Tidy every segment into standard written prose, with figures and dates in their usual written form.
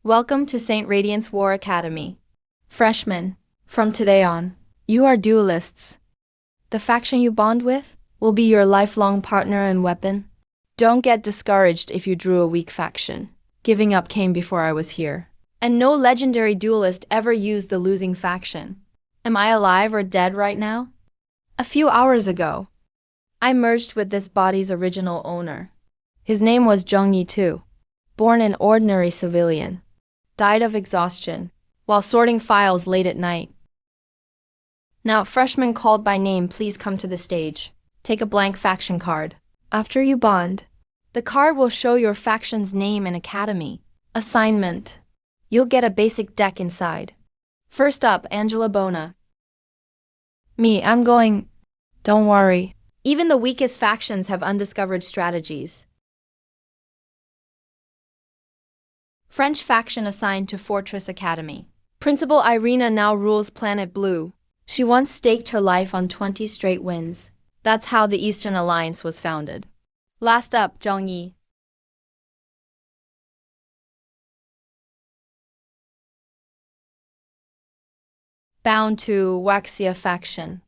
Welcome to St. Radiant's War Academy. Freshmen, from today on, you are duelists. The faction you bond with will be your lifelong partner and weapon. Don't get discouraged if you drew a weak faction. Giving up came before I was here. And no legendary duelist ever used the losing faction. Am I alive or dead right now? A few hours ago, I merged with this body's original owner. His name was Zhengyi too. Born an ordinary civilian. Died of exhaustion while sorting files late at night. Now, freshmen called by name, please come to the stage. Take a blank faction card. After you bond, the card will show your faction's name and academy. Assignment. You'll get a basic deck inside. First up, Angela Bona. Me, I'm going. Don't worry. Even the weakest factions have undiscovered strategies. French faction assigned to Fortress Academy. Principal Irina now rules Planet Blue. She once staked her life on 20 straight wins. That's how the Eastern Alliance was founded. Last up, Zhengyi. Bound to Waxia faction.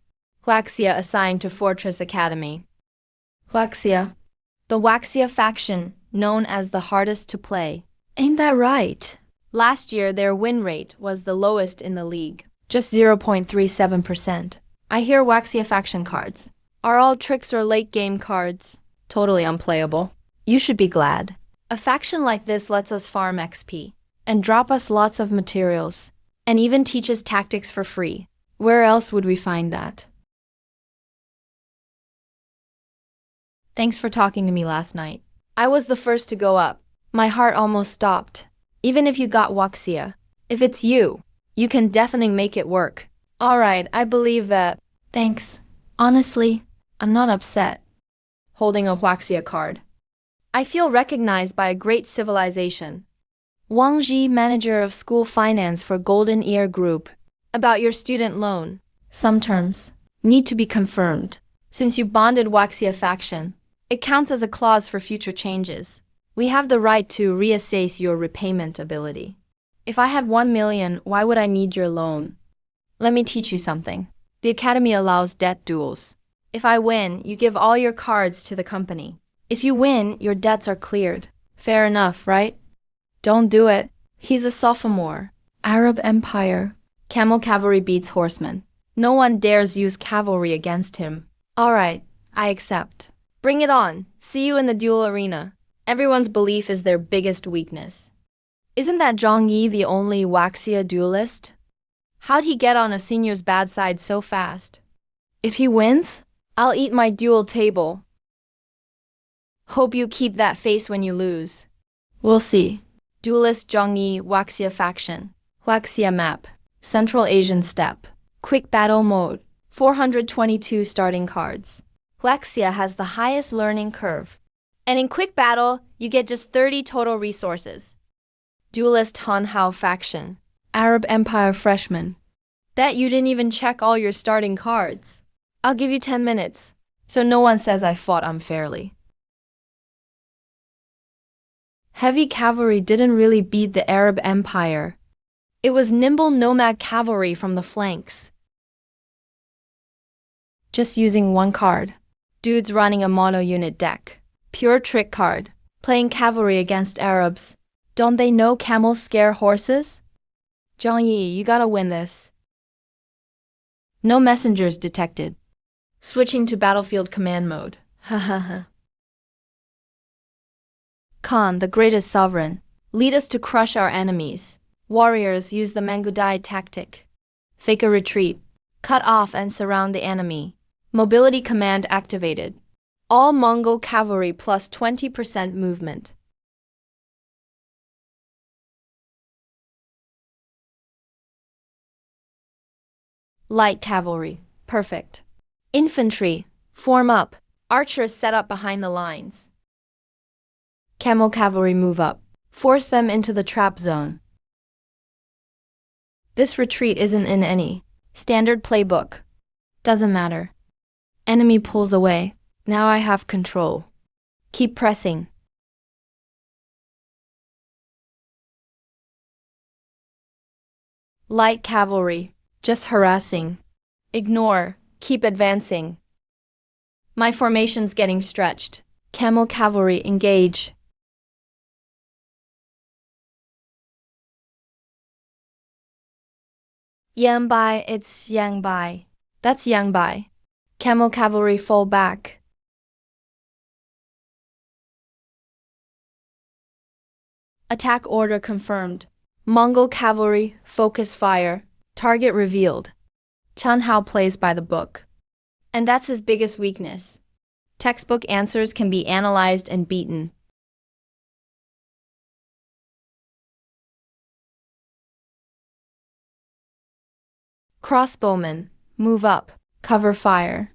Waxia assigned to Fortress Academy. Waxia. The Waxia faction, known as the hardest to play. Ain't that right? Last year, their win rate was the lowest in the league, just 0.37%. I hear Waxia faction cards are all tricks or late game cards. Totally unplayable. You should be glad. A faction like this lets us farm XP and drop us lots of materials and even teaches tactics for free. Where else would we find that? Thanks for talking to me last night. I was the first to go up. My heart almost stopped. Even if you got Waxia, if it's you, you can definitely make it work. Alright, I believe that. Thanks. Honestly, I'm not upset. Holding a Waxia card. I feel recognized by a great civilization. Wang Ji, manager of school finance for Golden Ear Group. About your student loan. Some terms need to be confirmed. Since you bonded Waxia faction, it counts as a clause for future changes. We have the right to reassess your repayment ability. If I had 1 million, why would I need your loan? Let me teach you something. The Academy allows debt duels. If I win, you give all your cards to the company. If you win, your debts are cleared. Fair enough, right? Don't do it. He's a sophomore. Arab Empire. Camel cavalry beats horsemen. No one dares use cavalry against him. Alright, I accept. Bring it on. See you in the duel arena. Everyone's belief is their biggest weakness. Isn't that Zhengyi the only Waxia duelist? How'd he get on a senior's bad side so fast? If he wins, I'll eat my duel table. Hope you keep that face when you lose. We'll see. Duelist Zhengyi Waxia faction. Waxia map. Central Asian steppe. Quick battle mode. 422 starting cards. Waxia has the highest learning curve. And in quick battle, you get just 30 total resources. Duelist Han Hao faction. Arab Empire freshman. Bet you didn't even check all your starting cards. I'll give you 10 minutes, so no one says I fought unfairly. Heavy cavalry didn't really beat the Arab Empire. It was nimble nomad cavalry from the flanks. Just using one card. Dudes running a mono unit deck. Pure trick card. Playing cavalry against Arabs. Don't they know camels scare horses? Zhengyi, you gotta win this. No messengers detected. Switching to battlefield command mode. Hahaha. Khan, the greatest sovereign. Lead us to crush our enemies. Warriors use the Mangudai tactic. Fake a retreat. Cut off and surround the enemy. Mobility command activated. All Mongol cavalry plus 20% movement. Light cavalry. Perfect. Infantry. Form up. Archers set up behind the lines. Camel cavalry move up. Force them into the trap zone. This retreat isn't in any standard playbook. Doesn't matter. Enemy pulls away. Now I have control. Keep pressing. Light cavalry. Just harassing. Ignore. Keep advancing. My formation's getting stretched. Camel cavalry, engage. Yangbai, it's Yangbai. That's Yangbai. Camel cavalry, fall back. Attack order confirmed. Mongol cavalry, focus fire. Target revealed. Chen Hao plays by the book. And that's his biggest weakness. Textbook answers can be analyzed and beaten. Crossbowmen, move up, cover fire.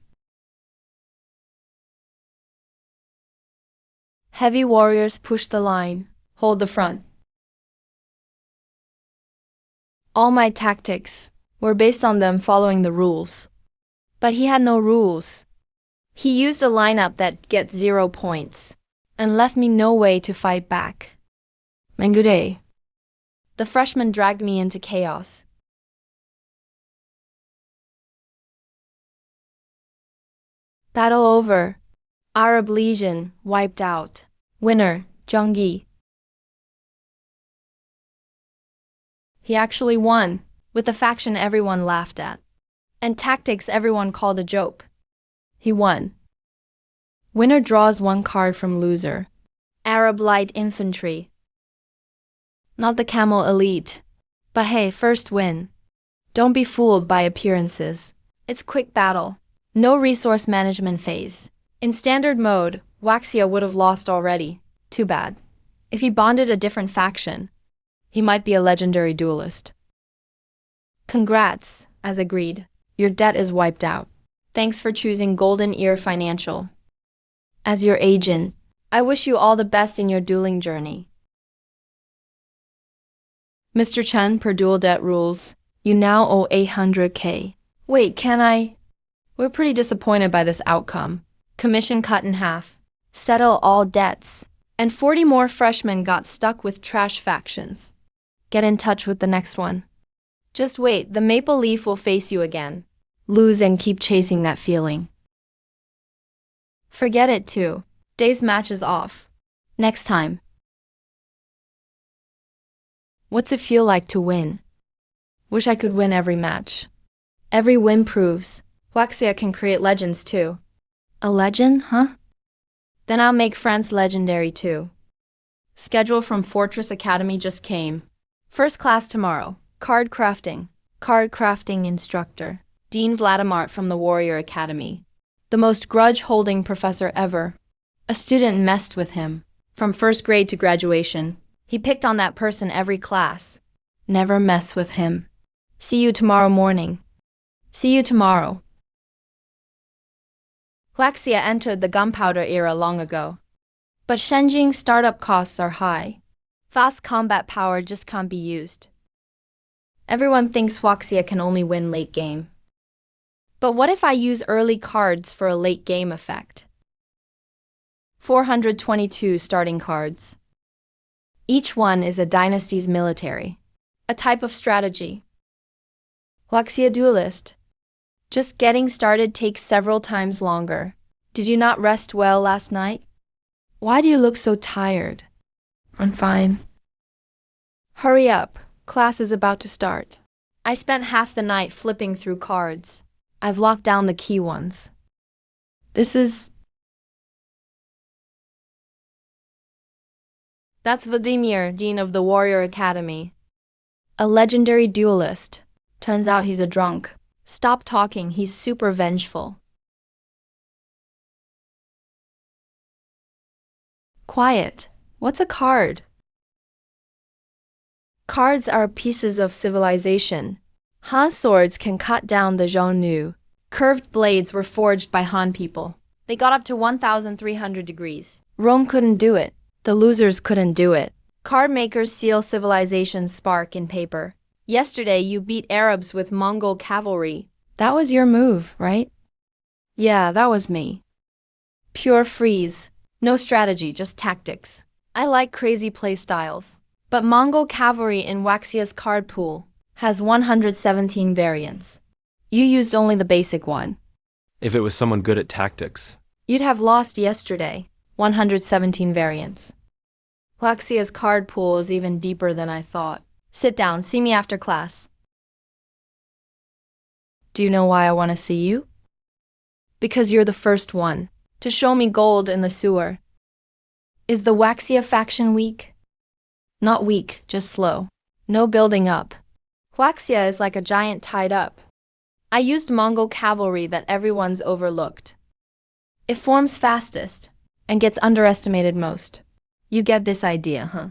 Heavy warriors push the line, hold the front. All my tactics were based on them following the rules. But he had no rules. He used a lineup that gets 0 points and left me no way to fight back. Mengude. The freshman dragged me into chaos. Battle over. Arab Legion wiped out. Winner, Zhengyi. He actually won, with a faction everyone laughed at. And tactics everyone called a joke. He won. Winner draws 1 card from loser. Arab Light Infantry. Not the Camel Elite. But hey, first win. Don't be fooled by appearances. It's quick battle. No resource management phase. In standard mode, Waxia would have lost already. Too bad. If he bonded a different faction, he might be a legendary duelist. Congrats, as agreed. Your debt is wiped out. Thanks for choosing Golden Ear Financial. As your agent, I wish you all the best in your dueling journey. Mr. Chen, per duel debt rules, you now owe 800K. Wait, can I? We're pretty disappointed by this outcome. Commission cut in half. Settle all debts. And 40 more freshmen got stuck with trash factions. Get in touch with the next one. Just wait, the maple leaf will face you again. Lose and keep chasing that feeling. Forget it too. Day's match is off. Next time. What's it feel like to win? Wish I could win every match. Every win proves Waxia can create legends too. A legend, huh? Then I'll make France legendary too. Schedule from Fortress Academy just came. First class tomorrow. Card crafting. Card crafting instructor. Dean Vladimir from the Warrior Academy. The most grudge-holding professor ever. A student messed with him. From first grade to graduation. He picked on that person every class. Never mess with him. See you tomorrow morning. See you tomorrow. Waxia entered the gunpowder era long ago. But Shenjing's startup costs are high. Fast combat power just can't be used. Everyone thinks Waxia can only win late game. But what if I use early cards for a late game effect? 422 starting cards. Each one is a dynasty's military. A type of strategy. Waxia duelist. Just getting started takes several times longer. Did you not rest well last night? Why do you look so tired? I'm fine. Hurry up. Class is about to start. I spent half the night flipping through cards. I've locked down the key ones. That's Vladimir, Dean of the Warrior Academy. A legendary duelist. Turns out he's a drunk. Stop talking, he's super vengeful. Quiet. What's a card? Cards are pieces of civilization. Han swords can cut down the Zhongnu. Curved blades were forged by Han people. They got up to 1,300 degrees. Rome couldn't do it. The losers couldn't do it. Card makers seal civilization's spark in paper. Yesterday you beat Arabs with Mongol cavalry. That was your move, right? Yeah, that was me. Pure freeze. No strategy, just tactics. I like crazy play styles. But Mongol cavalry in Waxia's card pool. Has 117 variants. You used only the basic one. If it was someone good at tactics. You'd have lost yesterday. 117 variants. Huaxia's card pool is even deeper than I thought. Sit down, see me after class. Do you know why I want to see you? Because you're the first one to show me gold in the sewer. Is the Waxia faction weak? Not weak, just slow. No building up. Huaxia is like a giant tied up. I used Mongol cavalry that everyone's overlooked. It forms fastest and gets underestimated most. You get this idea, huh?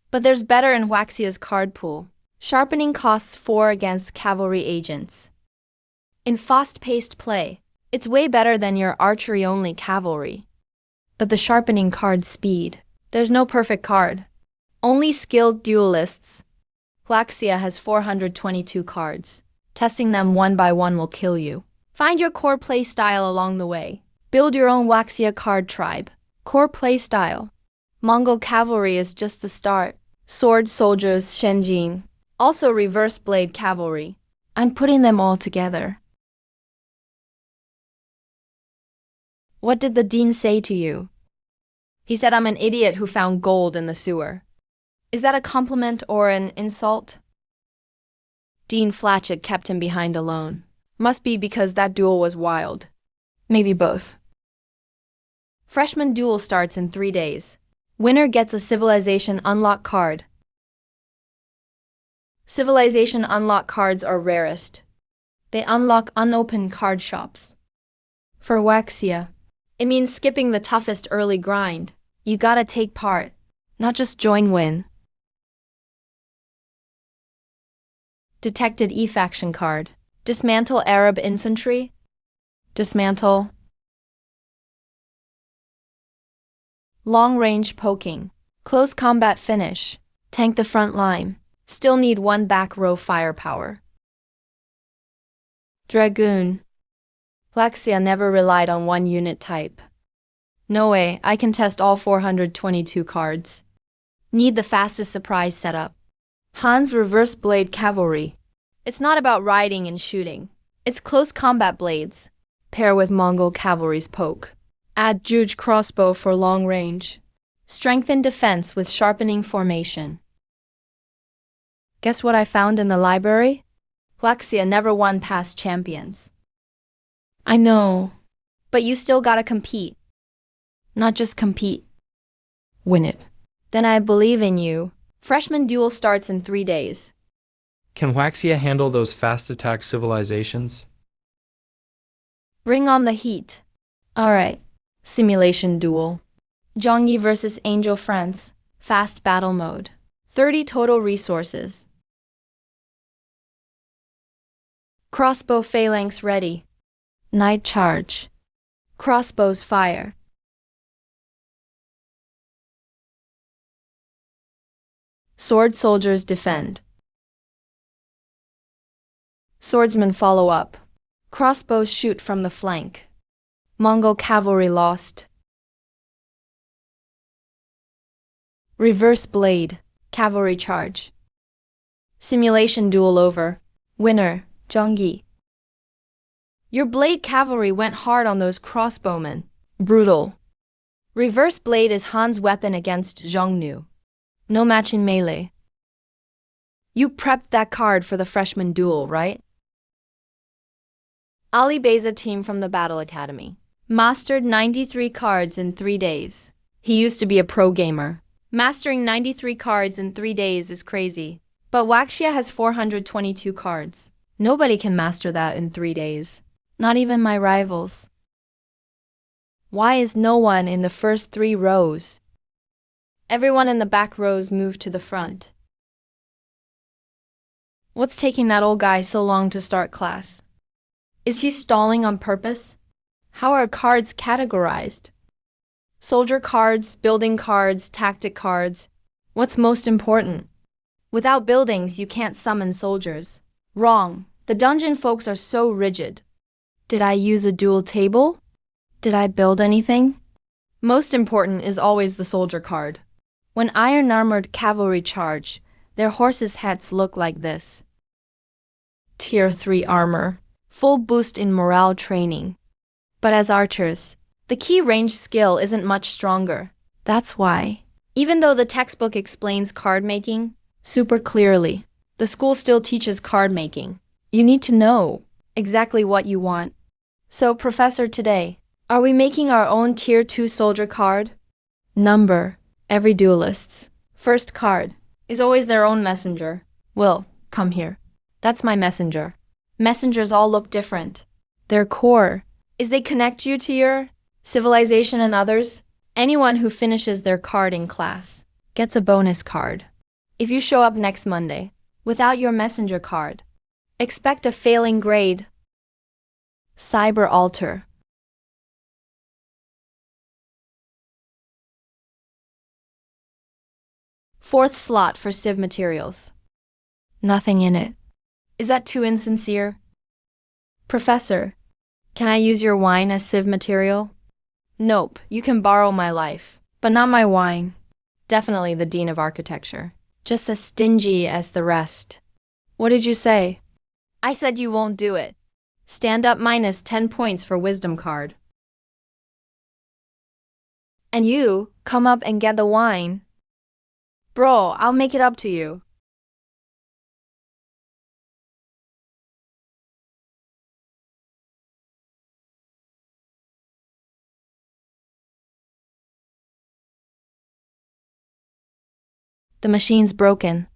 But there's better in Huaxia's card pool. Sharpening costs 4 against cavalry agents. In fast-paced play, it's way better than your archery-only cavalry. But the sharpening card speed. There's no perfect card. Only skilled duelists. Huaxia has 422 cards. Testing them one by one will kill you. Find your core play style along the way. Build your own Waxia card tribe. Core play style. Mongol cavalry is just the start. Sword soldiers, Shenjin. Also reverse blade cavalry. I'm putting them all together. What did the dean say to you? He said I'm an idiot who found gold in the sewer. Is that a compliment or an insult? Dean Flatchett kept him behind alone. Must be because that duel was wild. Maybe both. Freshman duel starts in 3 days. Winner gets a Civilization Unlock card. Civilization Unlock cards are rarest. They unlock unopened card shops. For Waxia, it means skipping the toughest early grind. You gotta take part, not just join win. Detected E-faction card. Dismantle Arab infantry. Dismantle. Long-range poking. Close combat finish. Tank the front line. Still need 1 back row firepower. Dragoon. Huaxia never relied on 1 unit type. No way, I can test all 422 cards. Need the fastest surprise setup. Han's reverse blade cavalry. It's not about riding and shooting. It's close combat blades. Pair with Mongol cavalry's poke. Add Juge crossbow for long range. Strengthen defense with sharpening formation. Guess what I found in the library? Huaxia never won past champions. I know, but you still gotta compete. Not just compete. Win it. Then I believe in you. Freshman duel starts in 3 days. Can Huaxia handle those fast attack civilizations? Bring on the heat. Alright. Simulation duel. Zhongyi vs. Angel France. Fast battle mode. 30 total resources. Crossbow phalanx ready. Night charge. Crossbows fire. Sword soldiers defend. Swordsmen follow up. Crossbows shoot from the flank. Mongol cavalry lost. Reverse blade. Cavalry charge. Simulation duel over. Winner, Zhongyi. Your blade cavalry went hard on those crossbowmen. Brutal. Reverse blade is Han's weapon against Zhongnu. No match in melee. You prepped that card for the freshman duel, right? Ali Beza team from the Battle Academy. Mastered 93 cards in 3 days. He used to be a pro gamer. Mastering 93 cards in 3 days is crazy. But Waxia has 422 cards. Nobody can master that in 3 days. Not even my rivals. Why is no one in the first 3 rows? Everyone in the back rows moved to the front. What's taking that old guy so long to start class? Is he stalling on purpose? How are cards categorized? Soldier cards, building cards, tactic cards. What's most important? Without buildings, you can't summon soldiers. Wrong. The dungeon folks are so rigid. Did I use a dual table? Did I build anything? Most important is always the soldier card. When iron-armored cavalry charge, their horses' heads look like this. Tier 3 armor. Full boost in morale training. But as archers, the key range skill isn't much stronger. That's why, even though the textbook explains card making super clearly, the school still teaches card making. You need to know exactly what you want. So, Professor, today, are we making our own Tier 2 soldier card? Number, every duelist's first card is always their own messenger. Will, come here. That's my messenger. Messengers all look different. Their core is they connect you to your civilization and others. Anyone who finishes their card in class gets a bonus card. If you show up next Monday without your messenger card, expect a failing grade. Cyber altar. Fourth slot for Civ materials. Nothing in it. Is that too insincere? Professor, can I use your wine as Civ material? Nope, you can borrow my life, but not my wine. Definitely the Dean of Architecture. Just as stingy as the rest. What did you say? I said you won't do it. Stand up minus 10 points for wisdom card. And you, come up and get the wine. Bro, I'll make it up to you. The machine's broken.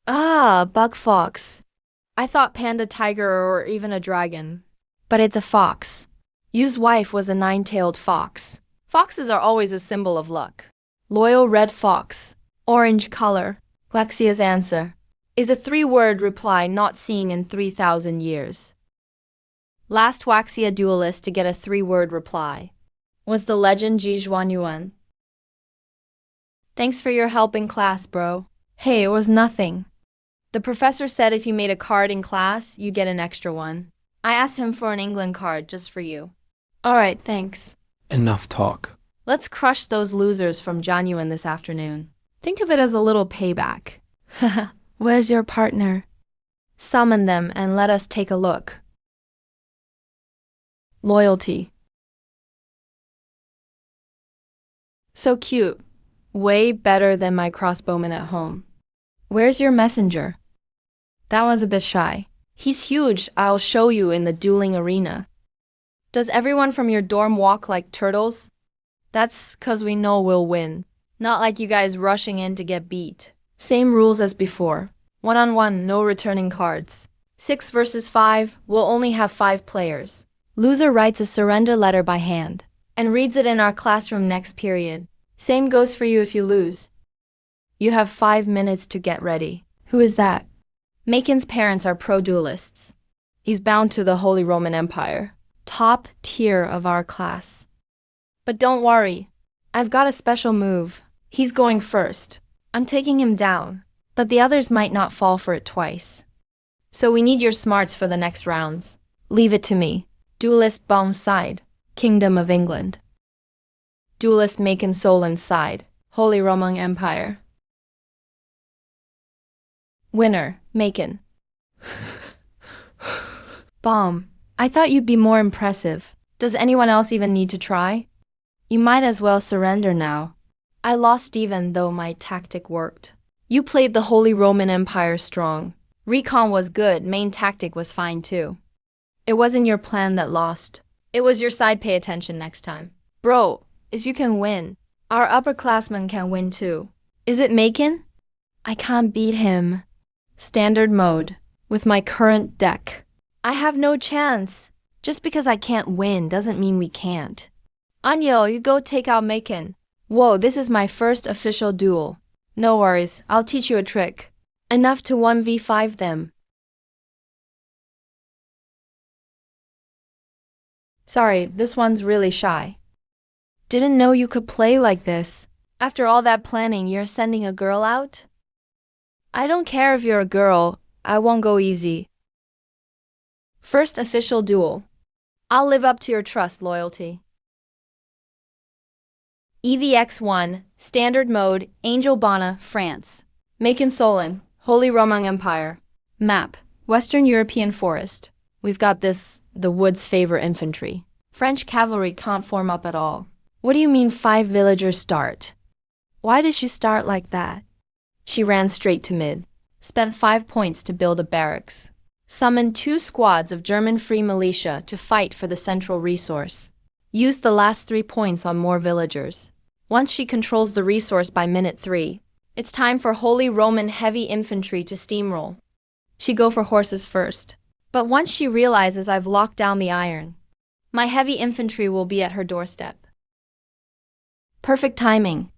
Ah, bug fox. I thought panda tiger or even a dragon. But it's a fox. Yu's wife was a nine-tailed fox. Foxes are always a symbol of luck. Loyal red fox. Orange color. Waxia's answer is a three-word reply not seen in 3,000 years. Last Waxia duelist to get a three-word reply was the legend Ji Yuan. Thanks for your help in class, bro. Hey, it was nothing. The professor said if you made a card in class, you get an extra one. I asked him for an England card just for you. Alright, thanks. Enough talk. Let's crush those losers from Jianyuan this afternoon. Think of it as a little payback. Where's your partner? Summon them and let us take a look. Loyalty. So cute. Way better than my crossbowman at home. Where's your messenger? That one's a bit shy. He's huge, I'll show you in the dueling arena. Does everyone from your dorm walk like turtles? That's 'cause we know we'll win. Not like you guys rushing in to get beat. Same rules as before. One-on-one, no returning cards. 6 versus 5, we'll only have 5 players. Loser writes a surrender letter by hand and reads it in our classroom next period. Same goes for you if you lose. You have 5 minutes to get ready. Who is that? Macon's parents are pro-duelists. He's bound to the Holy Roman Empire. Top tier of our class. But don't worry, I've got a special move. He's going first. I'm taking him down, but the others might not fall for it twice. So we need your smarts for the next rounds. Leave it to me. Duelist Baum side, Kingdom of England. Duelist Macon Solon side, Holy Roman Empire. Winner, Macon. Baum, I thought you'd be more impressive. Does anyone else even need to try? You might as well surrender now. I lost even though my tactic worked. You played the Holy Roman Empire strong. Recon was good, main tactic was fine too. It wasn't your plan that lost. It was your side. Pay attention next time. Bro, if you can win, our upperclassmen can win too. Is it Macon? I can't beat him. Standard mode, with my current deck. I have no chance. Just because I can't win doesn't mean we can't. Anyo, you go take out Macon. Whoa, this is my first official duel. No worries, I'll teach you a trick. Enough to 1v5 them. Sorry, this one's really shy. Didn't know you could play like this. After all that planning, you're sending a girl out? I don't care if you're a girl, I won't go easy. First official duel. I'll live up to your trust, loyalty. EVX1, Standard Mode, Angel Bana, France. Macon Solon, Holy Roman Empire. Map. Western European forest. We've got the woods favor infantry. French cavalry can't form up at all. What do you mean 5 villagers start? Why did she start like that? She ran straight to mid. Spent 5 points to build a barracks. Summoned 2 squads of German free militia to fight for the central resource. Used the last 3 points on more villagers. Once she controls the resource by minute 3, it's time for Holy Roman heavy infantry to steamroll. She go for horses first. But once she realizes I've locked down the iron, my heavy infantry will be at her doorstep. Perfect timing.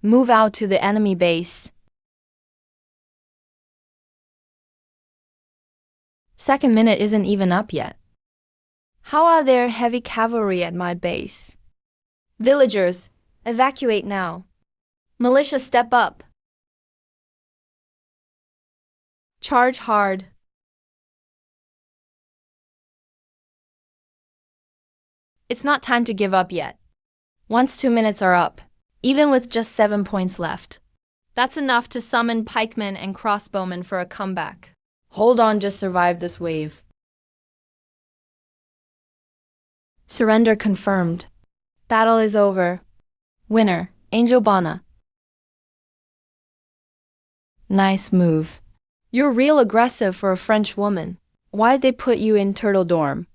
Move out to the enemy base. Second minute isn't even up yet. How are there heavy cavalry at my base? Villagers, evacuate now. Militia, step up. Charge hard. It's not time to give up yet. Once 2 minutes are up, even with just 7 points left, that's enough to summon pikemen and crossbowmen for a comeback. Hold on, just survive this wave. Surrender confirmed. Battle is over. Winner, Angel Bana. Nice move. You're real aggressive for a French woman. Why'd they put you in Turtle Dorm?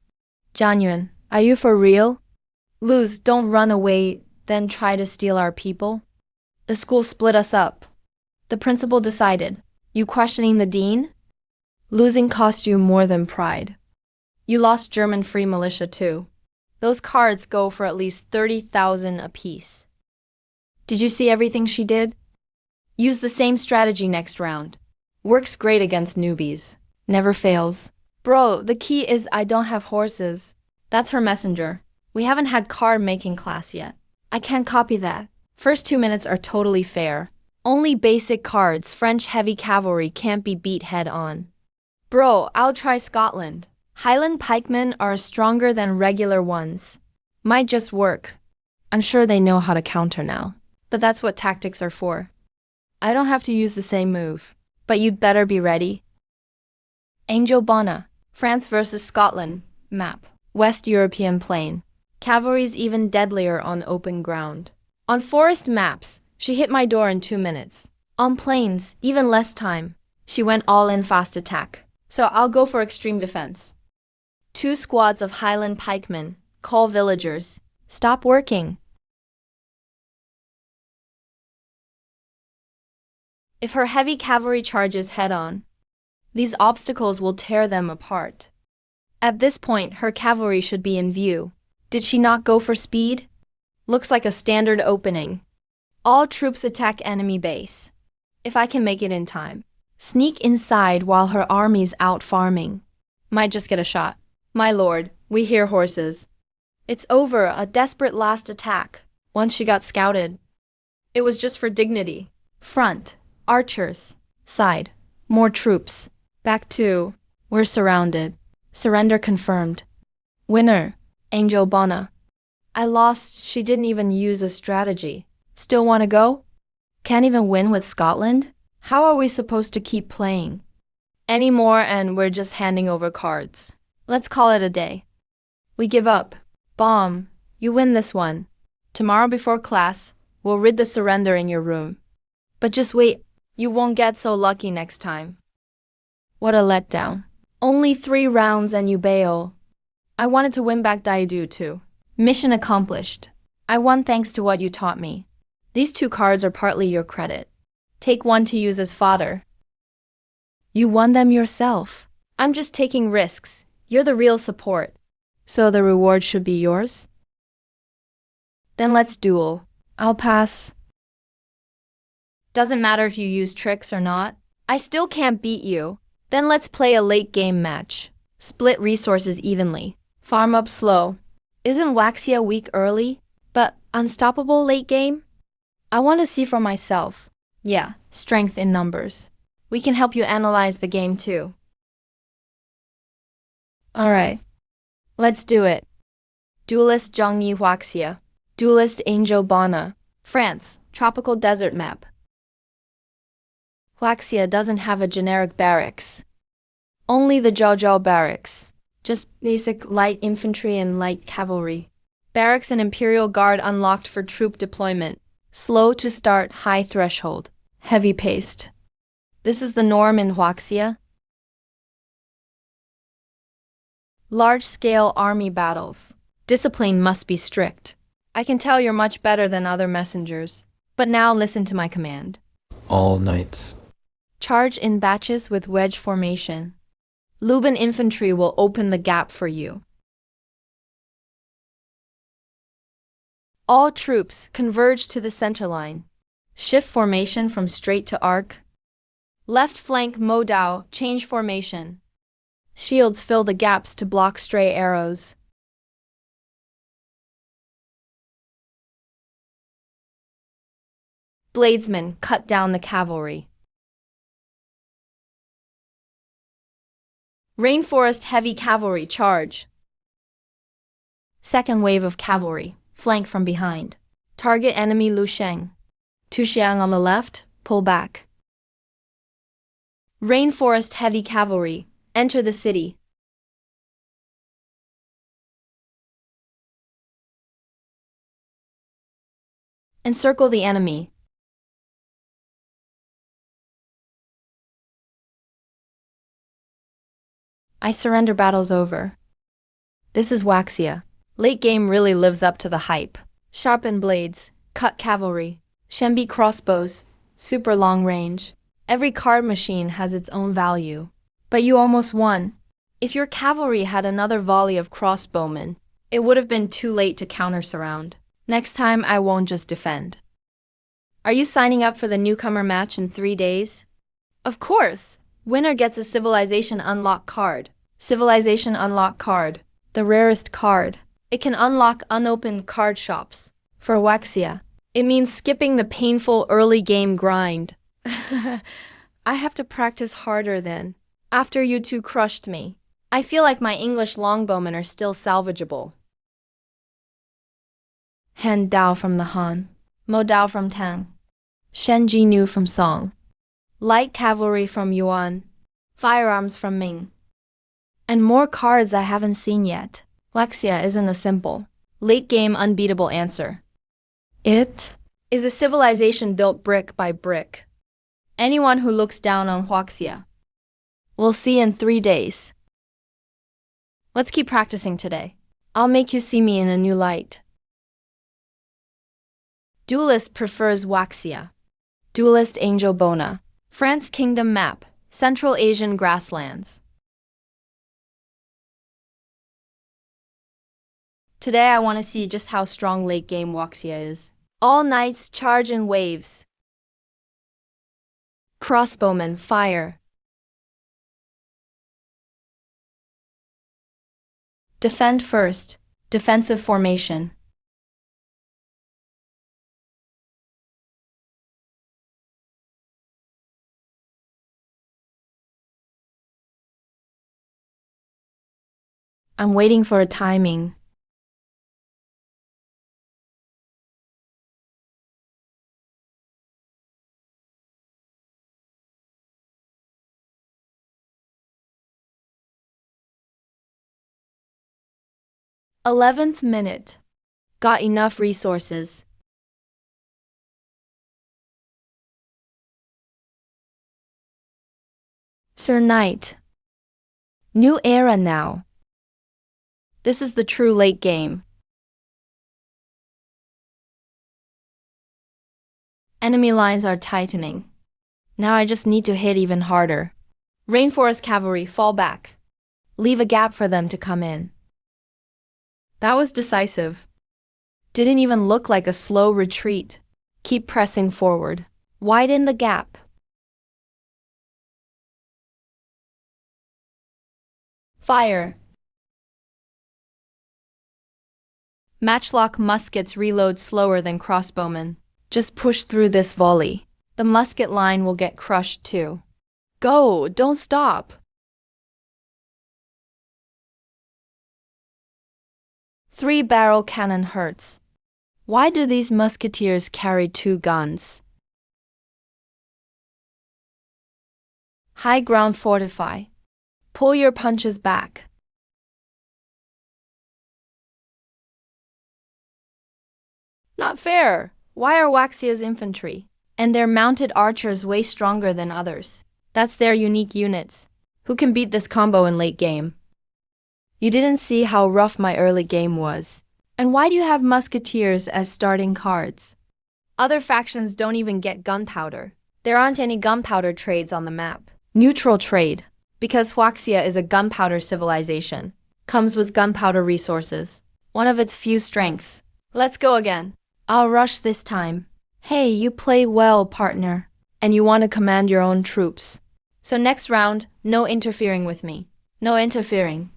Jianyuan, are you for real? Lose, don't run away, then try to steal our people. The school split us up. The principal decided. You questioning the dean? Losing cost you more than pride. You lost German free militia too. Those cards go for at least 30,000 apiece. Did you see everything she did? Use the same strategy next round. Works great against newbies. Never fails. Bro, the key is I don't have horses. That's her messenger. We haven't had card making class yet. I can't copy that. First 2 minutes are totally fair. Only basic cards, French heavy cavalry can't be beat head on. Bro, I'll try Scotland. Highland pikemen are stronger than regular ones. Might just work. I'm sure they know how to counter now. But that's what tactics are for. I don't have to use the same move. But you'd better be ready. Angel Bana, France versus Scotland, map. West European plain. Cavalry's even deadlier on open ground. On forest maps, she hit my door in 2 minutes. On plains, even less time. She went all in fast attack. So I'll go for extreme defense. 2 squads of Highland pikemen, call villagers. Stop working. If her heavy cavalry charges head-on, these obstacles will tear them apart. At this point, her cavalry should be in view. Did she not go for speed? Looks like a standard opening. All troops attack enemy base. If I can make it in time. Sneak inside while her army's out farming. Might just get a shot. My lord, we hear horses. It's over, a desperate last attack. Once she got scouted. It was just for dignity. Front. Archers. Side. More troops. Back 2. We're surrounded. Surrender confirmed. Winner. Angel Bana. I lost, she didn't even use a strategy. Still want to go? Can't even win with Scotland? How are we supposed to keep playing? Any more and we're just handing over cards. Let's call it a day. We give up. Bomb. You win this one. Tomorrow before class, we'll read the surrender in your room. But just wait. You won't get so lucky next time. What a letdown. Only 3 rounds and you bail. I wanted to win back Daidu too. Mission accomplished. I won thanks to what you taught me. These 2 cards are partly your credit. Take one to use as fodder. You won them yourself. I'm just taking risks. You're the real support. So the reward should be yours? Then let's duel. I'll pass. Doesn't matter if you use tricks or not. I still can't beat you. Then let's play a late game match. Split resources evenly. Farm up slow. Isn't Waxia weak early, but unstoppable late game? I want to see for myself. Yeah, strength in numbers. We can help you analyze the game too. Alright. Let's do it. Duelist Zhangyi Huaxia. Duelist Angel Bona. France, tropical desert map. Huaxia doesn't have a generic barracks. Only the Zhaozhou barracks. Just basic light infantry and light cavalry. Barracks and Imperial Guard unlocked for troop deployment. Slow to start, high threshold. Heavy paced. This is the norm in Huaxia. Large-scale army battles. Discipline must be strict. I can tell you're much better than other messengers. But now listen to my command. All knights. Charge in batches with wedge formation. Luban infantry will open the gap for you. All troops converge to the center line. Shift formation from straight to arc. Left flank Modao, change formation. Shields fill the gaps to block stray arrows. Bladesmen cut down the cavalry. Rainforest heavy cavalry charge. Second wave of cavalry, flank from behind. Target enemy Lu Sheng. Tuxiang on the left, pull back. Rainforest heavy cavalry, enter the city. Encircle the enemy. I surrender, battle's over. This is Huaxia. Late game really lives up to the hype. Sharpen blades, cut cavalry, Shenbi crossbows, super long range. Every card machine has its own value. But you almost won. If your cavalry had another volley of crossbowmen, it would have been too late to counter-surround. Next time I won't just defend. Are you signing up for the newcomer match in 3 days? Of course! Winner gets a Civilization Unlock card. Civilization Unlock card. The rarest card. It can unlock unopened card shops. For Huaxia, it means skipping the painful early game grind. I have to practice harder then. After you two crushed me, I feel like my English longbowmen are still salvageable. Han Dao from the Han. Mo Dao from Tang. Shen Jinu from Song. Light cavalry from Yuan. Firearms from Ming. And more cards I haven't seen yet. Huaxia isn't a simple, late-game unbeatable answer. It is a civilization built brick by brick. Anyone who looks down on Huaxia will see in 3 days. Let's keep practicing today. I'll make you see me in a new light. Duelist prefers Huaxia. Duelist Angel Bona. France Kingdom map. Central Asian grasslands. Today I want to see just how strong late game Huaxia is. All knights charge in waves. Crossbowmen fire. Defend first. Defensive formation. I'm waiting for a timing. '11th minute. Got enough resources. Sir Knight. New era now. This is the true late game. Enemy lines are tightening. Now I just need to hit even harder. Rainforest cavalry, fall back. Leave a gap for them to come in. That was decisive. Didn't even look like a slow retreat. Keep pressing forward. Widen the gap. Fire. Matchlock muskets reload slower than crossbowmen. Just push through this volley. The musket line will get crushed too. Go, don't stop. 3-barrel cannon hurts. Why do these musketeers carry 2 guns? High ground fortify. Pull your punches back. Not fair. Why are Waxia's infantry and their mounted archers way stronger than others? That's their unique units. Who can beat this combo in late game? You didn't see how rough my early game was. And why do you have musketeers as starting cards? Other factions don't even get gunpowder. There aren't any gunpowder trades on the map. Neutral trade, because Huaxia is a gunpowder civilization, comes with gunpowder resources, one of its few strengths. Let's go again. I'll rush this time. Hey, you play well, partner, and you want to command your own troops. So next round, no interfering with me. No interfering.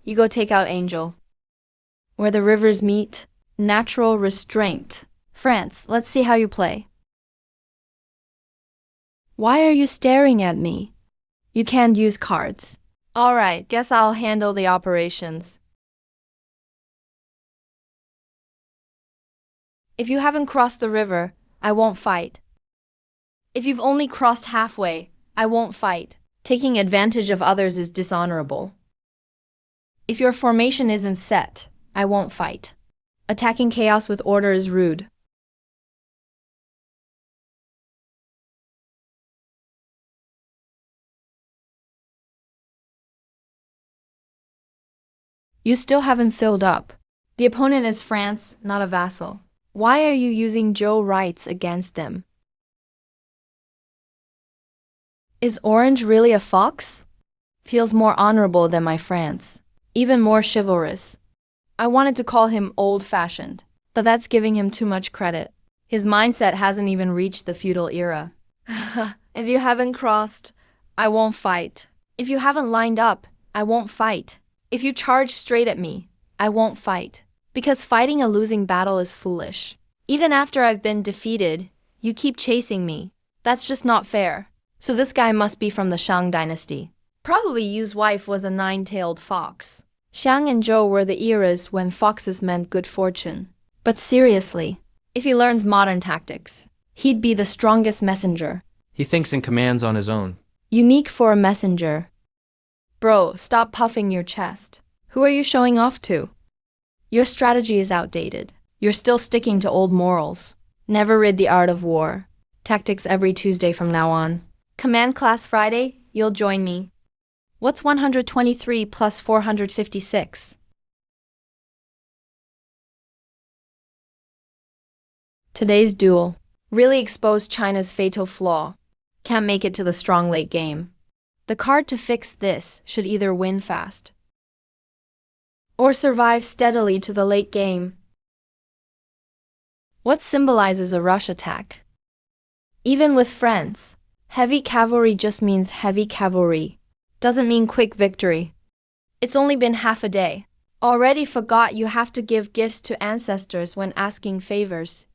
You go take out Angel. Where the rivers meet, natural restraint. France, let's see how you play. Why are you staring at me? You can't use cards. Alright, guess I'll handle the operations. If you haven't crossed the river, I won't fight. If you've only crossed halfway, I won't fight. Taking advantage of others is dishonorable. If your formation isn't set, I won't fight. Attacking chaos with order is rude. You still haven't filled up. The opponent is France, not a vassal. Why are you using Joe rights against them? Is Orange really a fox? Feels more honorable than my France. Even more chivalrous. I wanted to call him old-fashioned, but that's giving him too much credit. His mindset hasn't even reached the feudal era. If you haven't crossed, I won't fight. If you haven't lined up, I won't fight. If you charge straight at me, I won't fight. Because fighting a losing battle is foolish. Even after I've been defeated, you keep chasing me. That's just not fair. So this guy must be from the Shang dynasty. Probably Yu's wife was a 9-tailed fox. Shang and Zhou were the eras when foxes meant good fortune. But seriously, if he learns modern tactics, he'd be the strongest messenger. He thinks and commands on his own. Unique for a messenger. Bro, stop puffing your chest. Who are you showing off to? Your strategy is outdated. You're still sticking to old morals. Never read The Art of War. Tactics every Tuesday from now on. Command class Friday, you'll join me. What's 123 plus 456? Today's duel really exposed China's fatal flaw. Can't make it to the strong late game. The card to fix this should either win fast or survive steadily to the late game. What symbolizes a rush attack? Even with friends, heavy cavalry just means heavy cavalry. Doesn't mean quick victory. It's only been half a day. Already forgot you have to give gifts to ancestors when asking favors.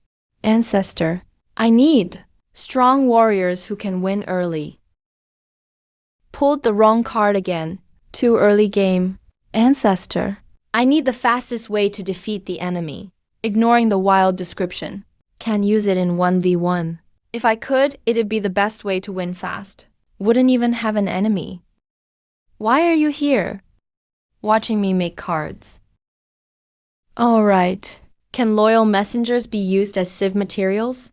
Ancestor, I need strong warriors who can win early. Pulled the wrong card again. Too early game. Ancestor, I need the fastest way to defeat the enemy. Ignoring the wild description. Can use it in 1v1. If I could, it'd be the best way to win fast. Wouldn't even have an enemy. Why are you here? Watching me make cards. Alright. Can loyal messengers be used as civ materials?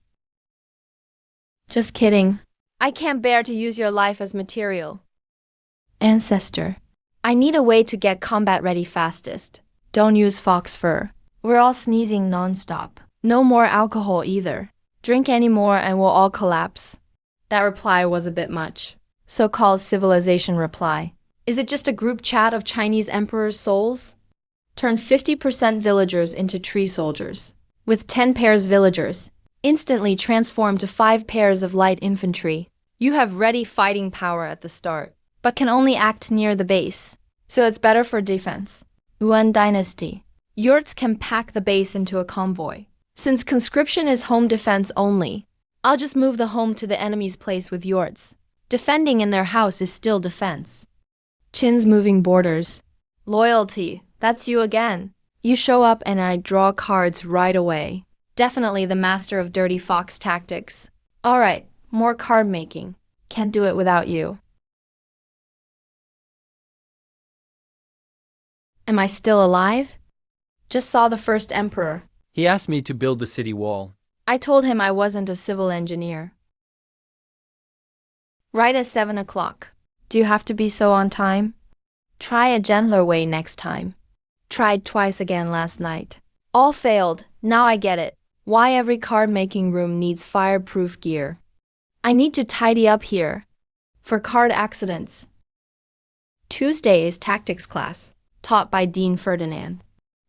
Just kidding. I can't bear to use your life as material. Ancestor, I need a way to get combat ready fastest. Don't use fox fur. We're all sneezing non-stop. No more alcohol either. Drink any more and we'll all collapse. That reply was a bit much. So-called civilization reply. Is it just a group chat of Chinese emperors' souls? Turn 50% villagers into tree soldiers. With 10 pairs villagers, instantly transform to 5 pairs of light infantry. You have ready fighting power at the start, but can only act near the base, so it's better for defense. Yuan Dynasty. Yurts can pack the base into a convoy. Since conscription is home defense only, I'll just move the home to the enemy's place with yurts. Defending in their house is still defense. Qin's moving borders. Loyalty, that's you again. You show up and I draw cards right away. Definitely the master of dirty fox tactics. Alright, more card making. Can't do it without you. Am I still alive? Just saw the first emperor. He asked me to build the city wall. I told him I wasn't a civil engineer. Right at 7 o'clock. Do you have to be so on time? Try a gentler way next time. Tried twice again last night. All failed. Now I get it. Why every card making room needs fireproof gear. I need to tidy up here. For card accidents. Tuesday is tactics class, taught by Dean Ferdinand.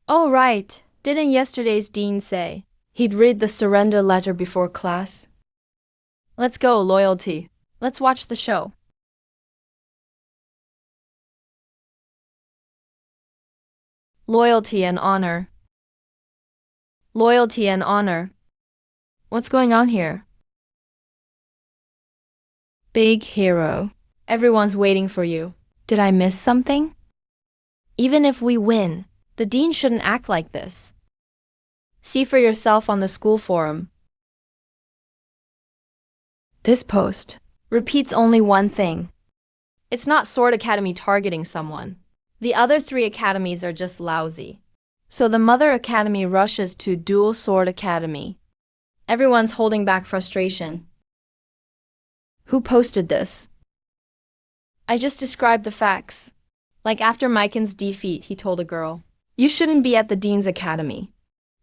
Oh right, didn't yesterday's dean say he'd read the surrender letter before class? Let's go, loyalty. Let's watch the show. Loyalty and honor. Loyalty and honor. What's going on here? Big hero. Everyone's waiting for you. Did I miss something? Even if we win, the dean shouldn't act like this. See for yourself on the school forum. This post repeats only one thing. It's not Sword Academy targeting someone. The other 3 academies are just lousy. So the Mother Academy rushes to Dual Sword Academy. Everyone's holding back frustration. Who posted this? I just described the facts. Like after Miken's defeat, he told a girl, "You shouldn't be at the Dean's Academy.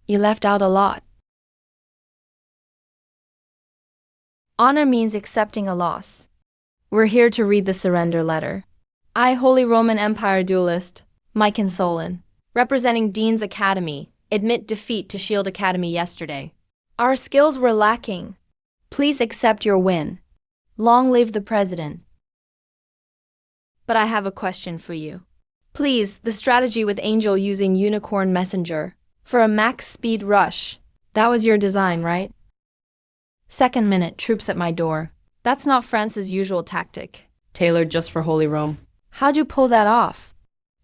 You left out a lot." Honor means accepting a loss. We're here to read the surrender letter. I, Holy Roman Empire duelist, Miken Solon, representing Dean's Academy, admit defeat to Shield Academy yesterday. Our skills were lacking. Please accept your win. Long live the president. But I have a question for you. Please, the strategy with Angel using Unicorn Messenger for a max speed rush. That was your design, right? Second minute, troops at my door. That's not France's usual tactic, tailored just for Holy Rome. How'd you pull that off?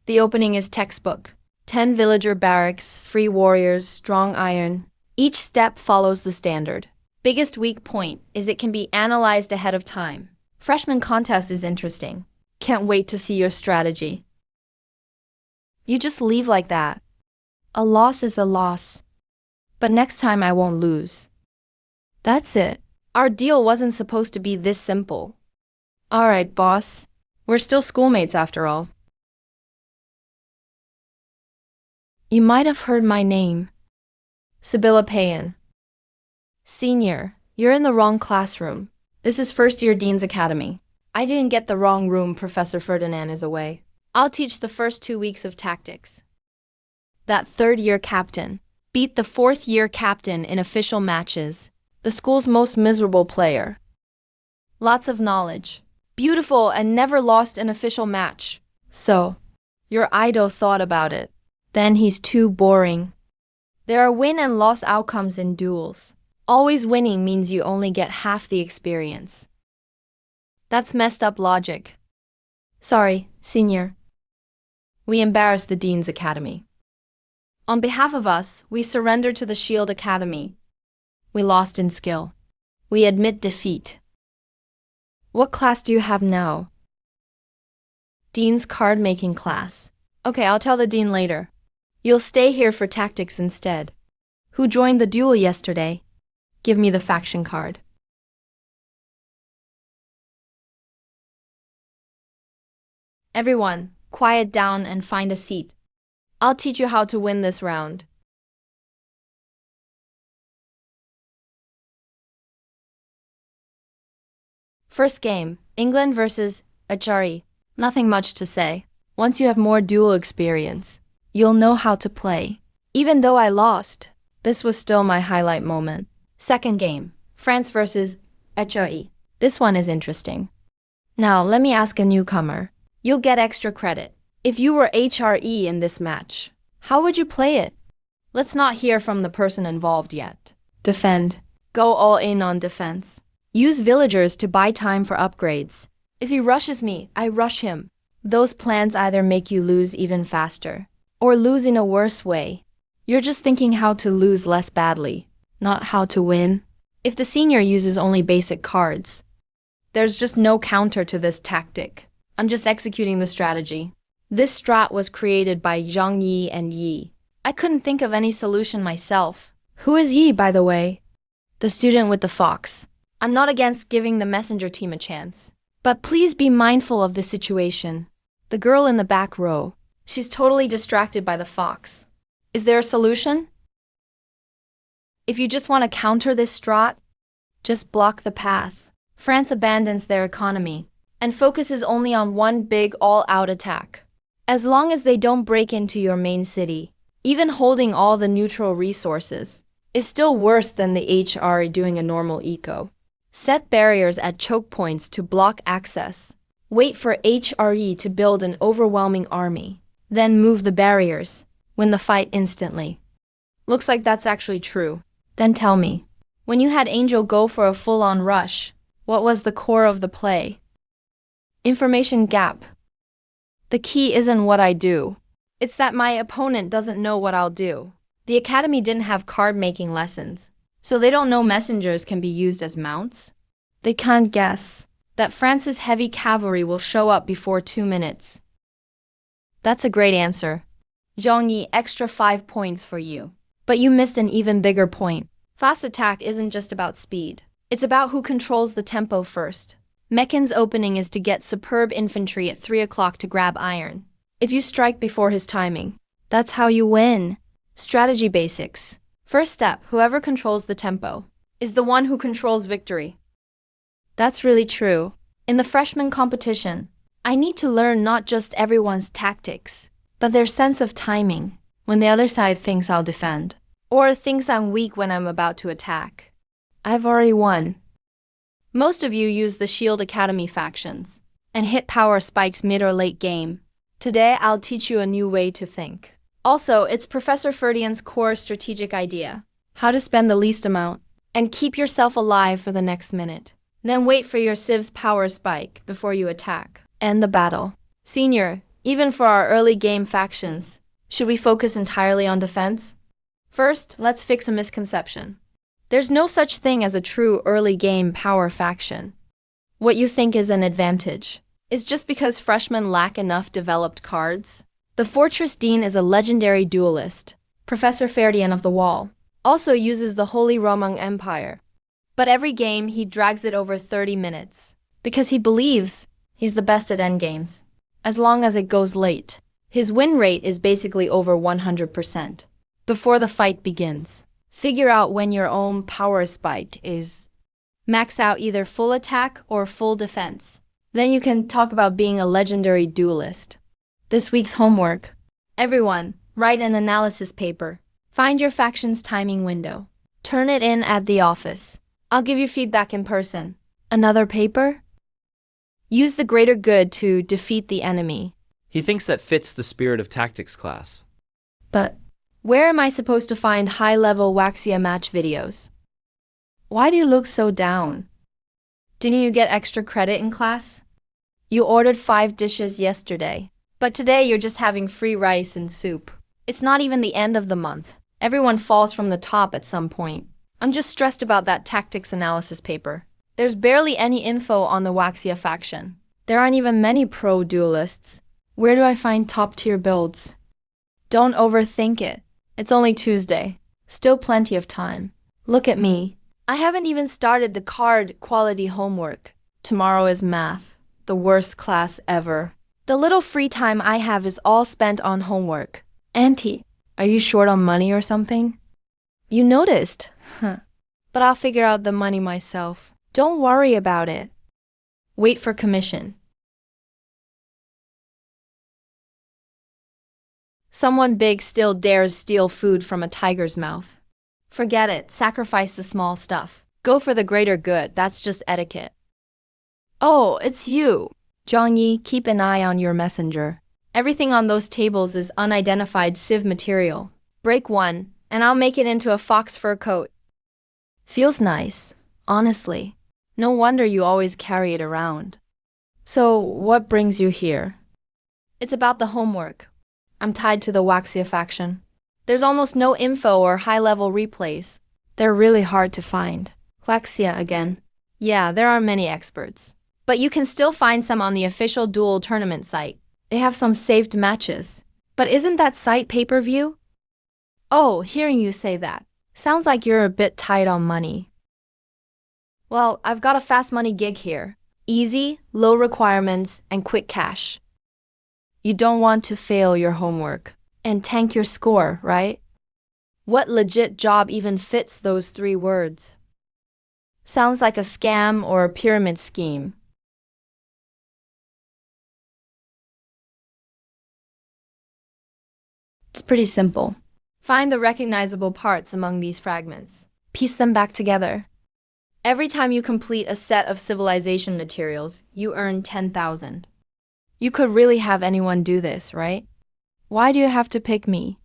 The opening is textbook. 10 villager barracks, free warriors, strong iron. Each step follows the standard. Biggest weak point is it can be analyzed ahead of time. Freshman contest is interesting. Can't wait to see your strategy. You just leave like that. A loss is a loss. But next time I won't lose. That's it. Our deal wasn't supposed to be this simple. Alright, boss. We're still schoolmates after all. You might have heard my name. Sibylla Payan. Senior, you're in the wrong classroom. This is first year Dean's Academy. I didn't get the wrong room, Professor Ferdinand is away. I'll teach the first 2 weeks of tactics. That 3rd year captain beat the 4th year captain in official matches. The school's most miserable player. Lots of knowledge. Beautiful and never lost an official match. So, your idol thought about it. Then he's too boring. There are win and loss outcomes in duels. Always winning means you only get half the experience. That's messed up logic. Sorry, senior. We embarrassed the Dean's Academy. On behalf of us, we surrender to the Shield Academy. We lost in skill. We admit defeat. What class do you have now? Dean's card-making class. Okay, I'll tell the dean later. You'll stay here for tactics instead. Who joined the duel yesterday? Give me the faction card. Everyone, quiet down and find a seat. I'll teach you how to win this round. First game, England versus Achari. Nothing much to say. Once you have more duel experience, you'll know how to play. Even though I lost, this was still my highlight moment. Second game, France versus HRE. This one is interesting. Now, let me ask a newcomer. You'll get extra credit. If you were HRE in this match, how would you play it? Let's not hear from the person involved yet. Defend. Go all in on defense. Use villagers to buy time for upgrades. If he rushes me, I rush him. Those plans either make you lose even faster, Or lose in a worse way. You're just thinking how to lose less badly, not how to win. If the senior uses only basic cards, there's just no counter to this tactic. I'm just executing the strategy. This strat was created by Zhang Yi and Yi. I couldn't think of any solution myself. Who is Yi, by the way? The student with the fox. I'm not against giving the messenger team a chance. But please be mindful of the situation. The girl in the back row. She's totally distracted by the fox. Is there a solution? If you just want to counter this strat, just block the path. France abandons their economy and focuses only on one big all-out attack. As long as they don't break into your main city, even holding all the neutral resources is still worse than the HR doing a normal eco. Set barriers at choke points to block access. Wait for HRE to build an overwhelming army. Then move the barriers. Win the fight instantly. Looks like that's actually true. Then tell me, when you had Angel go for a full-on rush, what was the core of the play? Information gap. The key isn't what I do. It's that my opponent doesn't know what I'll do. The academy didn't have card-making lessons, so they don't know messengers can be used as mounts. They can't guess that France's heavy cavalry will show up before 2 minutes. That's a great answer. Zhang Yi, extra 5 points for you. But you missed an even bigger point. Fast attack isn't just about speed. It's about who controls the tempo first. Meccan's opening is to get superb infantry at 3 o'clock to grab iron. If you strike before his timing, that's how you win. Strategy basics. First step, whoever controls the tempo is the one who controls victory. That's really true. In the freshman competition, I need to learn not just everyone's tactics, but their sense of timing when the other side thinks I'll defend, or thinks I'm weak when I'm about to attack. I've already won. Most of you use the Shield Academy factions and hit power spikes mid or late game. Today, I'll teach you a new way to think. Also, it's Professor Ferdian's core strategic idea, how to spend the least amount and keep yourself alive for the next minute. Then wait for your civ's power spike before you attack. End the battle. Senior, even for our early game factions, should we focus entirely on defense? First, let's fix a misconception. There's no such thing as a true early game power faction. What you think is an advantage is just because freshmen lack enough developed cards. The Fortress Dean is a legendary duelist. Professor Ferdian of the Wall also uses the Holy Roman Empire. But every game he drags it over 30 minutes because he believes he's the best at endgames. As long as it goes late, his win rate is basically over 100% before the fight begins. Figure out when your own power spike is. Max out either full attack or full defense. Then you can talk about being a legendary duelist. This week's homework. Everyone, write an analysis paper. Find your faction's timing window. Turn it in at the office. I'll give you feedback in person. Another paper? Use the greater good to defeat the enemy. He thinks that fits the spirit of tactics class. But where am I supposed to find high-level Waxia match videos? Why do you look so down? Didn't you get extra credit in class? You ordered 5 dishes yesterday, but today you're just having free rice and soup. It's not even the end of the month. Everyone falls from the top at some point. I'm just stressed about that tactics analysis paper. There's barely any info on the Waxia faction. There aren't even many pro duelists. Where do I find top-tier builds? Don't overthink it. It's only Tuesday. Still plenty of time. Look at me. I haven't even started the card quality homework. Tomorrow is math, the worst class ever. The little free time I have is all spent on homework. Auntie, are you short on money or something? You noticed? Huh. But I'll figure out the money myself. Don't worry about it. Wait for commission. Someone big still dares steal food from a tiger's mouth. Forget it, sacrifice the small stuff. Go for the greater good, that's just etiquette. Oh, it's you. Zhang Yi, keep an eye on your messenger. Everything on those tables is unidentified civ material. Break one, and I'll make it into a fox fur coat. Feels nice, honestly. No wonder you always carry it around. So, what brings you here? It's about the homework. I'm tied to the Waxia faction. There's almost no info or high-level replays. They're really hard to find. Waxia again. Yeah, there are many experts. But you can still find some on the official duel tournament site. They have some saved matches. But isn't that site pay-per-view? Oh, hearing you say that. Sounds like you're a bit tight on money. Well, I've got a fast money gig here. Easy, low requirements, and quick cash. You don't want to fail your homework and tank your score, right? What legit job even fits those 3 words? Sounds like a scam or a pyramid scheme. It's pretty simple. Find the recognizable parts among these fragments. Piece them back together. Every time you complete a set of civilization materials, you earn 10,000. You could really have anyone do this, right? Why do you have to pick me?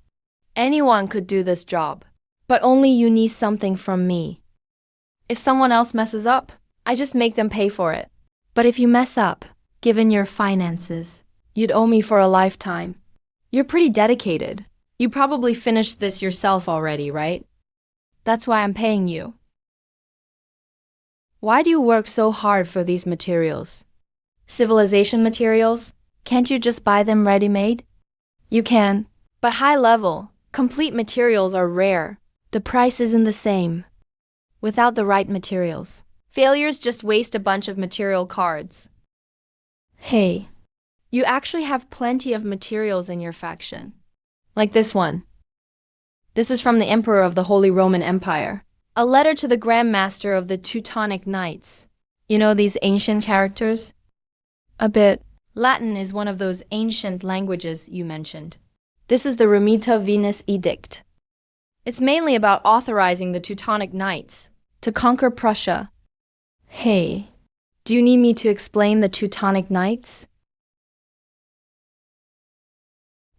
Anyone could do this job, but only you need something from me. If someone else messes up, I just make them pay for it. But if you mess up, given your finances, you'd owe me for a lifetime. You're pretty dedicated. You probably finished this yourself already, right? That's why I'm paying you. Why do you work so hard for these materials? Civilization materials? Can't you just buy them ready-made? You can, but high-level, complete materials are rare. The price isn't the same. Without the right materials, failures just waste a bunch of material cards. Hey, you actually have plenty of materials in your faction. Like this one. This is from the Emperor of the Holy Roman Empire. A letter to the Grand Master of the Teutonic Knights. You know these ancient characters? A bit. Latin is one of those ancient languages you mentioned. This is the Remita Venus Edict. It's mainly about authorizing the Teutonic Knights to conquer Prussia. Hey, do you need me to explain the Teutonic Knights?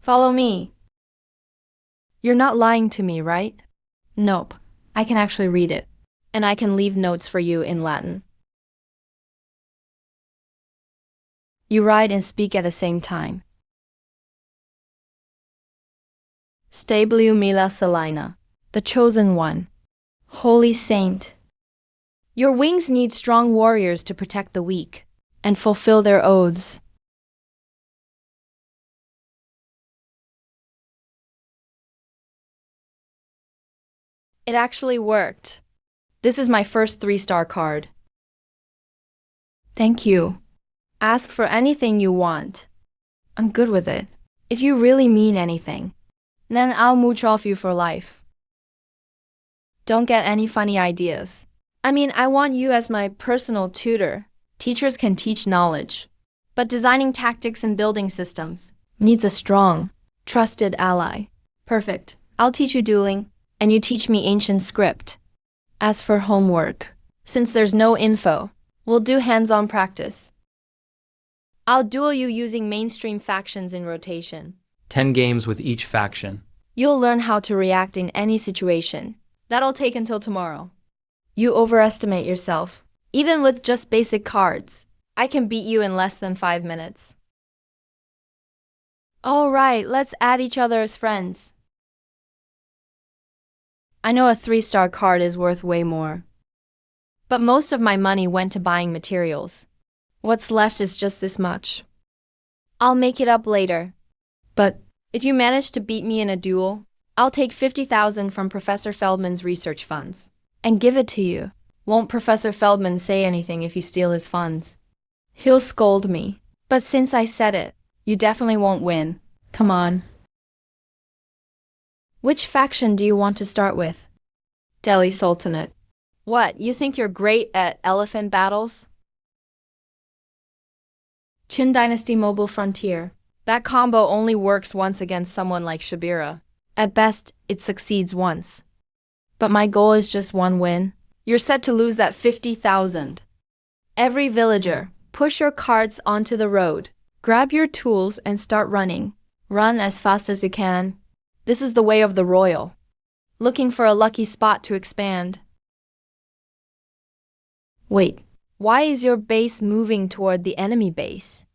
Follow me. You're not lying to me, right? Nope. I can actually read it. And I can leave notes for you in Latin. You write and speak at the same time. Stabliu Mila Salina, the chosen one. Holy Saint. Your wings need strong warriors to protect the weak and fulfill their oaths. It actually worked. This is my first 3-star card. Thank you. Ask for anything you want. I'm good with it. If you really mean anything, then I'll mooch off you for life. Don't get any funny ideas. I mean, I want you as my personal tutor. Teachers can teach knowledge, but designing tactics and building systems needs a strong, trusted ally. Perfect. I'll teach you dueling, and you teach me ancient script. As for homework, since there's no info, we'll do hands-on practice. I'll duel you using mainstream factions in rotation. 10 games with each faction. You'll learn how to react in any situation. That'll take until tomorrow. You overestimate yourself. Even with just basic cards, I can beat you in less than 5 minutes. All right, let's add each other as friends. I know a 3-star card is worth way more. But most of my money went to buying materials. What's left is just this much. I'll make it up later. But if you manage to beat me in a duel, I'll take 50,000 from Professor Feldman's research funds and give it to you. Won't Professor Feldman say anything if you steal his funds? He'll scold me. But since I said it, you definitely won't win. Come on. Which faction do you want to start with? Delhi Sultanate. What, you think you're great at elephant battles? Qin Dynasty Mobile Frontier. That combo only works once against someone like Shabira. At best, it succeeds once. But my goal is just one win. You're set to lose that 50,000. Every villager, push your carts onto the road. Grab your tools and start running. Run as fast as you can. This is the way of the royal. Looking for a lucky spot to expand. Wait, why is your base moving toward the enemy base?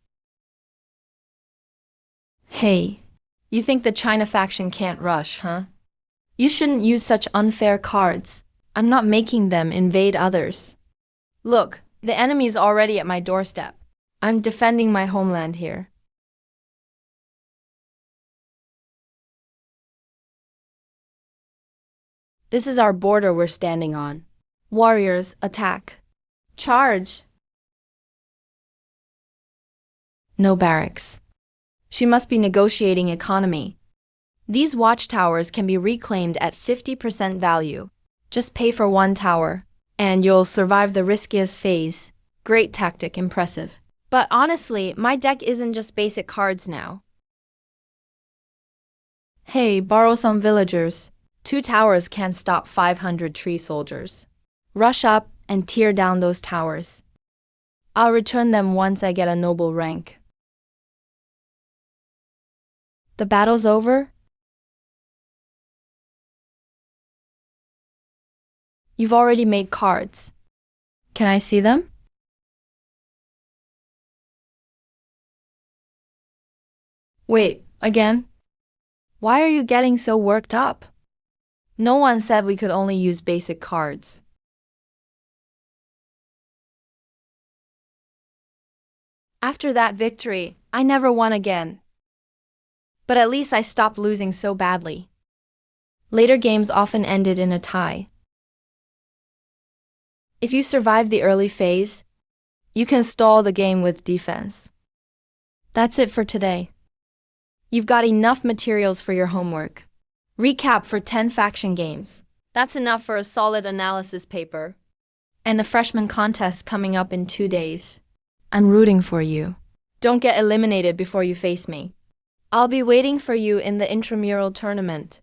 Hey, You think the China faction can't rush, huh? You shouldn't use such unfair cards. I'm not making them invade others. Look, the enemy's already at my doorstep. I'm defending my homeland here. This is our border we're standing on. Warriors, attack. Charge! No barracks. She must be negotiating economy. These watchtowers can be reclaimed at 50% value. Just pay for one tower, and you'll survive the riskiest phase. Great tactic, impressive. But honestly, my deck isn't just basic cards now. Hey, borrow some villagers. 2 towers can't stop 500 tree soldiers. Rush up and tear down those towers. I'll return them once I get a noble rank. The battle's over? You've already made cards. Can I see them? Wait, again? Why are you getting so worked up? No one said we could only use basic cards. After that victory, I never won again. But at least I stopped losing so badly. Later games often ended in a tie. If you survive the early phase, you can stall the game with defense. That's it for today. You've got enough materials for your homework. Recap for 10 faction games. That's enough for a solid analysis paper. And the freshman contest coming up in 2 days. I'm rooting for you. Don't get eliminated before you face me. I'll be waiting for you in the intramural tournament.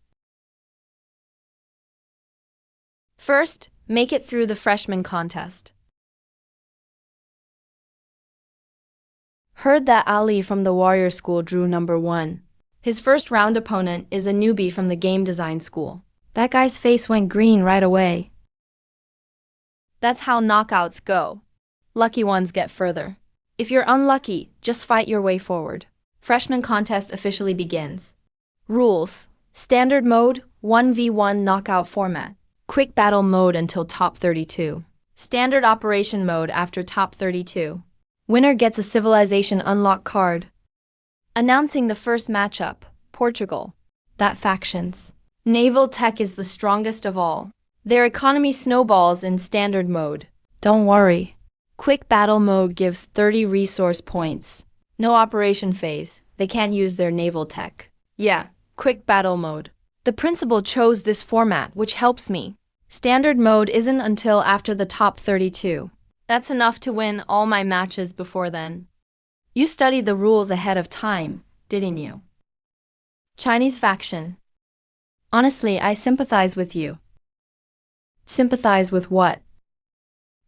First, make it through the freshman contest. Heard that Ali from the Warrior School drew number 1. His first round opponent is a newbie from the game design school. That guy's face went green right away. That's how knockouts go. Lucky ones get further. If you're unlucky, just fight your way forward. Freshman contest officially begins. Rules: Standard mode, 1v1 knockout format. Quick battle mode until top 32. Standard operation mode after top 32. Winner gets a civilization unlock card. Announcing the first matchup, Portugal. That factions. Naval tech is the strongest of all. Their economy snowballs in standard mode. Don't worry. Quick battle mode gives 30 resource points. No operation phase. They can't use their naval tech. Yeah, quick battle mode. The principal chose this format, which helps me. Standard mode isn't until after the top 32. That's enough to win all my matches before then. You studied the rules ahead of time, didn't you? Chinese faction. Honestly, I sympathize with you. Sympathize with what?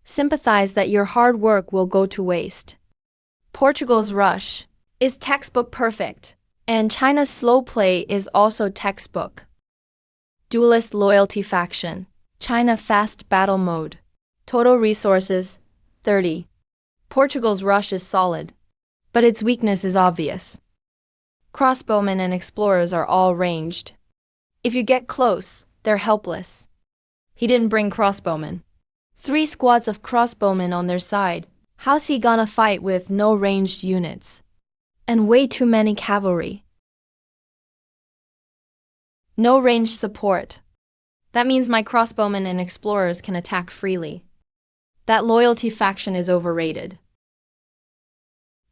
Sympathize that your hard work will go to waste. Portugal's rush is textbook perfect, and China's slow play is also textbook. Duelist loyalty faction. China fast battle mode. Total resources, 30. Portugal's rush is solid, but its weakness is obvious. Crossbowmen and explorers are all ranged. If you get close, they're helpless. He didn't bring crossbowmen. 3 squads of crossbowmen on their side. How's he gonna fight with no ranged units? And way too many cavalry. No ranged support. That means my crossbowmen and explorers can attack freely. That loyalty faction is overrated.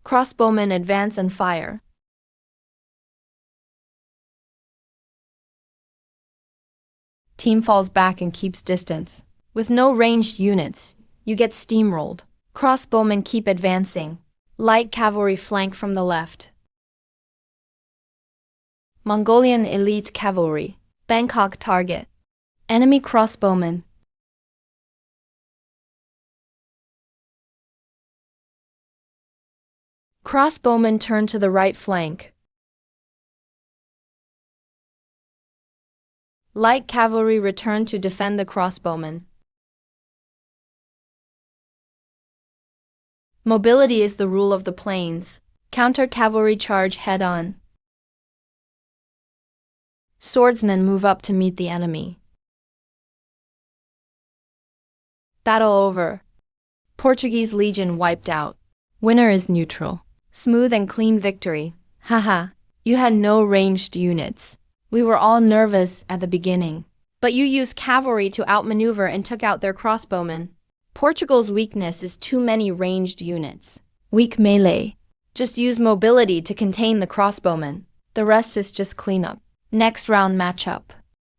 Crossbowmen advance and fire. Team falls back and keeps distance. With no ranged units, you get steamrolled. Crossbowmen keep advancing. Light cavalry flank from the left. Mongolian elite cavalry. Bangkok target. Enemy crossbowmen. Crossbowmen turn to the right flank. Light cavalry return to defend the crossbowmen. Mobility is the rule of the plains. Counter cavalry charge head-on. Swordsmen move up to meet the enemy. Battle over. Portuguese legion wiped out. Winner is neutral. Smooth and clean victory. Haha, you had no ranged units. We were all nervous at the beginning. But you used cavalry to outmaneuver and took out their crossbowmen. Portugal's weakness is too many ranged units. Weak melee. Just use mobility to contain the crossbowmen. The rest is just cleanup. Next round matchup.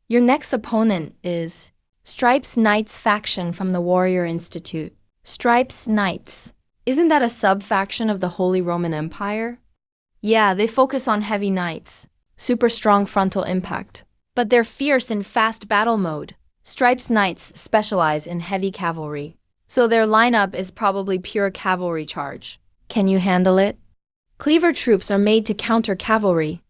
Your next opponent is Stripes Knights faction from the Warrior Institute. Stripes Knights. Isn't that a sub-faction of the Holy Roman Empire? Yeah, they focus on heavy knights. Super strong frontal impact. But they're fierce in fast battle mode. Stripes Knights specialize in heavy cavalry. So their lineup is probably pure cavalry charge. Can you handle it? Cleaver troops are made to counter cavalry.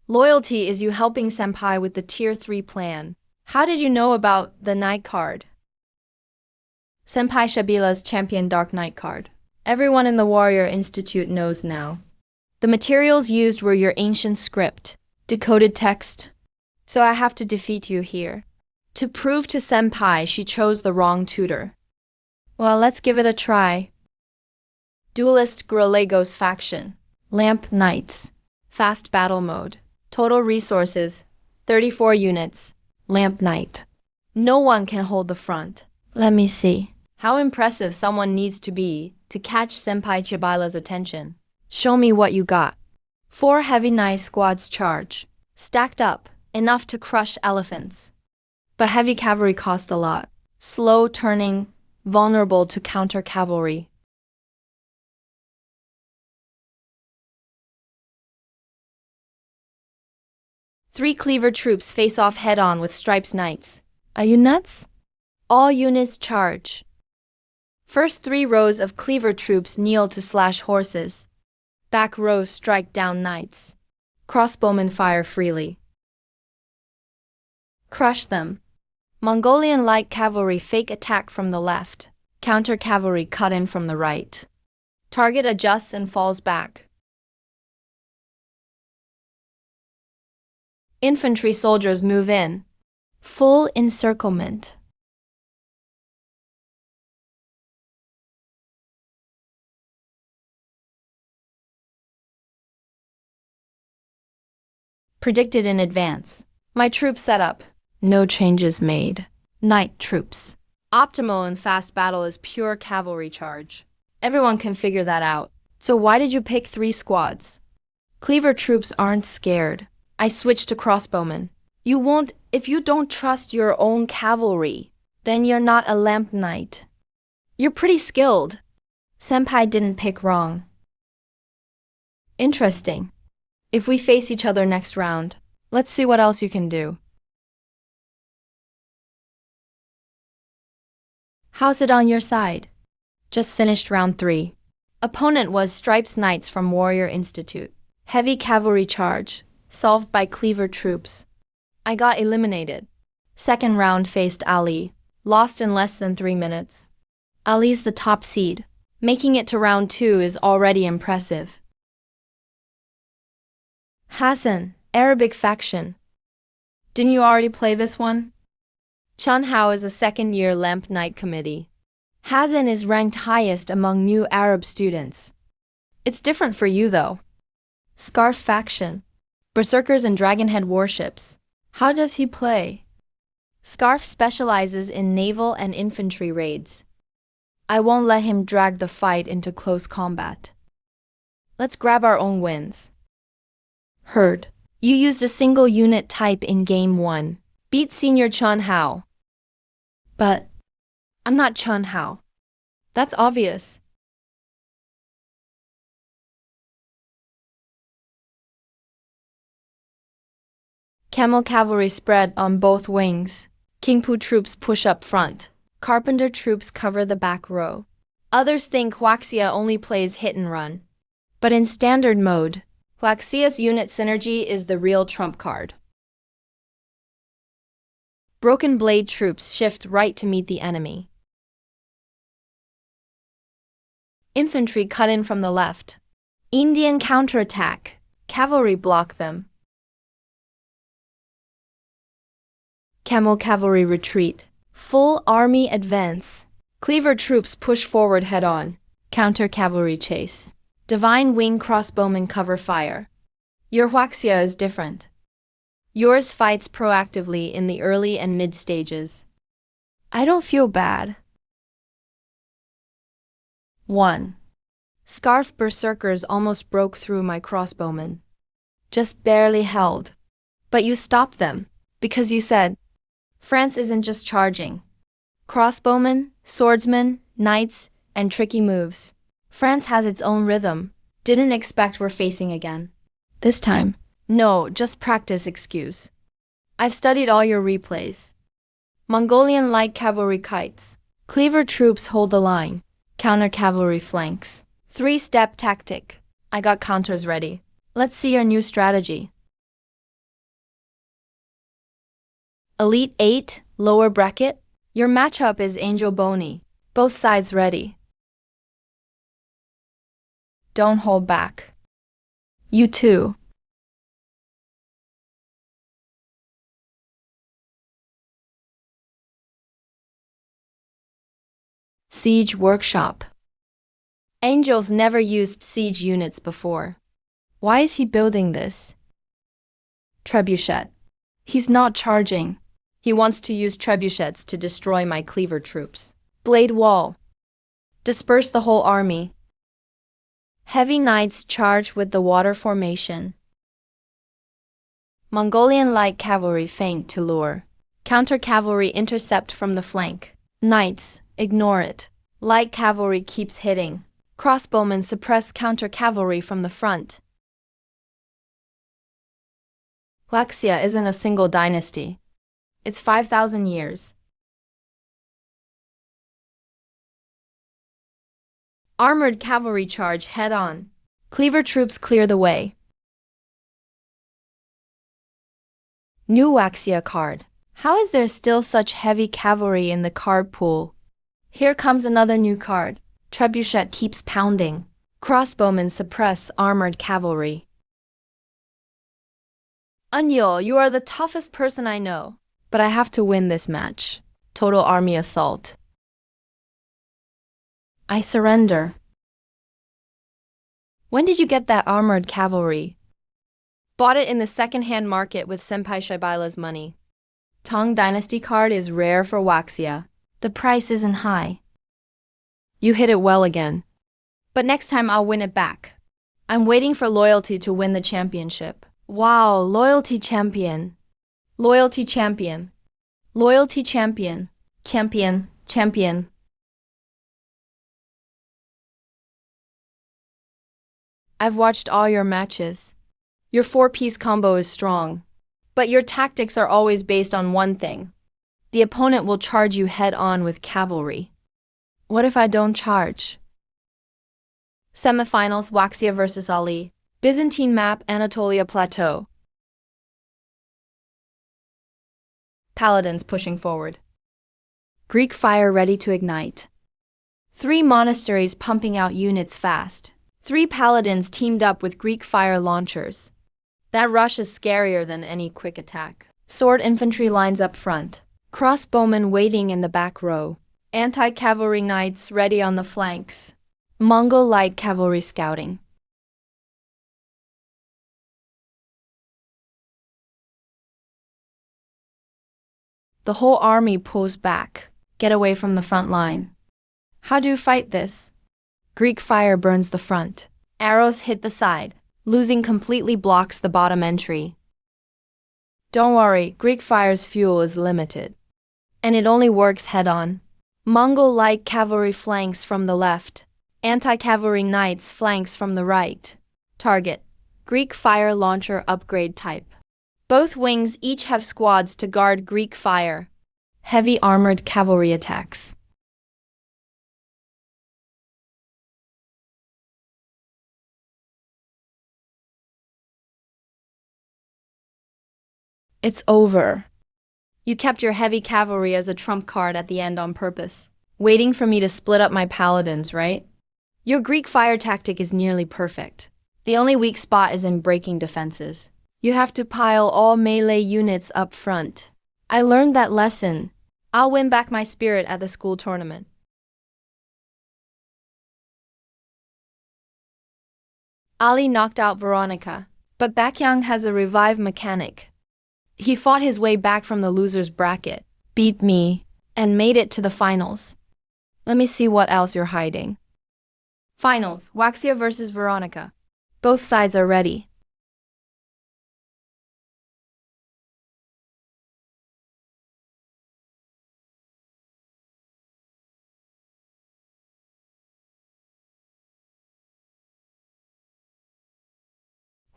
Loyalty is you helping Senpai with the Tier 3 plan. How did you know about the Knight card? Senpai Shabila's Champion Dark Knight card. Everyone in the Warrior Institute knows now. The materials used were your ancient script, decoded text. So I have to defeat you here. To prove to Senpai she chose the wrong tutor. Well, let's give it a try. Duelist Guerrillegos faction. Lamp Knights. Fast battle mode. Total resources, 34 units. Lamp Knight. No one can hold the front. Let me see. How impressive someone needs to be to catch Senpai Chibila's attention. Show me what you got. 4 heavy knight squads charge. Stacked up, enough to crush elephants. But heavy cavalry cost a lot. Slow turning, vulnerable to counter cavalry. Three cleaver troops face off head-on with Stripes Knights. Are you nuts? All units charge. First 3 rows of cleaver troops kneel to slash horses. Back rows strike down knights. Crossbowmen fire freely. Crush them. Mongolian light cavalry fake attack from the left. Counter cavalry cut in from the right. Target adjusts and falls back. Infantry soldiers move in. Full encirclement. Predicted in advance. My troop setup. No changes made. Knight troops. Optimal in fast battle is pure cavalry charge. Everyone can figure that out. So why did you pick 3 squads? Cleaver troops aren't scared. I switched to crossbowmen. You won't if you don't trust your own cavalry. Then you're not a lamp knight. You're pretty skilled. Senpai didn't pick wrong. Interesting. If we face each other next round, let's see what else you can do. How's it on your side? Just finished round 3. Opponent was Stripes Knights from Warrior Institute. Heavy cavalry charge. Solved by cleaver troops. I got eliminated. Second round faced Ali. Lost in less than 3 minutes. Ali's the top seed. Making it to round 2 is already impressive. Hassan, Arabic faction. Didn't you already play this one? Chun Hao is a second-year Lamp Knight committee. Hassan is ranked highest among new Arab students. It's different for you though. Scarf faction. Berserkers and Dragonhead warships. How does he play? Scarf specializes in naval and infantry raids. I won't let him drag the fight into close combat. Let's grab our own wins. Heard. You used a single unit type in Game 1. Beat Senior Chun Hao. But I'm not Chun Hao. That's obvious. Camel cavalry spread on both wings. Kingpu troops push up front. Carpenter troops cover the back row. Others think Huaxia only plays hit and run. But in standard mode, Huaxia's unit synergy is the real trump card. Broken blade troops shift right to meet the enemy. Infantry cut in from the left. Indian counterattack. Cavalry block them. Camel cavalry retreat. Full army advance. Cleaver troops push forward head-on. Counter cavalry chase. Divine wing crossbowmen cover fire. Your Huaxia is different. Yours fights proactively in the early and mid stages. I don't feel bad. 1. Scarf berserkers almost broke through my crossbowmen. Just barely held. But you stopped them, because you said, France isn't just charging. Crossbowmen, swordsmen, knights, and tricky moves. France has its own rhythm. Didn't expect we're facing again. This time. No, just practice excuse. I've studied all your replays. Mongolian light cavalry kites. Cleaver troops hold the line. Counter cavalry flanks. 3-step tactic. I got counters ready. Let's see your new strategy. Elite 8, lower bracket. Your matchup is Angel Bony. Both sides ready. Don't hold back. You too. Siege workshop. Angel's never used siege units before. Why is he building this? Trebuchet. He's not charging. He wants to use trebuchets to destroy my cleaver troops. Blade wall. Disperse the whole army. Heavy knights charge with the water formation. Mongolian light cavalry feint to lure. Counter cavalry intercept from the flank. Knights, ignore it. Light cavalry keeps hitting. Crossbowmen suppress counter cavalry from the front. Huaxia isn't a single dynasty. It's 5,000 years. Armored cavalry charge head-on. Cleaver troops clear the way. New Huaxia card. How is there still such heavy cavalry in the card pool? Here comes another new card. Trebuchet keeps pounding. Crossbowmen suppress armored cavalry. Anyol, you are the toughest person I know. But I have to win this match. Total army assault. I surrender. When did you get that armored cavalry? Bought it in the second-hand market with Senpai Shibaila's money. Tang Dynasty card is rare for Huaxia. The price isn't high. You hit it well again. But next time I'll win it back. I'm waiting for loyalty to win the championship. Wow, loyalty champion. Loyalty champion. Loyalty champion. Champion. Champion. I've watched all your matches. Your 4-piece combo is strong. But your tactics are always based on one thing. The opponent will charge you head-on with cavalry. What if I don't charge? Semifinals, Huaxia vs. Ali. Byzantine map, Anatolia Plateau. Paladins pushing forward. Greek fire ready to ignite. 3 monasteries pumping out units fast. 3 paladins teamed up with Greek fire launchers. That rush is scarier than any quick attack. Sword infantry lines up front. Crossbowmen waiting in the back row. Anti-cavalry knights ready on the flanks. Mongol light cavalry scouting. The whole army pulls back. Get away from the front line. How do you fight this? Greek fire burns the front. Arrows hit the side. Losing completely blocks the bottom entry. Don't worry, Greek fire's fuel is limited. And it only works head-on. Mongol light cavalry flanks from the left. Anti-cavalry knights flanks from the right. Target: Greek fire launcher upgrade type. Both wings each have squads to guard Greek fire. Heavy armored cavalry attacks. It's over. You kept your heavy cavalry as a trump card at the end on purpose, waiting for me to split up my paladins, right? Your Greek fire tactic is nearly perfect. The only weak spot is in breaking defenses. You have to pile all melee units up front. I learned that lesson. I'll win back my spirit at the school tournament. Ali knocked out Veronica, but Baekhyang has a revive mechanic. He fought his way back from the loser's bracket, beat me, and made it to the finals. Let me see what else you're hiding. Finals, Waxia versus Veronica. Both sides are ready.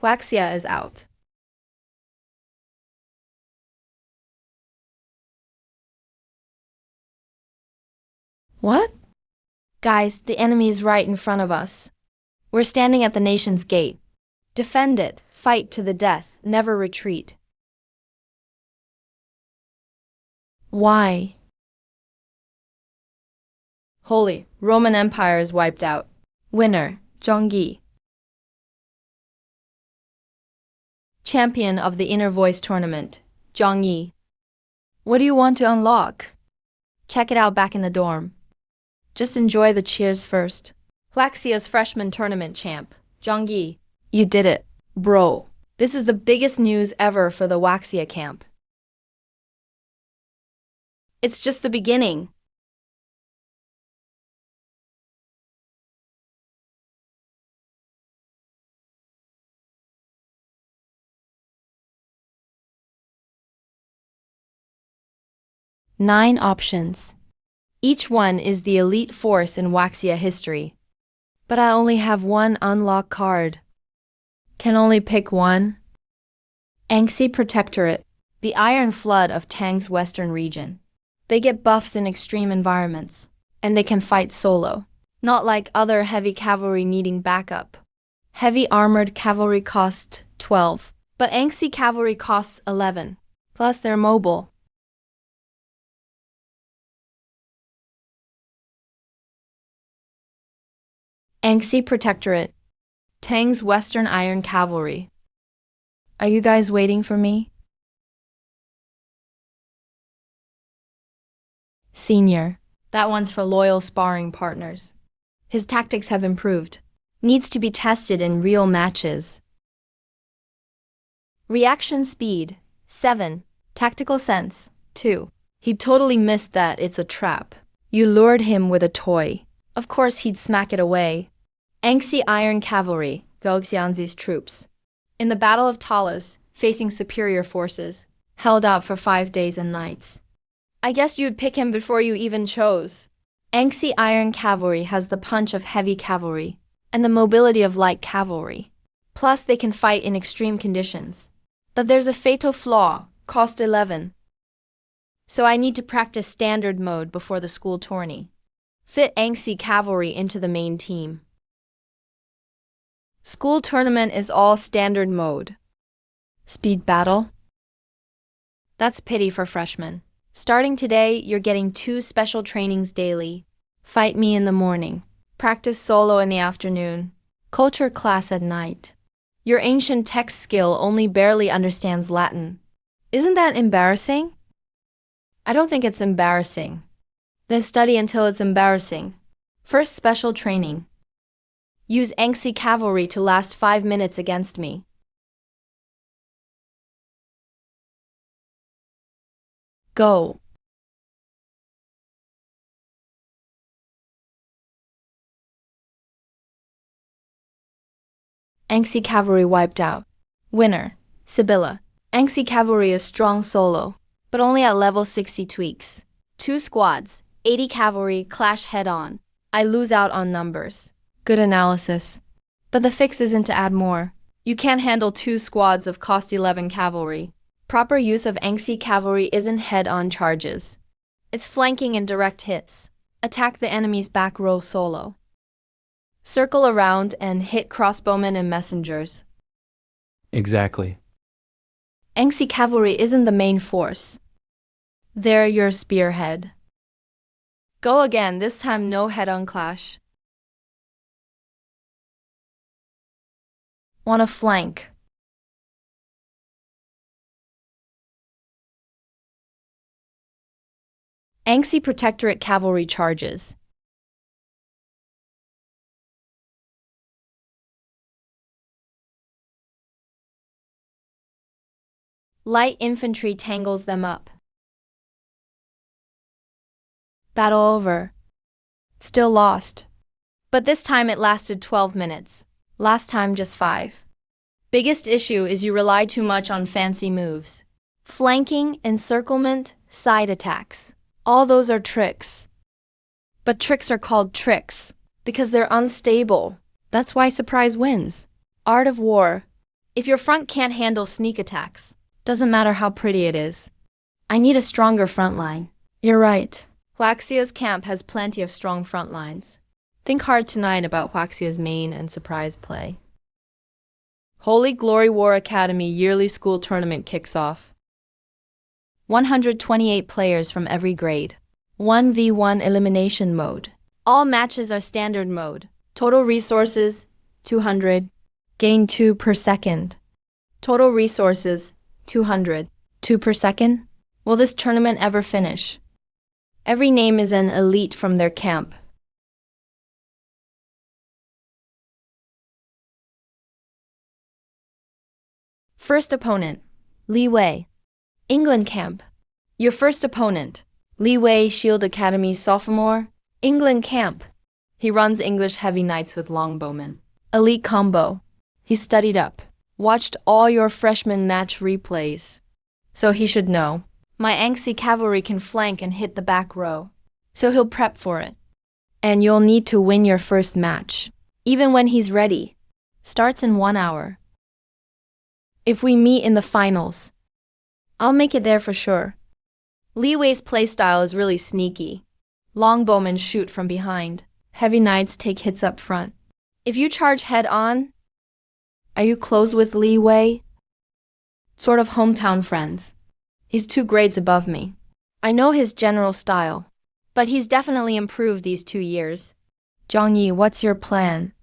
Waxia is out. What? Guys, the enemy is right in front of us. We're standing at the nation's gate. Defend it, fight to the death, never retreat. Why? Holy, Roman Empire is wiped out. Winner, Zhongyi. Champion of the Inner Voice Tournament, Zhongyi. What do you want to unlock? Check it out back in the dorm. Just enjoy the cheers first. Waxia's freshman tournament champ, Zhongyi. You did it, bro. This is the biggest news ever for the Waxia camp. It's just the beginning. Nine options. Each one is the elite force in Waxia history. But I only have one unlock card. Can only pick one? Anxi Protectorate, the Iron Flood of Tang's western region. They get buffs in extreme environments, and they can fight solo. Not like other heavy cavalry needing backup. Heavy armored cavalry costs 12, but Anxi cavalry costs 11. Plus they're mobile. Anxi Protectorate, Tang's Western Iron Cavalry. Are you guys waiting for me? Senior, that one's for loyal sparring partners. His tactics have improved. Needs to be tested in real matches. Reaction speed, 7. Tactical sense, 2. He totally missed that it's a trap. You lured him with a toy. Of course he'd smack it away. Anxi Iron Cavalry, Gouxianzi's troops. In the Battle of Talas, facing superior forces, held out for 5 days and nights. I guess you'd pick him before you even chose. Anxi Iron Cavalry has the punch of heavy cavalry, and the mobility of light cavalry. Plus they can fight in extreme conditions. But there's a fatal flaw, cost 11. So I need to practice standard mode before the school tourney. Fit Anxi Cavalry into the main team. School tournament is all standard mode. Speed battle? That's pity for freshmen. Starting today, you're getting 2 special trainings daily. Fight me in the morning. Practice solo in the afternoon. Culture class at night. Your ancient text skill only barely understands Latin. Isn't that embarrassing? I don't think it's embarrassing. Then study until it's embarrassing. First special training. Use Anxi Cavalry to last 5 minutes against me. Go. Anxi Cavalry wiped out. Winner, Sibylla. Anxi Cavalry is strong solo, but only at level 60 tweaks. 2 squads, 80 cavalry clash head-on. I lose out on numbers. Good analysis. But the fix isn't to add more. You can't handle 2 squads of cost 11 cavalry. Proper use of Anxi Cavalry isn't head-on charges. It's flanking and direct hits. Attack the enemy's back row solo. Circle around and hit crossbowmen and messengers. Exactly. Anxi Cavalry isn't the main force. They're your spearhead. Go again, this time no head-on clash. Want to flank. Anxi Protectorate cavalry charges. Light infantry tangles them up. Battle over. Still lost. But this time it lasted 12 minutes. Last time just 5. Biggest issue is you rely too much on fancy moves. Flanking, encirclement, side attacks. All those are tricks. But tricks are called tricks because they're unstable. That's why surprise wins. Art of war. If your front can't handle sneak attacks, doesn't matter how pretty it is. I need a stronger front line. You're right. Huaxia's camp has plenty of strong front lines. Think hard tonight about Huaxia's main and surprise play. Holy Glory War Academy yearly school tournament kicks off. 128 players from every grade. 1v1 elimination mode. All matches are standard mode. Total resources, 200. Gain 2 per second. Total resources, 200. 2 per second? Will this tournament ever finish? Every name is an elite from their camp. First opponent, Li Wei. England camp. Your first opponent, Li Wei, Shield Academy sophomore. England camp. He runs English Heavy Knights with Longbowmen. Elite combo. He studied up. Watched all your freshman match replays. So he should know. My Anxi cavalry can flank and hit the back row. So he'll prep for it. And you'll need to win your first match. Even when he's ready. Starts in 1 hour. If we meet in the finals, I'll make it there for sure. Li Wei's playstyle is really sneaky. Longbowmen shoot from behind. Heavy Knights take hits up front. If you charge head on, are you close with Li Wei? Sort of hometown friends. He's 2 grades above me. I know his general style, but he's definitely improved these 2 years. Zhangyi, what's your plan?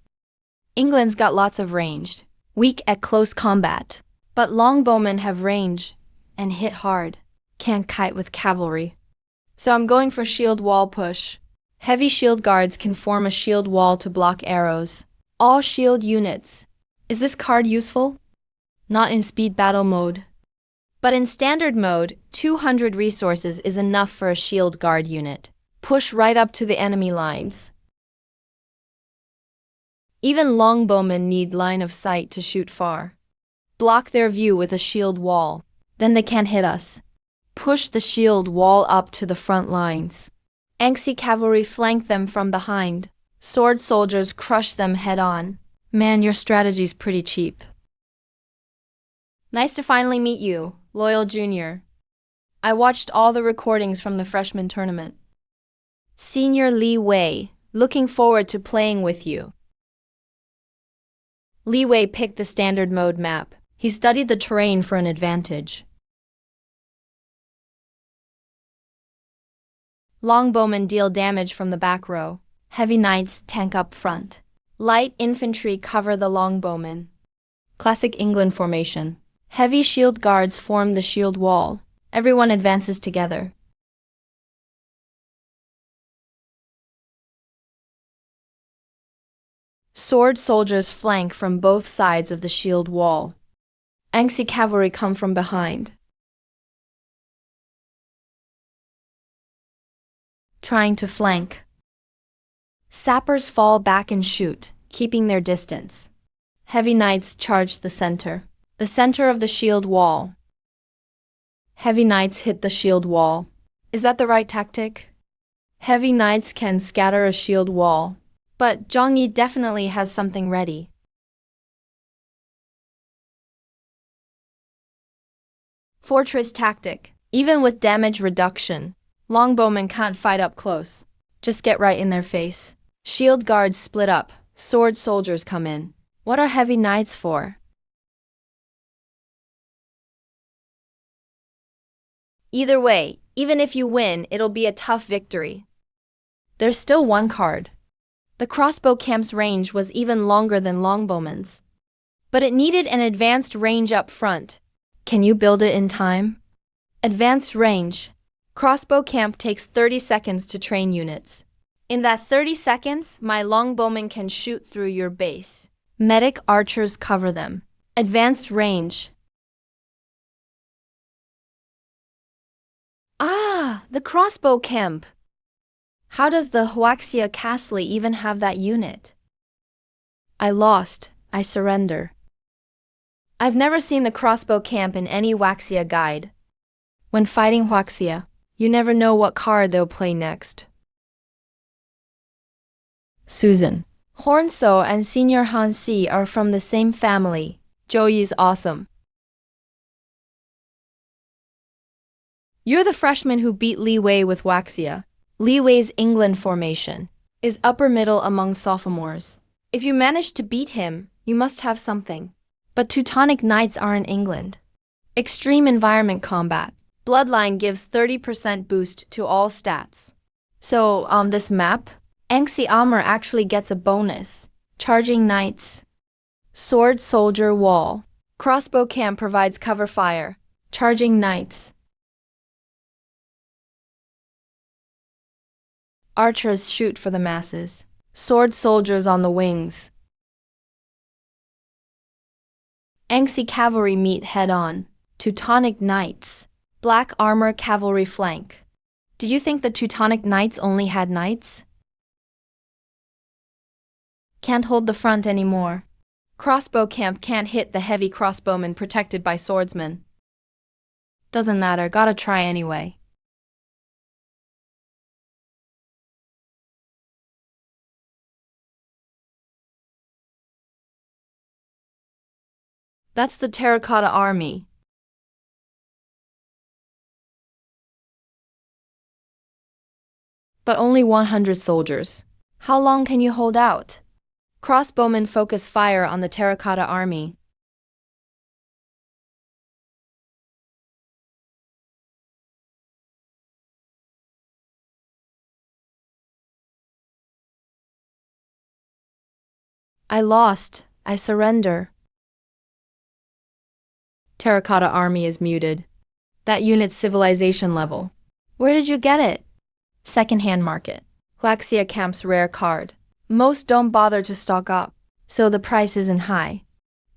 England's got lots of range, weak at close combat, but longbowmen have range and hit hard. Can't kite with cavalry. So I'm going for shield wall push. Heavy shield guards can form a shield wall to block arrows. All shield units. Is this card useful? Not in speed battle mode. But in standard mode, 200 resources is enough for a shield guard unit. Push right up to the enemy lines. Even longbowmen need line of sight to shoot far. Block their view with a shield wall. Then they can't hit us. Push the shield wall up to the front lines. Anxi cavalry flank them from behind. Sword soldiers crush them head on. Man, your strategy's pretty cheap. Nice to finally meet you, loyal junior. I watched all the recordings from the freshman tournament. Senior Li Wei, looking forward to playing with you. Li Wei picked the standard mode map. He studied the terrain for an advantage. Longbowmen deal damage from the back row. Heavy Knights tank up front. Light infantry cover the longbowmen. Classic England formation. Heavy shield guards form the shield wall. Everyone advances together. Sword soldiers flank from both sides of the shield wall. Anxi cavalry come from behind. Trying to flank. Sappers fall back and shoot, keeping their distance. Heavy Knights charge the center of the shield wall. Heavy Knights hit the shield wall. Is that the right tactic? Heavy Knights can scatter a shield wall, but Zhangyi definitely has something ready. Fortress tactic. Even with damage reduction, longbowmen can't fight up close. Just get right in their face. Shield guards split up. Sword soldiers come in. What are heavy knights for? Either way, even if you win, it'll be a tough victory. There's still one card. The crossbow camp's range was even longer than longbowmen's. but it needed an advanced range up front. Can you build it in time? Advanced range. Crossbow camp takes 30 seconds to train units. In that 30 seconds, my longbowmen can shoot through your base. Medic archers cover them. Advanced range. Ah, the crossbow camp. How does the Huaxia Castle even have that unit? I lost. I surrender. I've never seen the crossbow camp in any Huaxia guide. When fighting Huaxia, you never know what card they'll play next. Susan. Hornso and Senior Hansi are from the same family. Zhouyi's awesome. You're the freshman who beat Li Wei with Huaxia. Li Wei's England formation is upper middle among sophomores. If you manage to beat him, you must have something. But Teutonic Knights are in England. Extreme environment combat. Bloodline gives 30% boost to all stats. So, on this map, Anxi Armor actually gets a bonus. Charging Knights. Sword Soldier Wall. Crossbow Camp provides cover fire. Charging Knights. Archers shoot for the masses. Sword Soldiers on the wings. Anxi Cavalry meet head-on. Teutonic Knights. Black Armor Cavalry flank. Did you think the Teutonic Knights only had knights? Can't hold the front anymore. Crossbow camp can't hit the heavy crossbowmen protected by swordsmen. Doesn't matter, gotta try anyway. That's the terracotta army. But only 100 soldiers. How long can you hold out? Crossbowmen focus fire on the terracotta army. I lost. I surrender. Terracotta army is muted. That unit's civilization level. Where did you get it? Secondhand market. Huaxia camp's rare card. Most don't bother to stock up, so the price isn't high.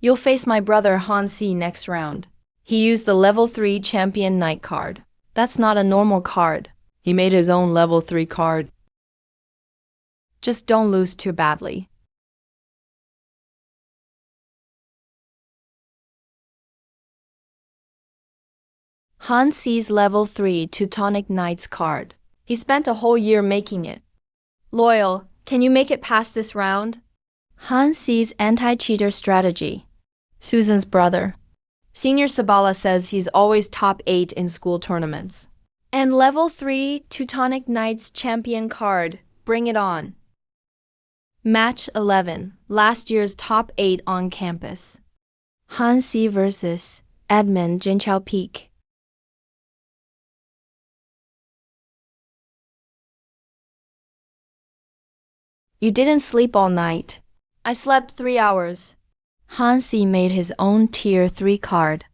You'll face my brother Hansi next round. He used the level 3 champion knight card. That's not a normal card. He made his own level 3 card. Just don't lose too badly. Hansi's level 3 Teutonic Knights card. He spent a whole year making it. Loyal, can you make it past this round? Hansi's anti-cheater strategy. Susan's brother. Senior Sabala says he's always top 8 in school tournaments. And level 3 Teutonic Knights champion card. Bring it on. Match 11. Last year's top 8 on campus. Hansi versus Edmund Jinchao Peak. You didn't sleep all night. I slept 3 hours. Hansi made his own Tier 3 card.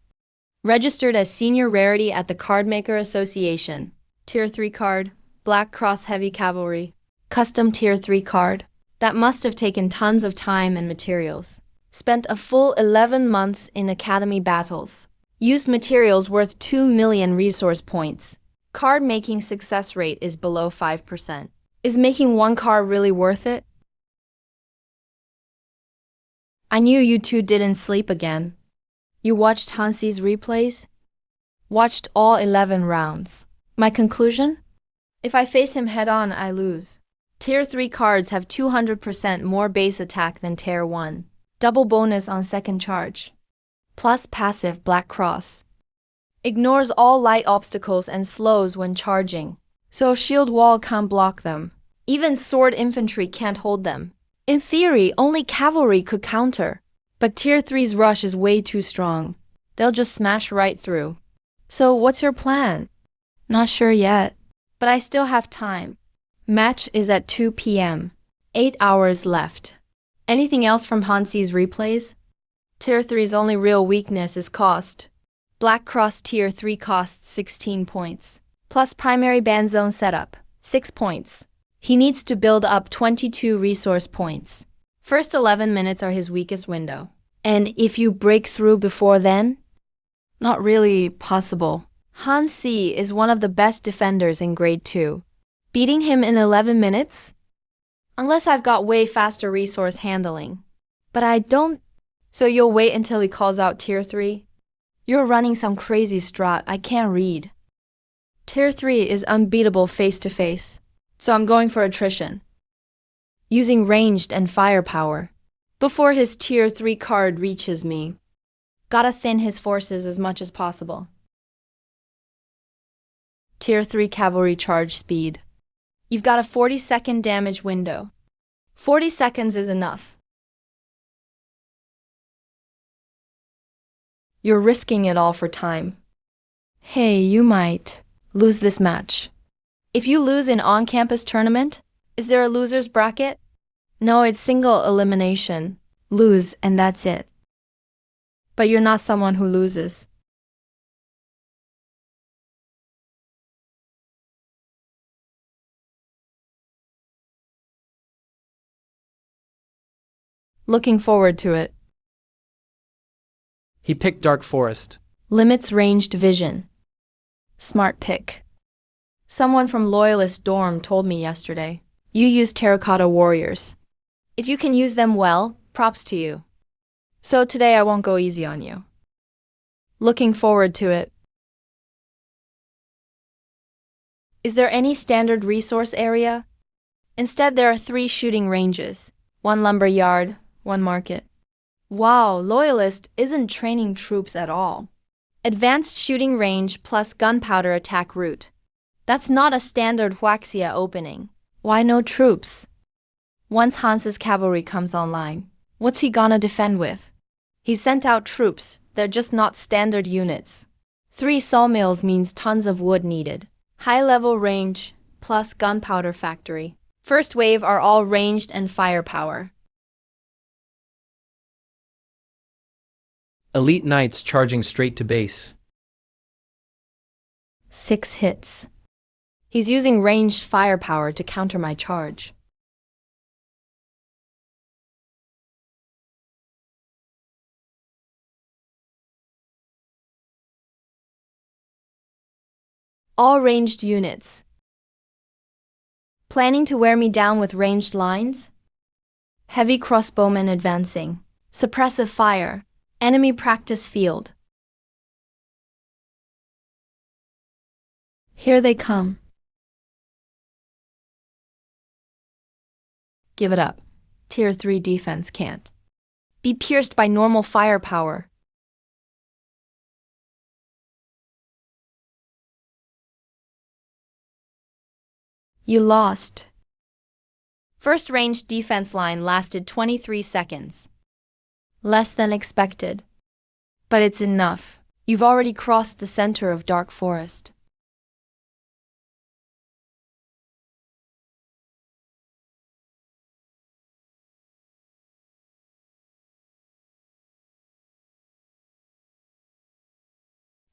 Registered as Senior Rarity at the Cardmaker Association. Tier 3 card, Black Cross Heavy Cavalry. Custom Tier 3 card. That must have taken tons of time and materials. Spent a full 11 months in academy battles. Used materials worth 2 million resource points. Card making success rate is below 5%. Is making one card really worth it? I knew you two didn't sleep again. You watched Hansi's replays? Watched all 11 rounds. My conclusion? If I face him head-on, I lose. Tier 3 cards have 200% more base attack than Tier 1. Double bonus on second charge. Plus passive Black Cross. Ignores all light obstacles and slows when charging. So shield wall can't block them. Even sword infantry can't hold them. In theory, only cavalry could counter. But Tier 3's rush is way too strong. They'll just smash right through. So what's your plan? Not sure yet. But I still have time. Match is at 2 p.m. 8 hours left. Anything else from Hansi's replays? Tier three's only real weakness is cost. Black Cross Tier 3 costs 16 points. Plus primary ban zone setup, 6 points. He needs to build up 22 resource points. First 11 minutes are his weakest window. And if you break through before then? Not really possible. Han Si is one of the best defenders in Grade 2. Beating him in 11 minutes? Unless I've got way faster resource handling. But I don't. So you'll wait until he calls out Tier 3? You're running some crazy strat I can't read. Tier 3 is unbeatable face-to-face, so I'm going for attrition. Using ranged and firepower. Before his Tier 3 card reaches me. Gotta thin his forces as much as possible. Tier 3 cavalry charge speed. You've got a 40-second damage window. 40 seconds is enough. You're risking it all for time. Hey, you might lose this match. If you lose in on-campus tournament, is there a loser's bracket? No, it's single elimination. Lose and that's it. But you're not someone who loses. Looking forward to it. He picked Dark Forest. Limits ranged vision. Smart pick. Someone from Loyalist Dorm told me yesterday. You use Terracotta Warriors. If you can use them well, props to you. So today I won't go easy on you. Looking forward to it. Is there any standard resource area? Instead, there are 3 shooting ranges. 1 lumber yard, 1 market. Wow, Loyalist isn't training troops at all. Advanced shooting range plus gunpowder attack route. That's not a standard Huaxia opening. Why no troops? Once Hans's cavalry comes online, what's he gonna defend with? He sent out troops, they're just not standard units. 3 sawmills means tons of wood needed. High-level range plus gunpowder factory. First wave are all ranged and firepower. Elite Knights charging straight to base. 6 hits. He's using ranged firepower to counter my charge. All ranged units. Planning to wear me down with ranged lines? Heavy crossbowmen advancing. Suppressive fire. Enemy practice field. Here they come. Give it up. Tier 3 defense can't be pierced by normal firepower. You lost. First ranged defense line lasted 23 seconds. Less than expected. But it's enough. You've already crossed the center of Dark Forest.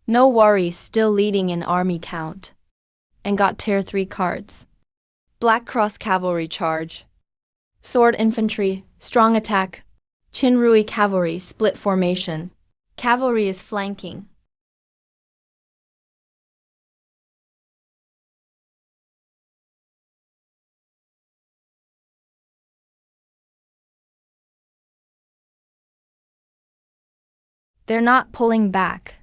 No worries, still leading in army count. And got Tier 3 cards. Black Cross Cavalry Charge. Sword Infantry, Strong Attack. Chinrui Cavalry, Split Formation. Cavalry is flanking. They're not pulling back.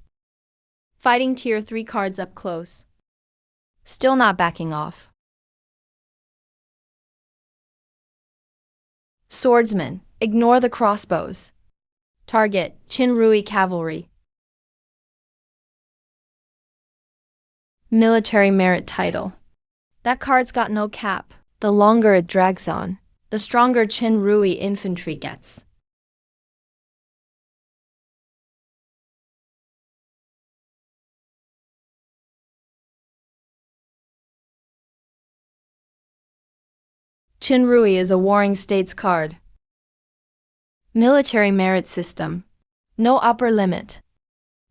Fighting Tier 3 cards up close. Still not backing off. Swordsman, ignore the crossbows. Target, Chinrui Cavalry. Military Merit Title. That card's got no cap. The longer it drags on, the stronger Chinrui Infantry gets. Chinrui is a Warring States card. Military Merit System. No upper limit.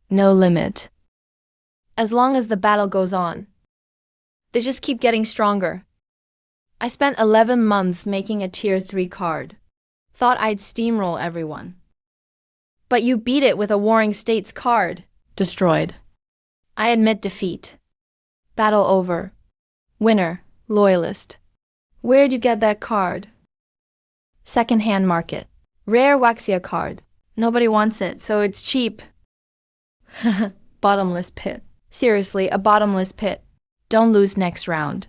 No limit. As long as the battle goes on. They just keep getting stronger. I spent 11 months making a tier 3 card. Thought I'd steamroll everyone. But you beat it with a Warring States card. Destroyed. I admit defeat. Battle over. Winner, Loyalist. Where'd you get that card? Second-hand market. Rare Waxia card. Nobody wants it, so it's cheap. Bottomless pit. Seriously, a bottomless pit. Don't lose next round.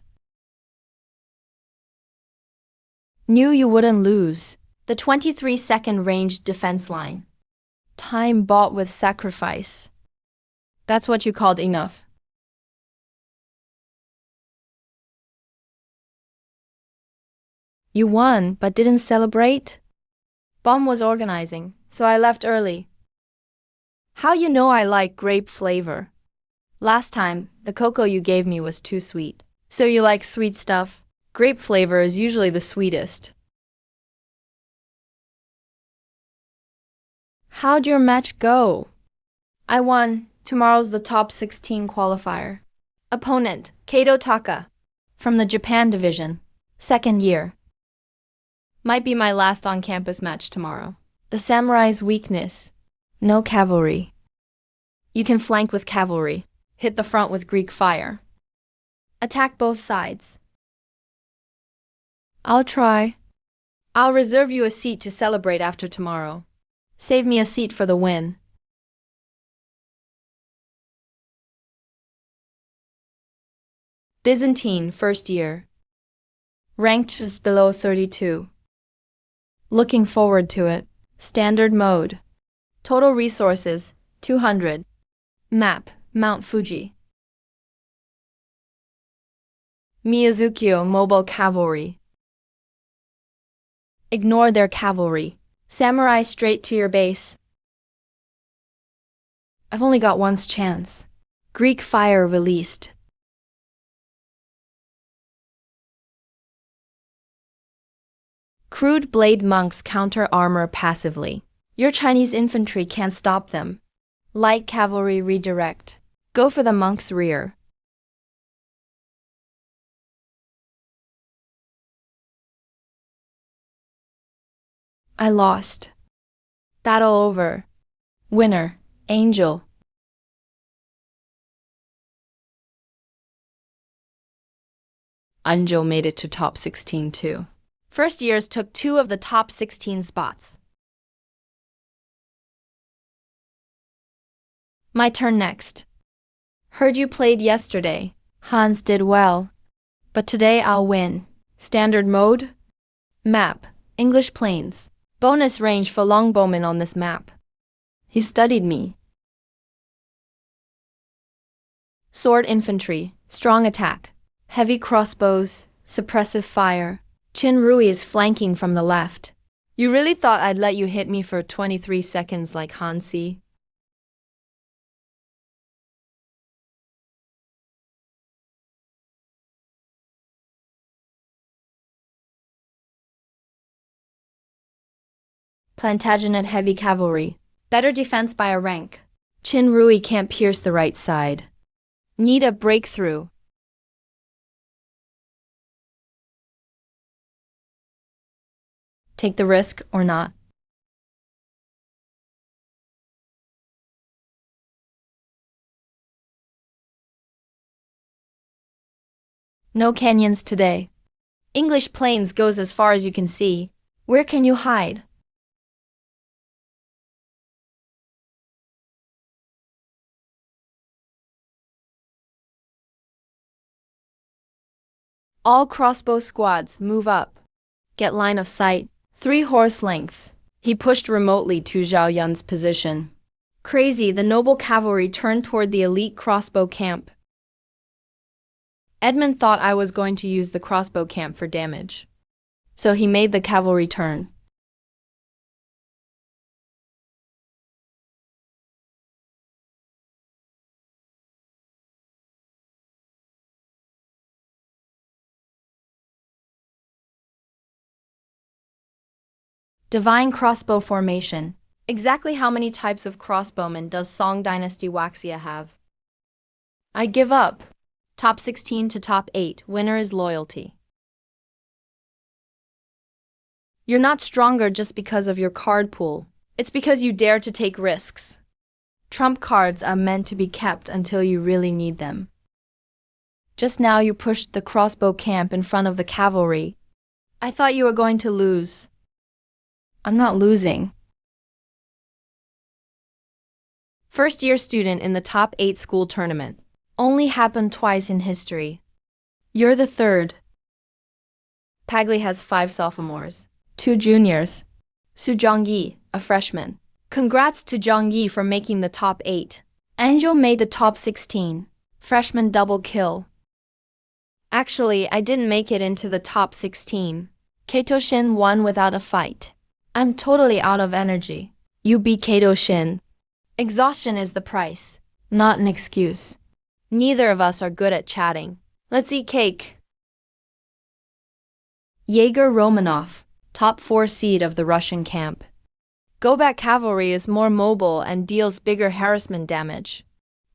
Knew you wouldn't lose. The 23-second ranged defense line. Time bought with sacrifice. That's what you called enough. You won, but didn't celebrate? Bomb was organizing, so I left early. How you know I like grape flavor? Last time, the cocoa you gave me was too sweet. So you like sweet stuff? Grape flavor is usually the sweetest. How'd your match go? I won. Tomorrow's the top 16 qualifier. Opponent, Kato Taka. From the Japan division. Second year. Might be my last on-campus match tomorrow. The samurai's weakness. No cavalry. You can flank with cavalry. Hit the front with Greek fire. Attack both sides. I'll try. I'll reserve you a seat to celebrate after tomorrow. Save me a seat for the win. Byzantine, first year. Ranked just below 32. Looking forward to it. Standard mode. Total resources, 200. Map, Mount Fuji. Miyazukyo Mobile Cavalry. Ignore their cavalry. Samurai straight to your base. I've only got one's chance. Greek fire released. Crude blade monks counter armor passively. Your Chinese infantry can't stop them. Light cavalry redirect. Go for the monk's rear. I lost. Battle over. Winner, Angel. Angel made it to top 16 too. First years took 2 of the top 16 spots. My turn next. Heard you played yesterday. Hans did well. But today I'll win. Standard mode. Map, English Plains. Bonus range for longbowmen on this map. He studied me. Sword infantry, strong attack. Heavy crossbows, suppressive fire. Chin Rui is flanking from the left. You really thought I'd let you hit me for 23 seconds like Hansi? Plantagenet heavy cavalry. Better defense by a rank. Chin Rui can't pierce the right side. Need a breakthrough. Take the risk or not. No canyons today. English Plains goes as far as you can see. Where can you hide? All crossbow squads move up. Get line of sight. 3 horse lengths. He pushed remotely to Zhao Yun's position. Crazy, the noble cavalry turned toward the elite crossbow camp. Edmund thought I was going to use the crossbow camp for damage. So he made the cavalry turn. Divine crossbow formation. Exactly how many types of crossbowmen does Song Dynasty Waxia have? I give up. Top 16 to top 8, winner is loyalty. You're not stronger just because of your card pool. It's because you dare to take risks. Trump cards are meant to be kept until you really need them. Just now you pushed the crossbow camp in front of the cavalry. I thought you were going to lose. I'm not losing. First year student in the top 8 school tournament. Only happened twice in history. You're the third. Pagli has 5 sophomores, 2 juniors. Su Zhongyi, a freshman. Congrats to Zhongyi for making the top 8. Angel made the top 16. Freshman double kill. Actually, I didn't make it into the top 16. Kato Shin won without a fight. I'm totally out of energy. You beat Kato Shin. Exhaustion is the price, not an excuse. Neither of us are good at chatting. Let's eat cake. Yegor Romanov, top 4 seed of the Russian camp. Go-back cavalry is more mobile and deals bigger harassment damage.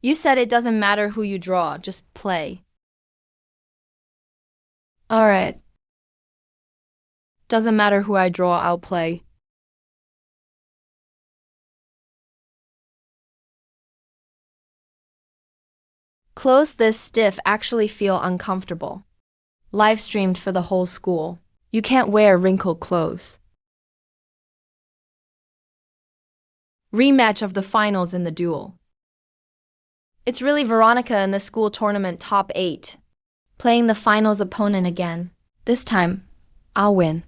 You said it doesn't matter who you draw, just play. Alright. Doesn't matter who I draw, I'll play. Clothes this stiff actually feel uncomfortable. Live streamed for the whole school. You can't wear wrinkled clothes. Rematch of the finals in the duel. It's really Veronica in the school tournament top 8. Playing the finals opponent again. This time, I'll win.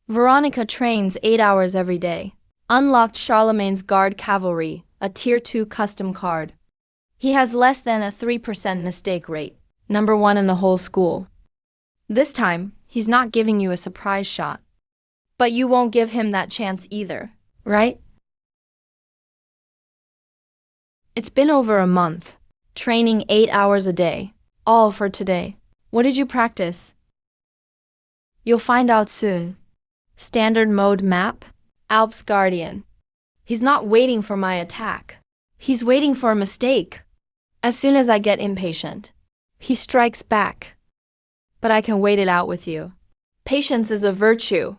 Veronica trains 8 hours every day. Unlocked Charlemagne's Guard Cavalry, a Tier 2 custom card. He has less than a 3% mistake rate, number 1 in the whole school. This time, he's not giving you a surprise shot. But you won't give him that chance either, right? It's been over a month, training 8 hours a day, all for today. What did you practice? You'll find out soon. Standard mode map, Alps Guardian. He's not waiting for my attack. He's waiting for a mistake. As soon as I get impatient, he strikes back. But I can wait it out with you. Patience is a virtue,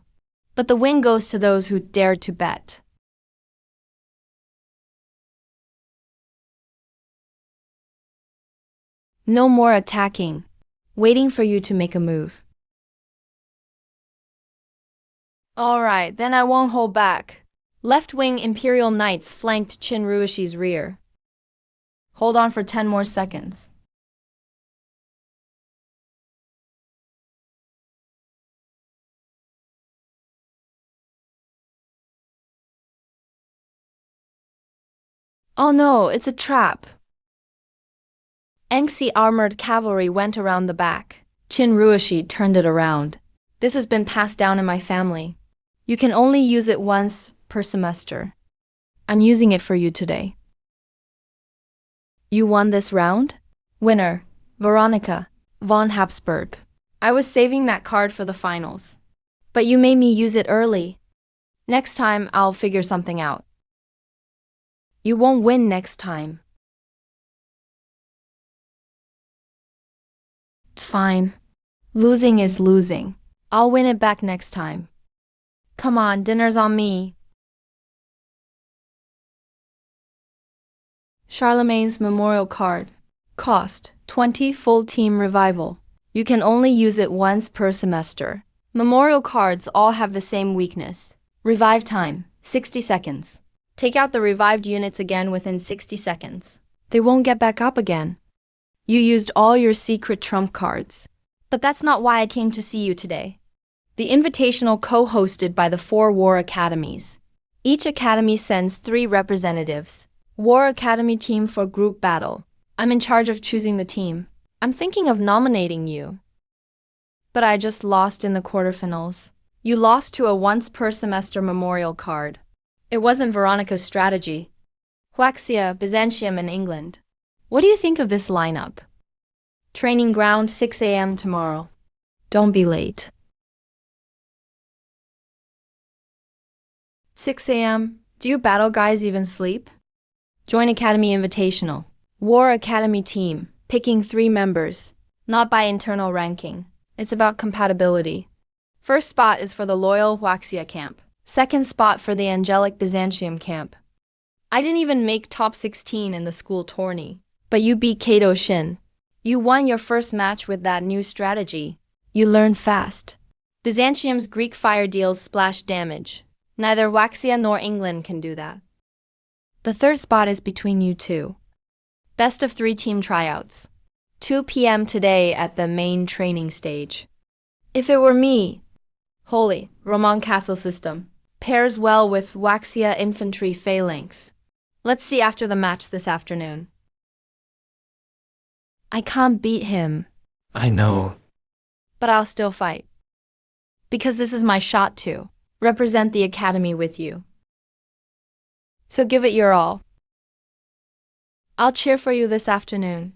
but the win goes to those who dare to bet. No more attacking, waiting for you to make a move. Alright, then I won't hold back. Left-wing Imperial Knights flanked Qin Ruishi's rear. Hold on for 10 more seconds. Oh no, it's a trap. Engsi armored cavalry went around the back. Qin Ruishi turned it around. This has been passed down in my family. You can only use it once per semester. I'm using it for you today. You won this round? Winner, Veronica von Habsburg. I was saving that card for the finals. But you made me use it early. Next time, I'll figure something out. You won't win next time. It's fine. Losing is losing. I'll win it back next time. Come on, dinner's on me. Charlemagne's memorial card. Cost, 20 full team revival. You can only use it once per semester. Memorial cards all have the same weakness. Revive time, 60 seconds. Take out the revived units again within 60 seconds. They won't get back up again. You used all your secret trump cards. But that's not why I came to see you today. The invitational co-hosted by the 4 war academies. Each academy sends 3 representatives. War Academy team for group battle. I'm in charge of choosing the team. I'm thinking of nominating you. But I just lost in the quarterfinals. You lost to a once per semester memorial card. It wasn't Veronica's strategy. Huaxia, Byzantium in England. What do you think of this lineup? Training ground 6 a.m. tomorrow. Don't be late. 6 a.m. Do you battle guys even sleep? Join Academy Invitational. War Academy team. Picking 3 members. Not by internal ranking. It's about compatibility. First spot is for the loyal Waxia camp. Second spot for the angelic Byzantium camp. I didn't even make top 16 in the school tourney. But you beat Kato Shin. You won your first match with that new strategy. You learn fast. Byzantium's Greek fire deals splash damage. Neither Waxia nor England can do that. The third spot is between you two. Best of 3 team tryouts. 2 p.m. today at the main training stage. If it were me, holy, Roman castle system. Pairs well with Waxia infantry phalanx. Let's see after the match this afternoon. I can't beat him. I know. But I'll still fight. Because this is my shot to represent the academy with you. So give it your all. I'll cheer for you this afternoon.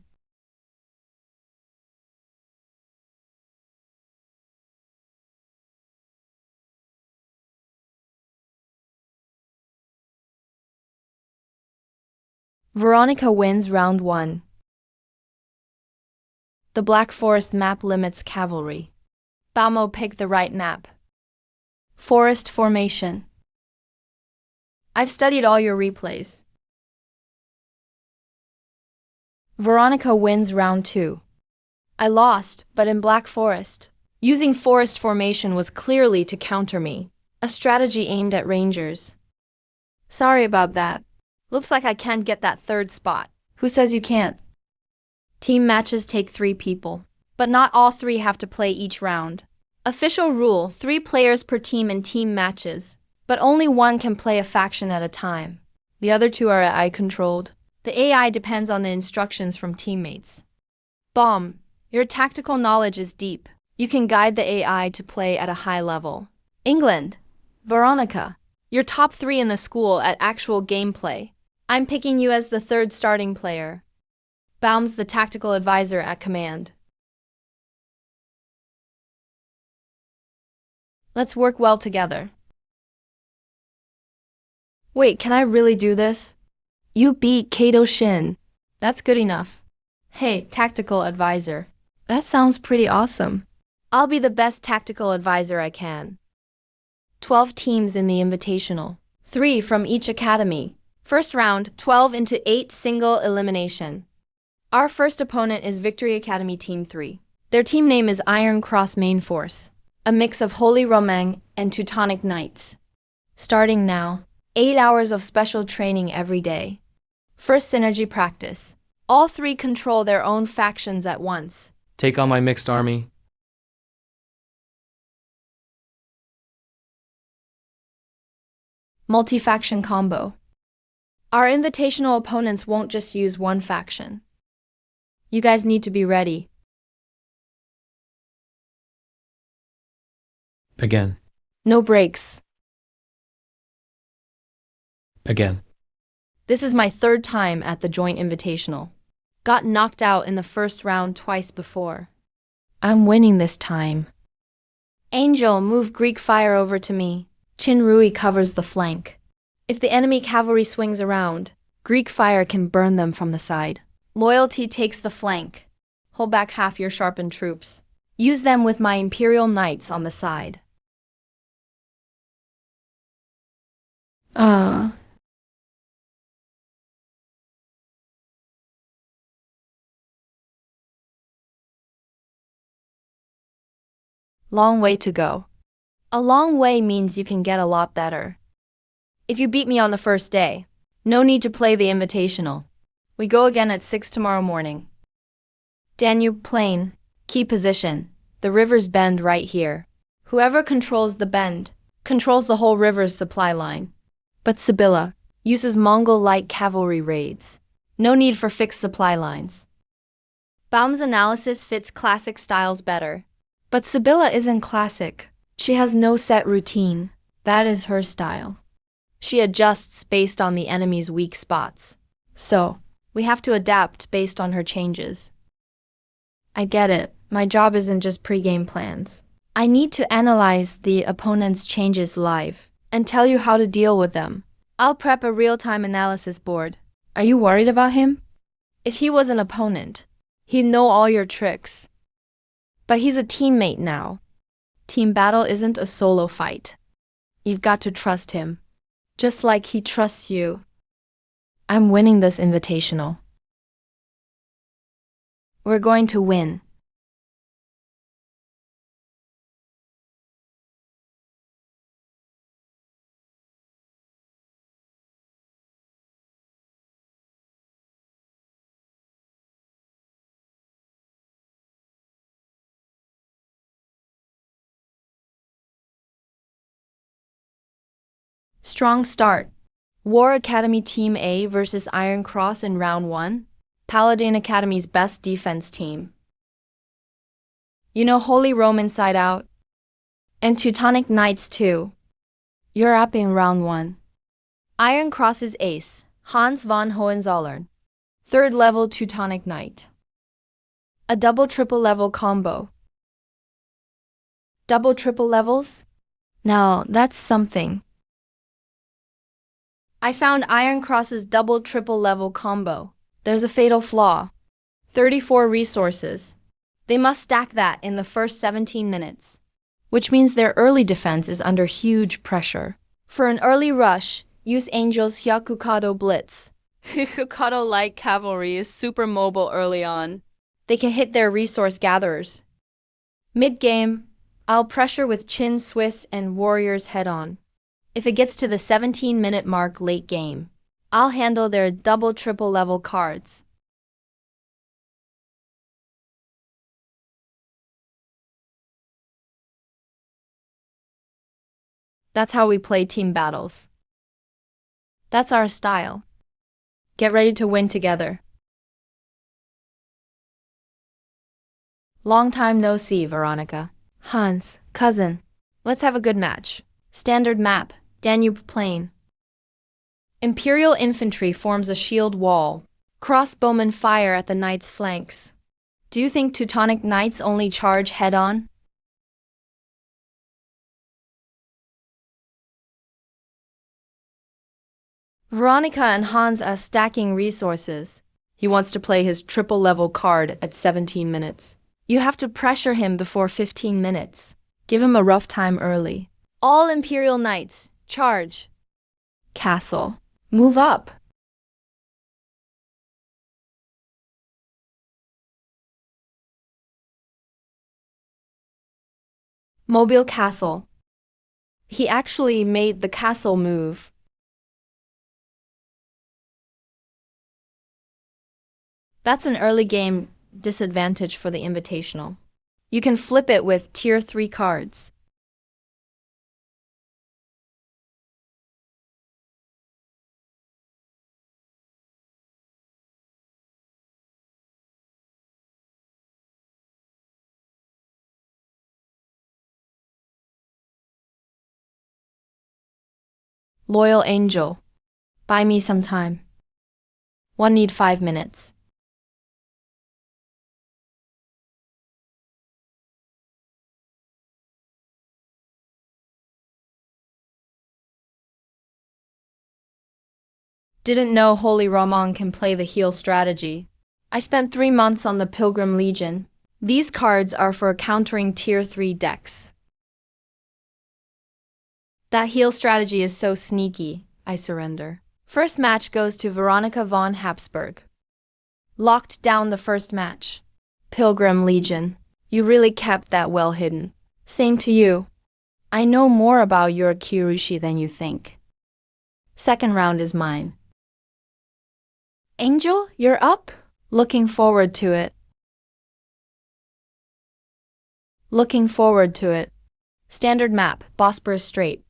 Veronica wins round 1. The Black Forest map limits cavalry. Balmo picked the right map. Forest formation. I've studied all your replays. Veronica wins round 2. I lost, but in Black Forest. Using forest formation was clearly to counter me. A strategy aimed at rangers. Sorry about that. Looks like I can't get that 3rd spot. Who says you can't? Team matches take 3 people. But not all 3 have to play each round. Official rule, 3 players per team in team matches. But only one can play a faction at a time. The other 2 are AI-controlled. The AI depends on the instructions from teammates. Bomb, your tactical knowledge is deep. You can guide the AI to play at a high level. England, Veronica, you're top 3 in the school at actual gameplay. I'm picking you as the 3rd starting player. Baum's the tactical advisor at command. Let's work well together. Wait, can I really do this? You beat Kato Shin. That's good enough. Hey, tactical advisor. That sounds pretty awesome. I'll be the best tactical advisor I can. 12 teams in the invitational. 3 from each academy. First round, 12 into 8 single elimination. Our first opponent is Victory Academy Team 3. Their team name is Iron Cross Main Force, a mix of Holy Romain and Teutonic Knights. Starting now, 8 hours of special training every day. First synergy practice. All 3 control their own factions at once. Take on my mixed army. Multi-faction combo. Our invitational opponents won't just use one faction. You guys need to be ready. Again. No breaks. Again. This is my 3rd time at the joint invitational. Got knocked out in the first round twice before. I'm winning this time. Angel, move Greek fire over to me. Chin Rui covers the flank. If the enemy cavalry swings around, Greek fire can burn them from the side. Loyalty takes the flank. Hold back half your sharpened troops. Use them with my Imperial Knights on the side. Long way to go. A long way means you can get a lot better. If you beat me on the first day, no need to play the invitational. We go again at 6 tomorrow morning. Danube Plain, key position. The river's bend right here. Whoever controls the bend, controls the whole river's supply line. But Sibylla uses Mongol light cavalry raids. No need for fixed supply lines. Baum's analysis fits classic styles better. But Sibylla isn't classic. She has no set routine. That is her style. She adjusts based on the enemy's weak spots. So, we have to adapt based on her changes. I get it. My job isn't just pre-game plans. I need to analyze the opponent's changes live. and tell you how to deal with them. I'll prep a real-time analysis board. Are you worried about him? If he was an opponent, he'd know all your tricks. But he's a teammate now. Team battle isn't a solo fight. You've got to trust him, just like he trusts you. I'm winning this invitational. We're going to win. Strong start. War Academy Team A versus Iron Cross in round 1. Paladin Academy's best defense team. You know Holy Roman side out. And Teutonic Knights too. You're up in round 1. Iron Cross's ace, Hans von Hohenzollern. 3rd level Teutonic Knight. A double triple level combo. Double triple levels? Now that's something. I found Iron Cross's double triple level combo. There's a fatal flaw. 34 resources. They must stack that in the first 17 minutes, which means their early defense is under huge pressure. For an early rush, use Angel's Hyakukado Blitz. Hyakukado light cavalry is super mobile early on. They can hit their resource gatherers. Mid-game, I'll pressure with Chin Swiss and Warriors head-on. If it gets to the 17-minute mark late game, I'll handle their double triple level cards. That's how we play team battles. That's our style. Get ready to win together. Long time no see, Veronica. Hans, cousin. Let's have a good match. Standard map, Danube Plain. Imperial infantry forms a shield wall. Crossbowmen fire at the knights' flanks. Do you think Teutonic Knights only charge head-on? Veronica and Hans are stacking resources. He wants to play his triple-level card at 17 minutes. You have to pressure him before 15 minutes. Give him a rough time early. All Imperial Knights, charge. Castle, move up. Mobile Castle. He actually made the castle move. That's an early game disadvantage for the Invitational. You can flip it with Tier 3 cards. Loyal Angel. Buy me some time. One need 5 minutes. Didn't know Holy Roman can play the heal strategy. I spent 3 months on the Pilgrim Legion. These cards are for countering Tier 3 decks. That heal strategy is so sneaky, I surrender. First match goes to Veronica von Habsburg. Locked down the first match. Pilgrim Legion. You really kept that well hidden. Same to you. I know more about your Kirushi than you think. Second round is mine. Angel, you're up? Looking forward to it. Looking forward to it. Standard map, Bosporus Strait.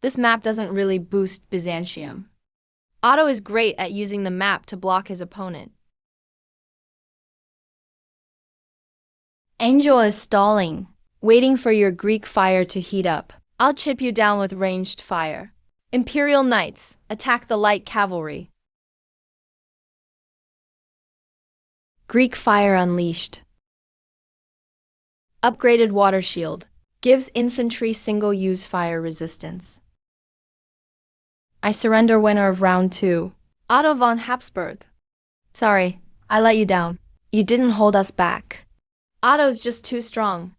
This map doesn't really boost Byzantium. Otto is great at using the map to block his opponent. Angel is stalling, waiting for your Greek fire to heat up. I'll chip you down with ranged fire. Imperial Knights, attack the light cavalry. Greek fire unleashed. Upgraded water shield, gives infantry single-use fire resistance. I surrender, winner of round 2. Otto von Habsburg. Sorry, I let you down. You didn't hold us back. Otto's just too strong.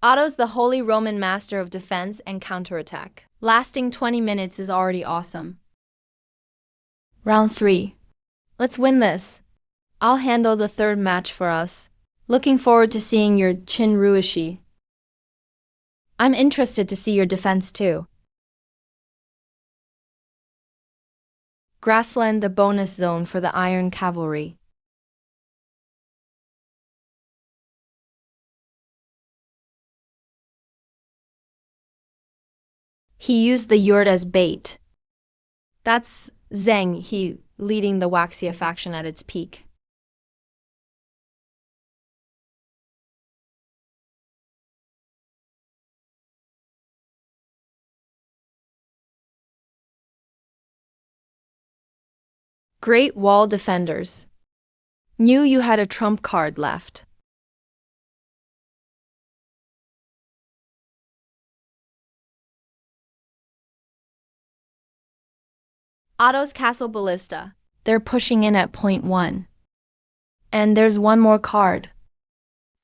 Otto's the Holy Roman master of defense and counterattack. Lasting 20 minutes is already awesome. Round 3. Let's win this. I'll handle the third match for us. Looking forward to seeing your Chin Ruishi. I'm interested to see your defense too. Grassland, the bonus zone for the Iron Cavalry. He used the yurt as bait. That's Zheng He leading the Waxia faction at its peak. Great Wall defenders. Knew you had a trump card left. Otto's Castle Ballista. They're pushing in at point 1. And there's one more card.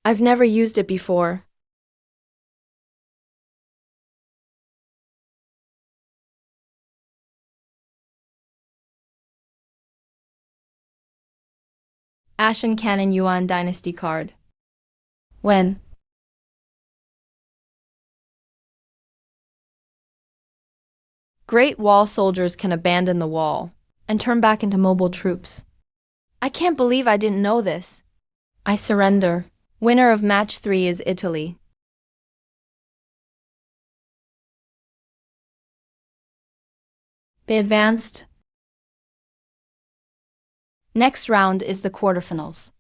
I've never used it before. Ashen Cannon Yuan Dynasty card. When? Great Wall soldiers can abandon the wall and turn back into mobile troops. I can't believe I didn't know this. I surrender. Winner of match 3 is Italy. They advanced. Next round is the quarterfinals.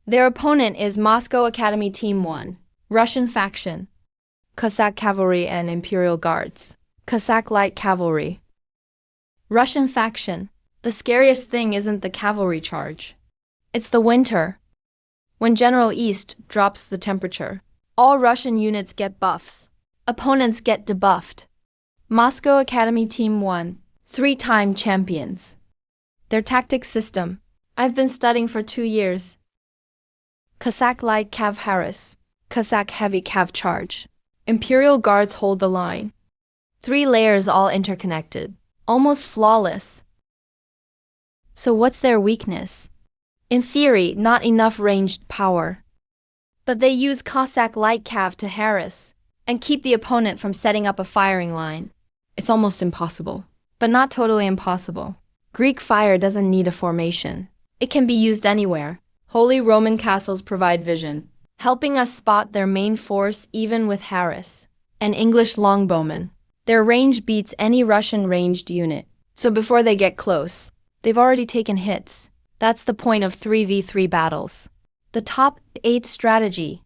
Their opponent is Moscow Academy Team 1, Russian faction, Cossack Cavalry and Imperial Guards, Cossack Light Cavalry. Russian faction. The scariest thing isn't the cavalry charge. It's the winter. When General East drops the temperature, all Russian units get buffs. Opponents get debuffed. Moscow Academy Team 1, 3-time champions. Their tactic system. I've been studying for 2 years. Cossack Light Cav Harris, Cossack Heavy Cav Charge. Imperial Guards hold the line. 3 layers all interconnected, almost flawless. So what's their weakness? In theory, not enough ranged power. But they use Cossack Light Cav to harass and keep the opponent from setting up a firing line. It's almost impossible, but not totally impossible. Greek fire doesn't need a formation. It can be used anywhere. Holy Roman castles provide vision, helping us spot their main force even with harass. And English longbowmen. Their range beats any Russian ranged unit. So before they get close, they've already taken hits. That's the point of 3v3 battles. The top 8 strategy.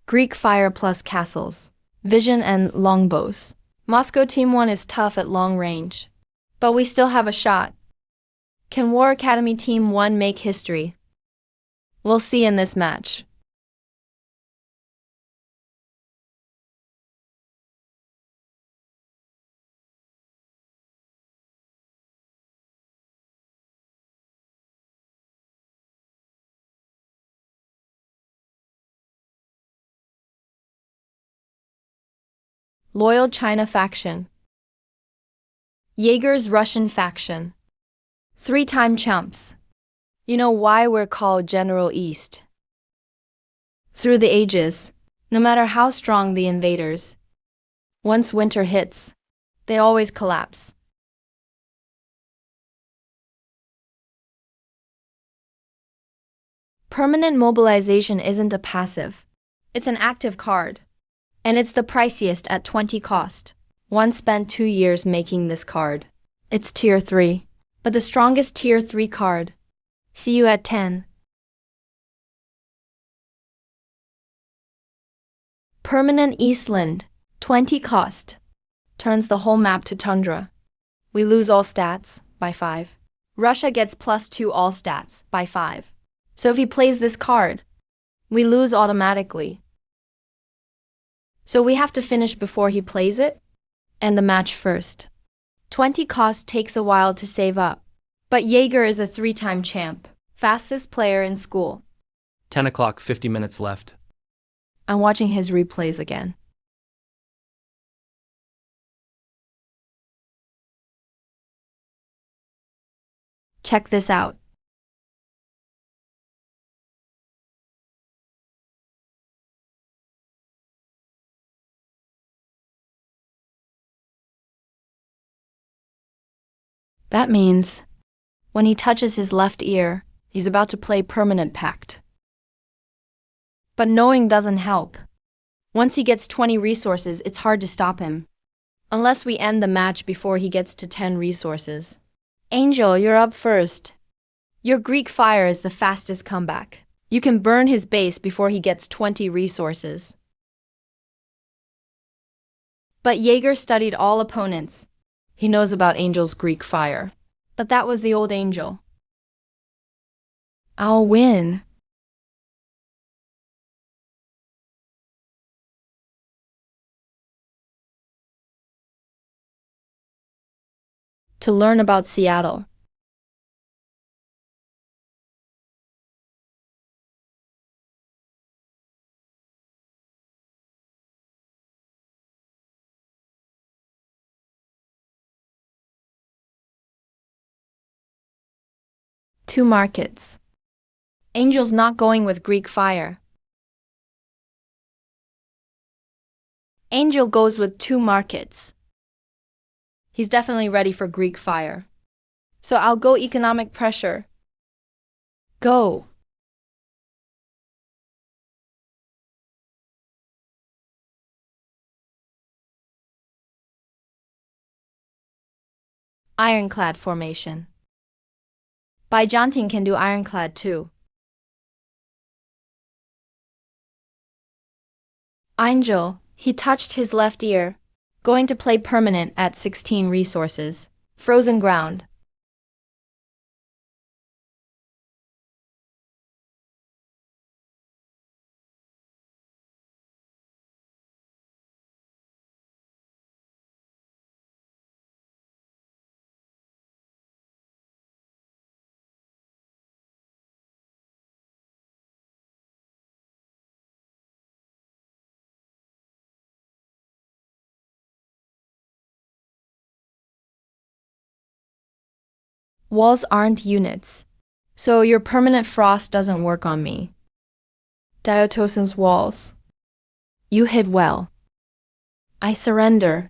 Greek fire plus castles, vision and longbows. Moscow Team 1 is tough at long range. But we still have a shot. Can War Academy Team 1 make history? We'll see in this match. Loyal China faction. Jaeger's Russian faction. 3-time champs. You know why we're called General East? Through the ages, no matter how strong the invaders, once winter hits, they always collapse. Permanent mobilization isn't a passive. It's an active card. And it's the priciest at 20 cost. One spent 2 years making this card. It's tier 3. But the strongest tier 3 card. See you at 10. Permanent Eastland, 20 cost. Turns the whole map to tundra. We lose all stats, by 5. Russia gets +2 all stats, by 5. So if he plays this card, we lose automatically. So we have to finish before he plays it, and the match first. 20 cost takes a while to save up. But Jaeger is a 3-time champ. Fastest player in school. 10 o'clock, 50 minutes left. I'm watching his replays again. Check this out. That means when he touches his left ear, he's about to play Permanent Pact. But knowing doesn't help. Once he gets 20 resources, it's hard to stop him. Unless we end the match before he gets to 10 resources. Angel, you're up first. Your Greek fire is the fastest comeback. You can burn his base before he gets 20 resources. But Jaeger studied all opponents. He knows about Angel's Greek fire. But that was the old Angel. I'll win. To learn about Seattle. Two markets. Angel's not going with Greek fire. Angel goes with 2 markets. He's definitely ready for Greek fire. So I'll go economic pressure. Go. Ironclad formation. Byzantine can do ironclad too. Angel, he touched his left ear. Going to play permanent at 16 resources. Frozen ground. Walls aren't units, so your permanent frost doesn't work on me. Diatosin's walls. You hid well. I surrender.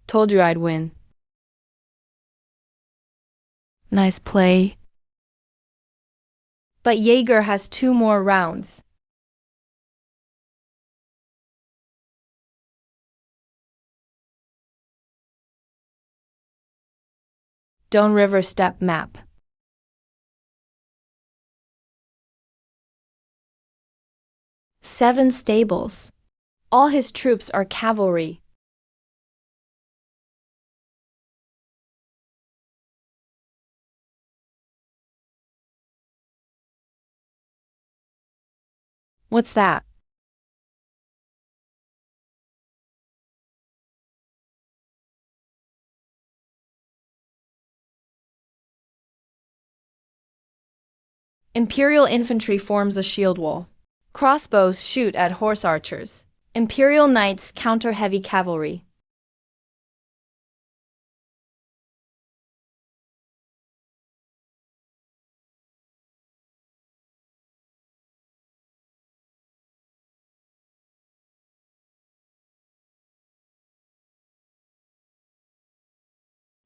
Told you I'd win. Nice play. But Jaeger has 2 more rounds. Don't river step map. Seven stables. All his troops are cavalry. What's that? Imperial infantry forms a shield wall. Crossbows shoot at horse archers. Imperial knights counter heavy cavalry.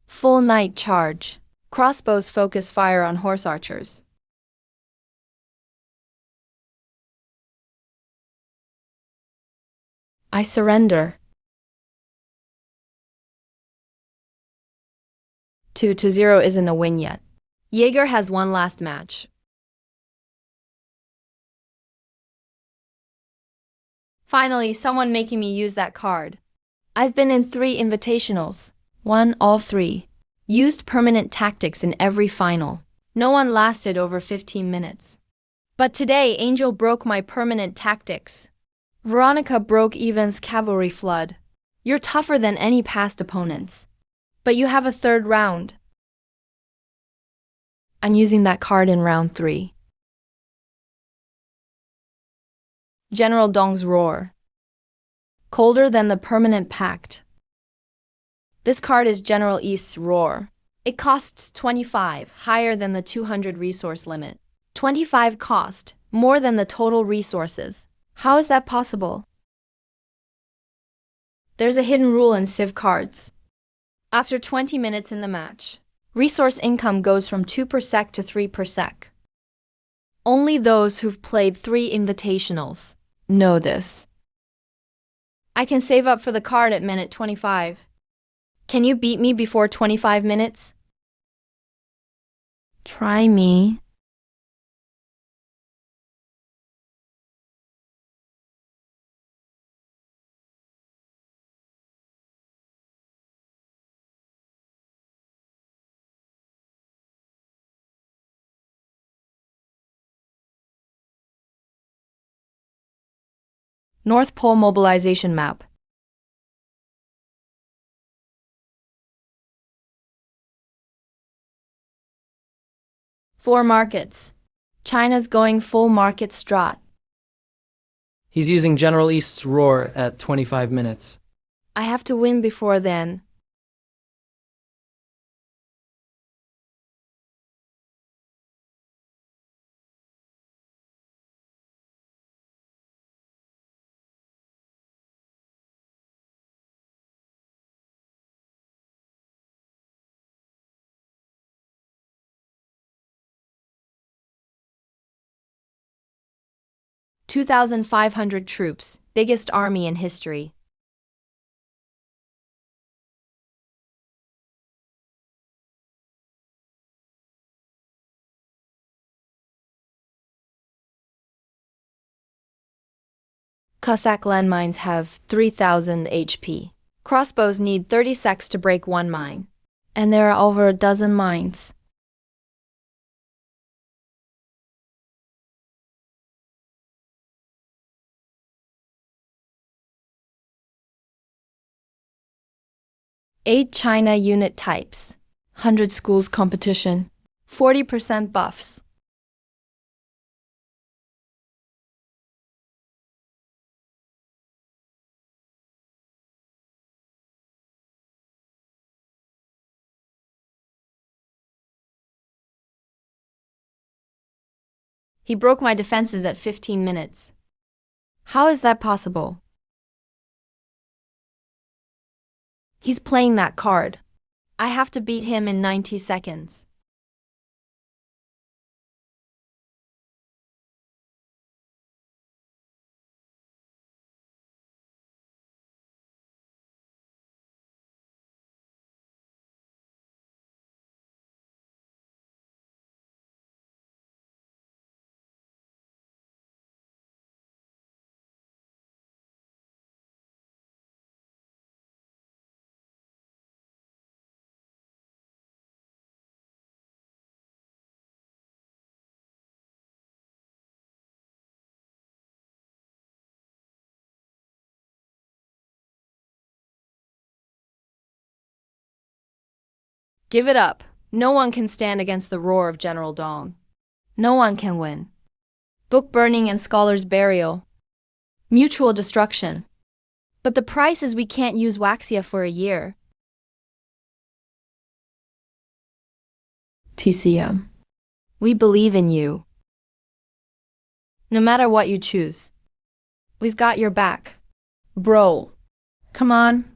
Full knight charge. Crossbows focus fire on horse archers. I surrender. 2-0 isn't a win yet. Jaeger has one last match. Finally, someone making me use that card. I've been in 3 invitationals. Won all 3. Used permanent tactics in every final. No one lasted over 15 minutes. But today, Angel broke my permanent tactics. Veronica broke Evan's cavalry flood. You're tougher than any past opponents. But you have a third round. I'm using that card in round 3. General Dong's Roar. Colder than the permanent pact. This card is General East's Roar. It costs 25, higher than the 200 resource limit. 25 cost, more than the total resources. How is that possible? There's a hidden rule in Civ cards. After 20 minutes in the match, resource income goes from 2 per sec to 3 per sec. Only those who've played 3 invitationals know this. I can save up for the card at minute 25. Can you beat me before 25 minutes? Try me. North Pole mobilization map. Four markets. China's going full market strat. He's using General East's Roar at 25 minutes. I have to win before then. $2,500 troops, biggest army in history. Cossack landmines have 3,000 HP. Crossbows need 30 secs to break one mine. And there are over a dozen mines. Eight China unit types. 100 schools competition. 40% buffs. He broke my defenses at 15 minutes. How is that possible? He's playing that card. I have to beat him in 90 seconds. Give it up. No one can stand against the roar of General Dong. No one can win. Book burning and scholar's burial. Mutual destruction. But the price is we can't use Waxia for a year. TCM. We believe in you. No matter what you choose. We've got your back. Bro. Come on.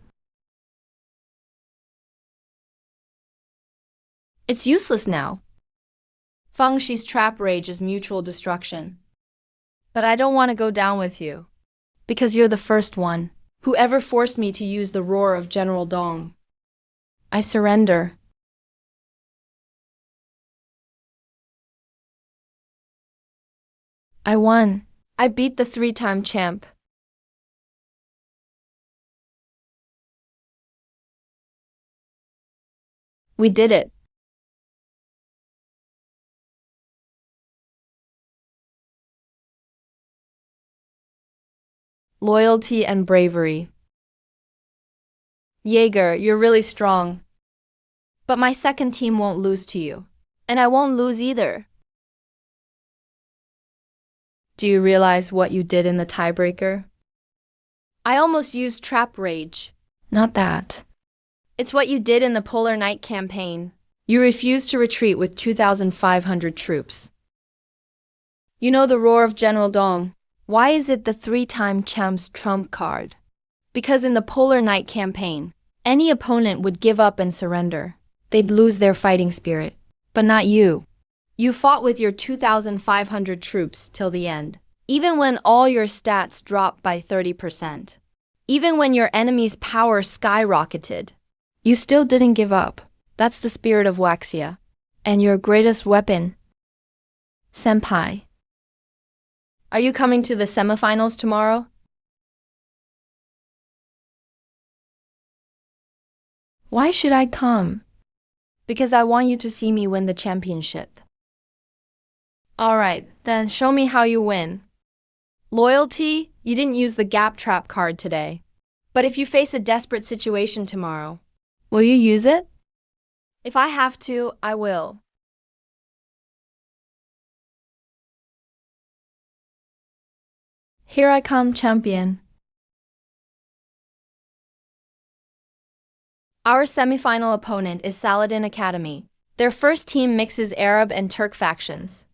It's useless now. Feng Shi's trap rage is mutual destruction. But I don't want to go down with you. Because you're the first one who ever forced me to use the roar of General Dong. I surrender. I won. I beat the 3-time champ. We did it. loyalty, and bravery. Jaeger, you're really strong. But my second team won't lose to you. And I won't lose either. Do you realize what you did in the tiebreaker? I almost used trap rage. Not that. It's what you did in the Polar Night campaign. You refused to retreat with 2,500 troops. You know the roar of General Dong. Why is it the three-time champ's trump card? Because in the Polar Night campaign, any opponent would give up and surrender. They'd lose their fighting spirit. But not you. You fought with your 2,500 troops till the end. Even when all your stats dropped by 30%. Even when your enemy's power skyrocketed. You still didn't give up. That's the spirit of Waxia. And your greatest weapon. Senpai. Are you coming to the semifinals tomorrow? Why should I come? Because I want you to see me win the championship. Alright, then show me how you win. Loyalty, you didn't use the gap trap card today. But if you face a desperate situation tomorrow, will you use it? If I have to, I will. Here I come, champion. Our semifinal opponent is Saladin Academy. Their first team mixes Arab and Turk factions.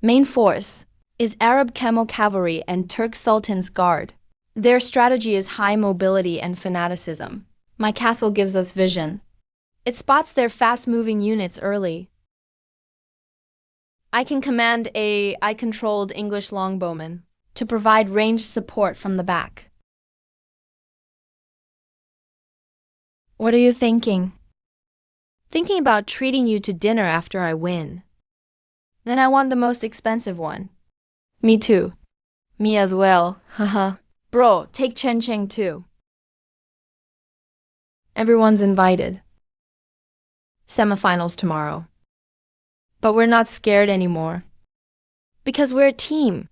Main force is Arab Camel Cavalry and Turk Sultan's Guard. Their strategy is high mobility and fanaticism. My castle gives us vision. It spots their fast-moving units early. I can command a eye-controlled English longbowman to provide ranged support from the back. What are you thinking? Thinking about treating you to dinner after I win. Then I want the most expensive one. Me too. Me as well, haha. Bro, take Chen Cheng too. Everyone's invited. Semifinals tomorrow. But we're not scared anymore. Because we're a team.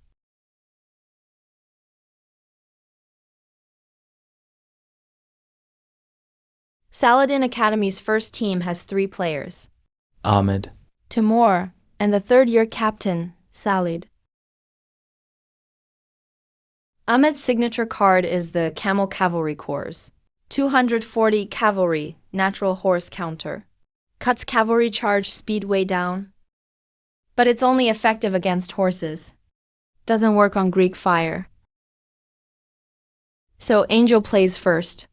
Saladin Academy's first team has 3 players. Ahmed. Timur, and the third-year captain, Salid. Ahmed's signature card is the Camel Cavalry Corps. 240 cavalry, natural horse counter. Cuts cavalry charge speed way down. But it's only effective against horses. Doesn't work on Greek fire. So Angel plays first.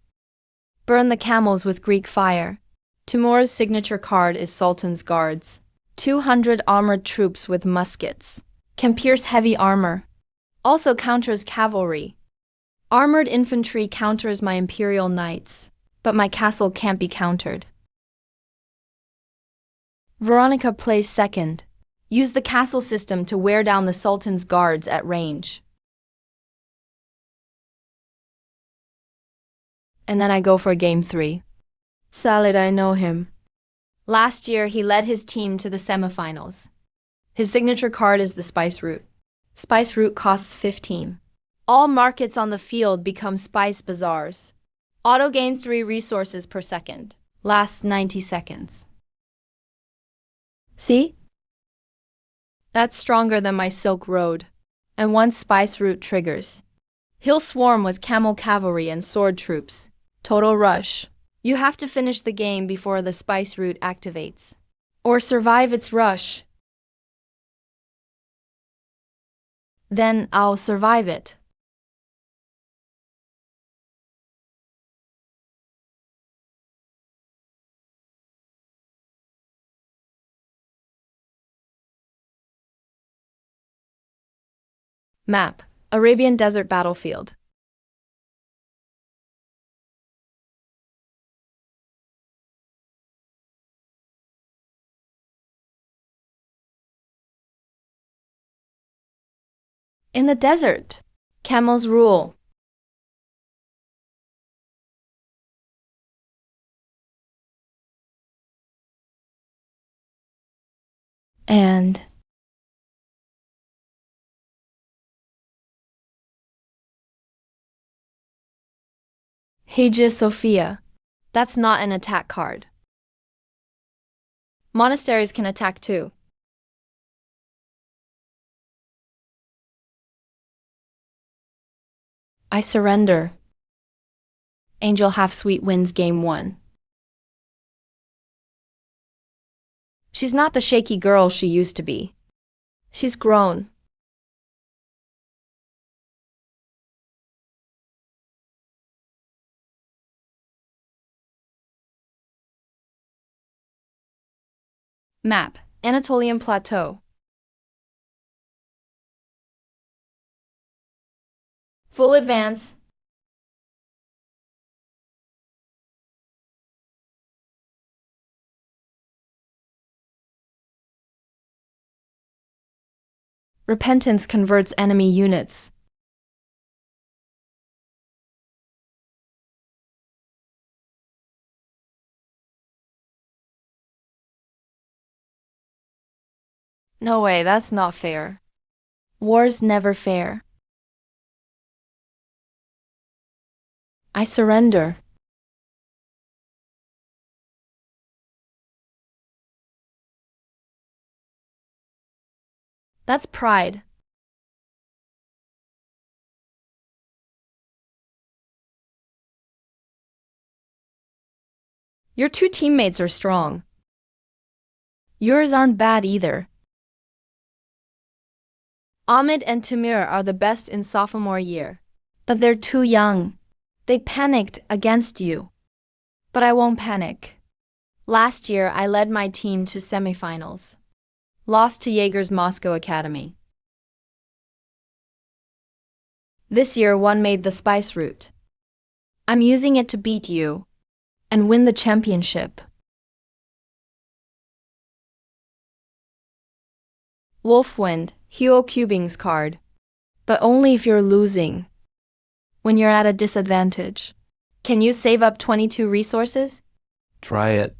Burn the camels with Greek fire. Timur's signature card is Sultan's Guards. 200 armored troops with muskets. Can pierce heavy armor. Also counters cavalry. Armored infantry counters my imperial knights, but my castle can't be countered. Veronica plays second. Use the castle system to wear down the Sultan's guards at range. And then I go for game 3. Salad, I know him. Last year, he led his team to the semifinals. His signature card is the Spice Route. Spice Route costs 15. All markets on the field become Spice Bazaars. Auto gain 3 resources per second. Lasts 90 seconds. See? That's stronger than my Silk Road. And once Spice Route triggers, he'll swarm with camel cavalry and sword troops. Total rush. You have to finish the game before the Spice Route activates. Or survive its rush. Then I'll survive it. Map: Arabian Desert Battlefield. In the desert, camels rule. And Hagia Sophia. That's not an attack card. Monasteries can attack too. I surrender. Angel Half-Sweet wins game 1. She's not the shaky girl she used to be. She's grown. Map: Anatolian Plateau. Full advance. Repentance converts enemy units. No way, that's not fair. War's never fair. I surrender. That's pride. Your two teammates are strong. Yours aren't bad either. Ahmed and Tamir are the best in sophomore year. But they're too young. They panicked against you. But I won't panic. Last year, I led my team to semifinals. Lost to Jaeger's Moscow Academy. This year, one made the spice route. I'm using it to beat you and win the championship. Wolfwind, Huo Cubing's card. But only if you're losing. When you're at a disadvantage. Can you save up 22 resources? Try it.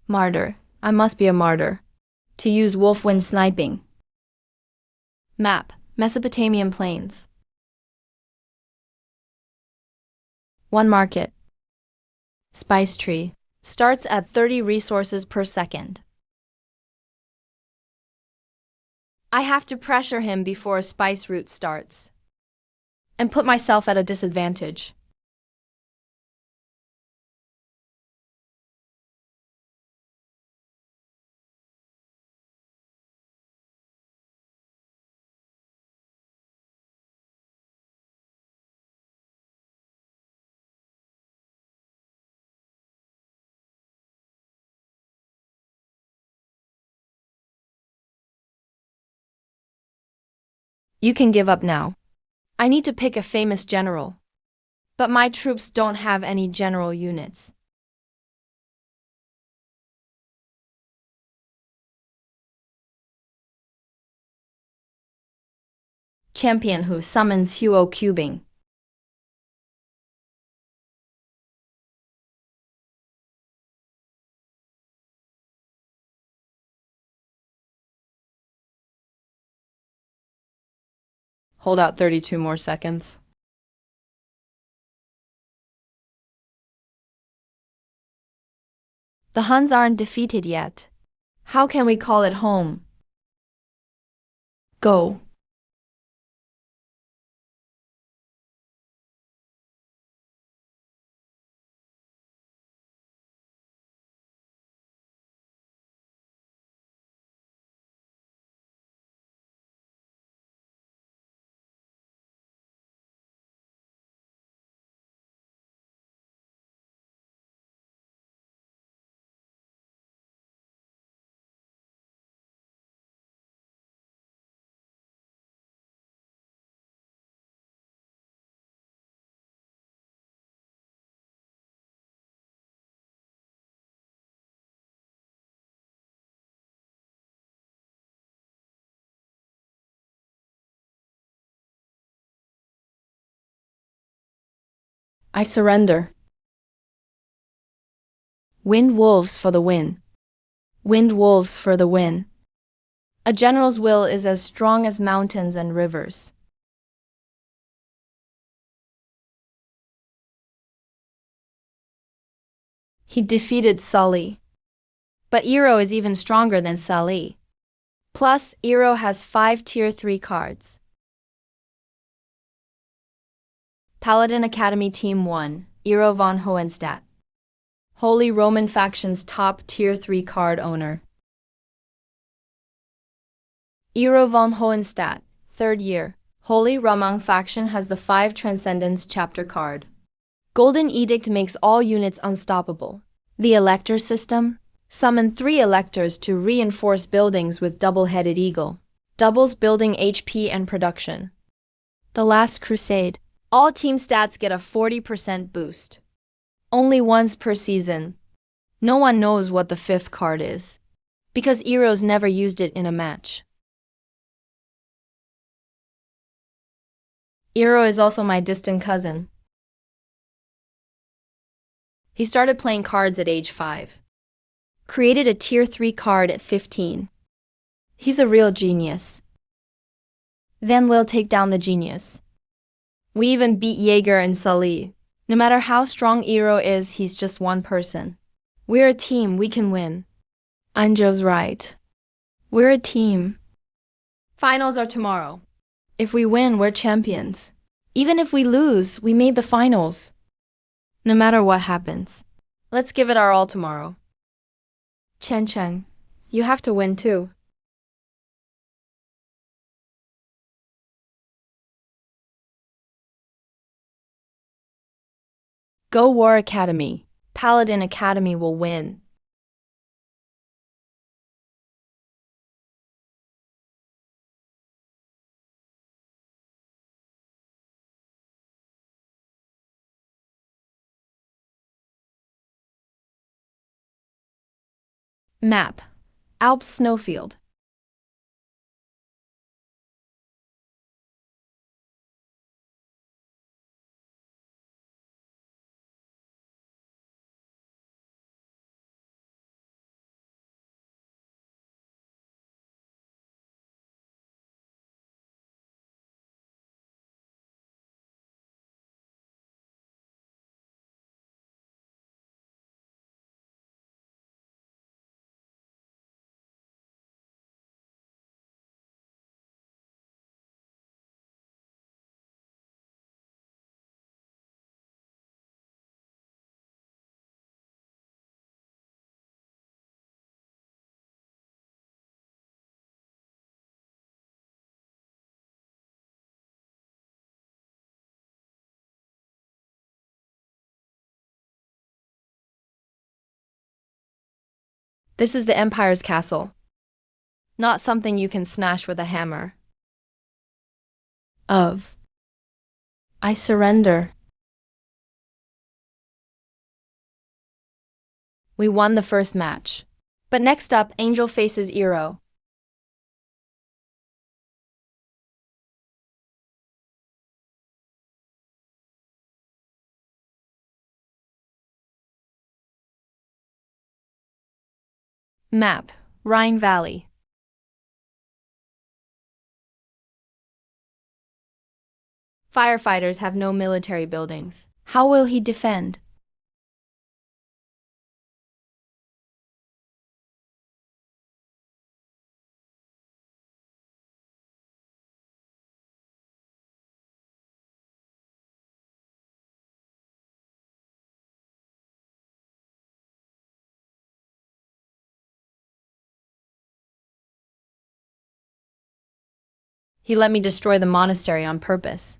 Martyr. I must be a martyr. To use Wolfwind sniping. Map: Mesopotamian Plains. One market. Spice tree. Starts at 30 resources per second. I have to pressure him before a spice route starts. And put myself at a disadvantage. You can give up now. I need to pick a famous general. But my troops don't have any general units. Champion who summons Huo Cubing. Hold out 32 more seconds. The Huns aren't defeated yet. How can we call it home? Go. I surrender. Wind wolves for the win. Wind wolves for the win. A general's will is as strong as mountains and rivers. He defeated Sully. But Iroh is even stronger than Sully. Plus, Iroh has 5 Tier 3 cards. Paladin Academy Team 1, Iroh von Hohenstadt. Holy Roman Faction's top Tier 3 card owner. Iroh von Hohenstadt, 3rd year. Holy Roman Faction has the 5 Transcendence chapter card. Golden Edict makes all units unstoppable. The Elector system? Summon 3 Electors to reinforce buildings with double-headed eagle. Doubles building HP and production. The Last Crusade. All team stats get a 40% boost. Only once per season. No one knows what the 5th card is, because Iroh's never used it in a match. Iroh is also my distant cousin. He started playing cards at age 5. Created a Tier 3 card at 15. He's a real genius. Then we'll take down the genius. We even beat Jaeger and Sully. No matter how strong Iroh is, he's just one person. We're a team, we can win. Anjo's right. We're a team. Finals are tomorrow. If we win, we're champions. Even if we lose, we made the finals. No matter what happens, let's give it our all tomorrow. Chen Chen, you have to win too. Go War Academy. Paladin Academy will win. Map: Alps Snowfield. This is the Empire's castle. Not something you can smash with a hammer. I surrender. We won the first match. But next up, Angel faces Iroh. Map: Rhine Valley. Firefighters have no military buildings. How will he defend? He let me destroy the monastery on purpose.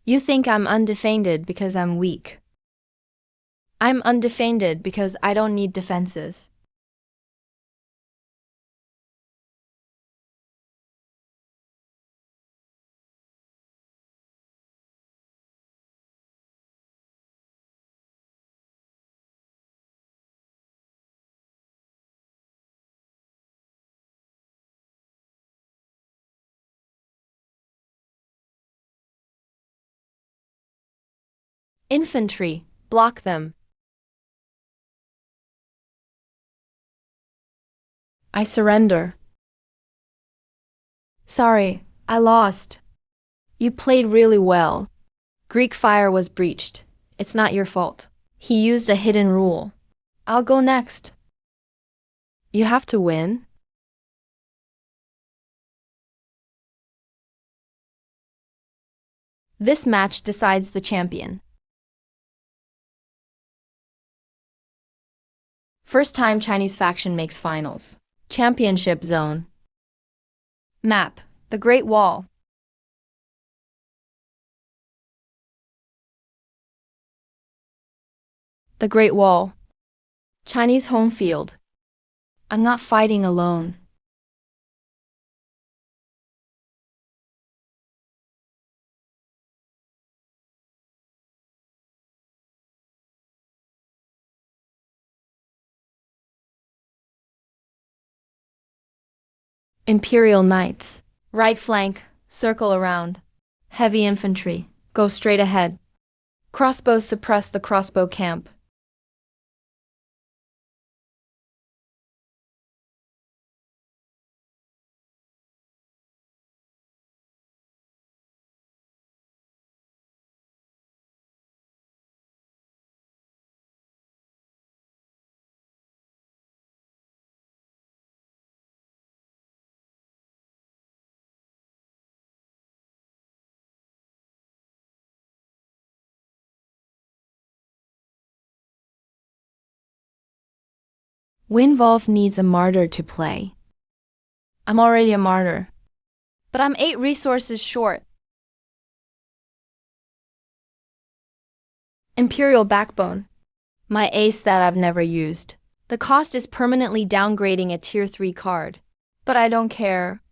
You think I'm undefended because I'm weak. I'm undefended because I don't need defenses. Infantry, block them. I surrender. Sorry, I lost. You played really well. Greek fire was breached. It's not your fault. He used a hidden rule. I'll go next. You have to win. This match decides the champion. First time Chinese faction makes finals. Championship zone. Map: the Great Wall. The Great Wall. Chinese home field. I'm not fighting alone. Imperial Knights. Right flank, circle around. Heavy infantry, go straight ahead. Crossbows suppress the crossbow camp. Winvolf needs a martyr to play. I'm already a martyr. But I'm 8 resources short. Imperial Backbone. My ace that I've never used. The cost is permanently downgrading a tier 3 card. But I don't care.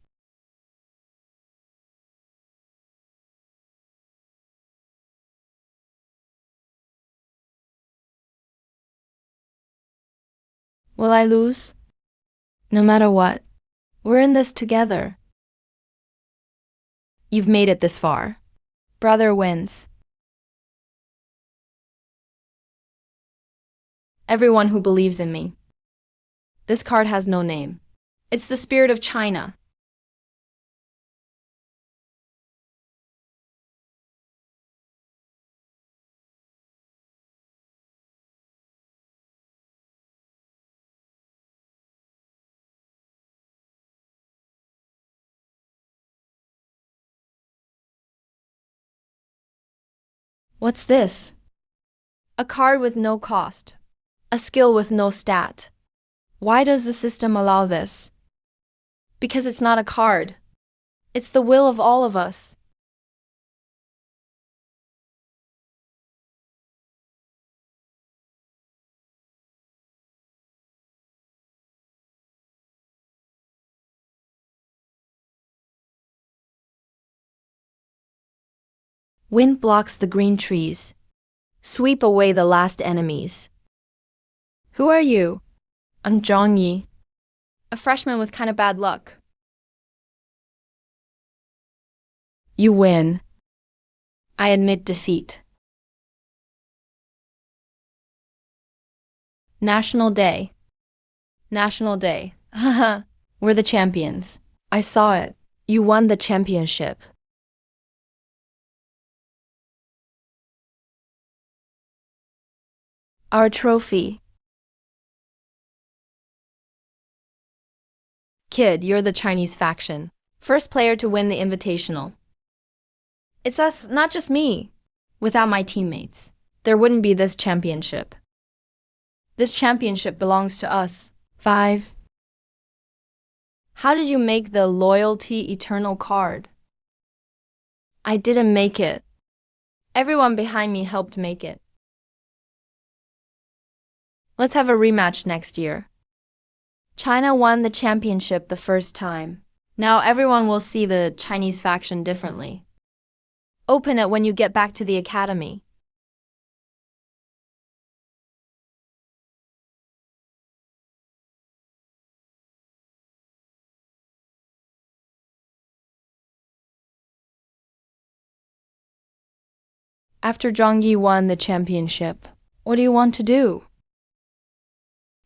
Will I lose? No matter what, we're in this together. You've made it this far. Brother wins. Everyone who believes in me. This card has no name. It's the spirit of China. What's this? A card with no cost. A skill with no stat. Why does the system allow this? Because it's not a card. It's the will of all of us. Wind blocks the green trees. Sweep away the last enemies. Who are you? I'm Zhongyi. A freshman with kinda bad luck. You win. I admit defeat. National Day. National Day. Haha. We're the champions. I saw it. You won the championship. Our trophy. Kid, you're the Chinese faction. First player to win the invitational. It's us, not just me. Without my teammates, there wouldn't be this championship. This championship belongs to us. 5. How did you make the Loyalty Eternal card? I didn't make it. Everyone behind me helped make it. Let's have a rematch next year. China won the championship the first time. Now everyone will see the Chinese faction differently. Open it when you get back to the academy. After Zhongyi won the championship, what do you want to do?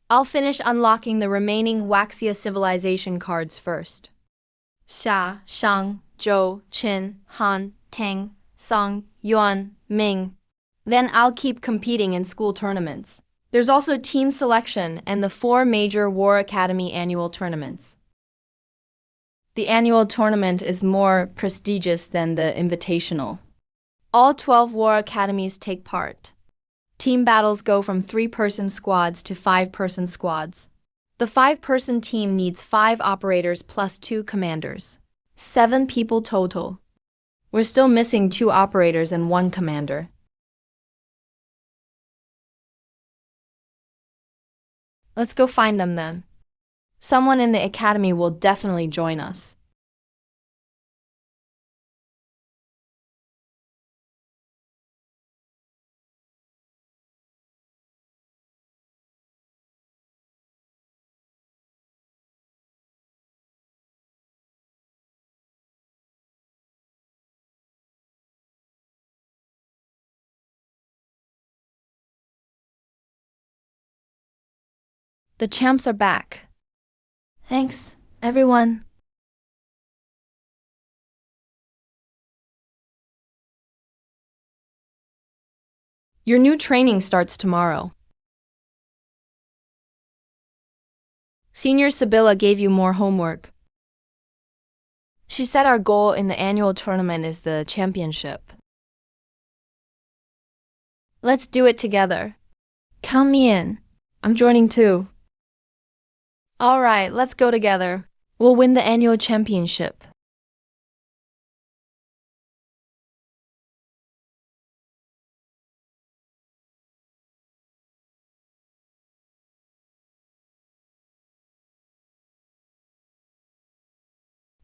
I'll finish unlocking the remaining Waxia civilization cards first. Xia, Shang, Zhou, Qin, Han, Tang, Song, Yuan, Ming. Then I'll keep competing in school tournaments. There's also team selection and the 4 major War Academy annual tournaments. The annual tournament is more prestigious than the invitational. All 12 War Academies take part. Team battles go from 3-person squads to 5-person squads. The 5-person team needs 5 operators plus 2 commanders. 7 people total. We're still missing 2 operators and 1 commander. Let's go find them then. Someone in the academy will definitely join us. The champs are back. Thanks, everyone. Your new training starts tomorrow. Senior Sibylla gave you more homework. She said our goal in the annual tournament is the championship. Let's do it together. Count me in. I'm joining too. All right, let's go together. We'll win the annual championship.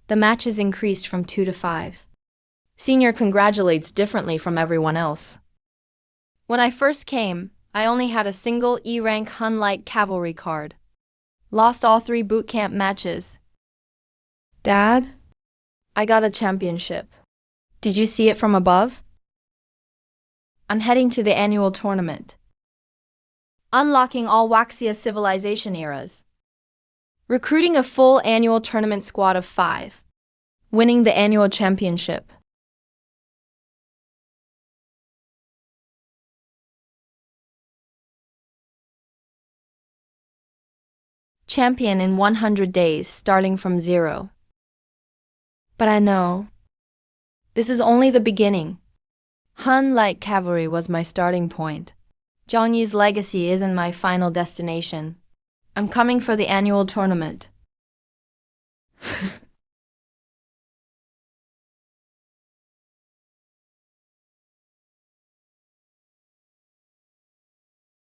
The matches increased from 2 to 5. Senior congratulates differently from everyone else. When I first came, I only had a single E-rank Hun Light Cavalry card. Lost all 3 boot camp matches. Dad? I got a championship. Did you see it from above? I'm heading to the annual tournament. Unlocking all Waxia civilization eras. Recruiting a full annual tournament squad of 5. Winning the annual championship. Champion in 100 days, starting from 0. But I know. This is only the beginning. Hun Light Cavalry was my starting point. Zhang Yi's legacy isn't my final destination. I'm coming for the annual tournament.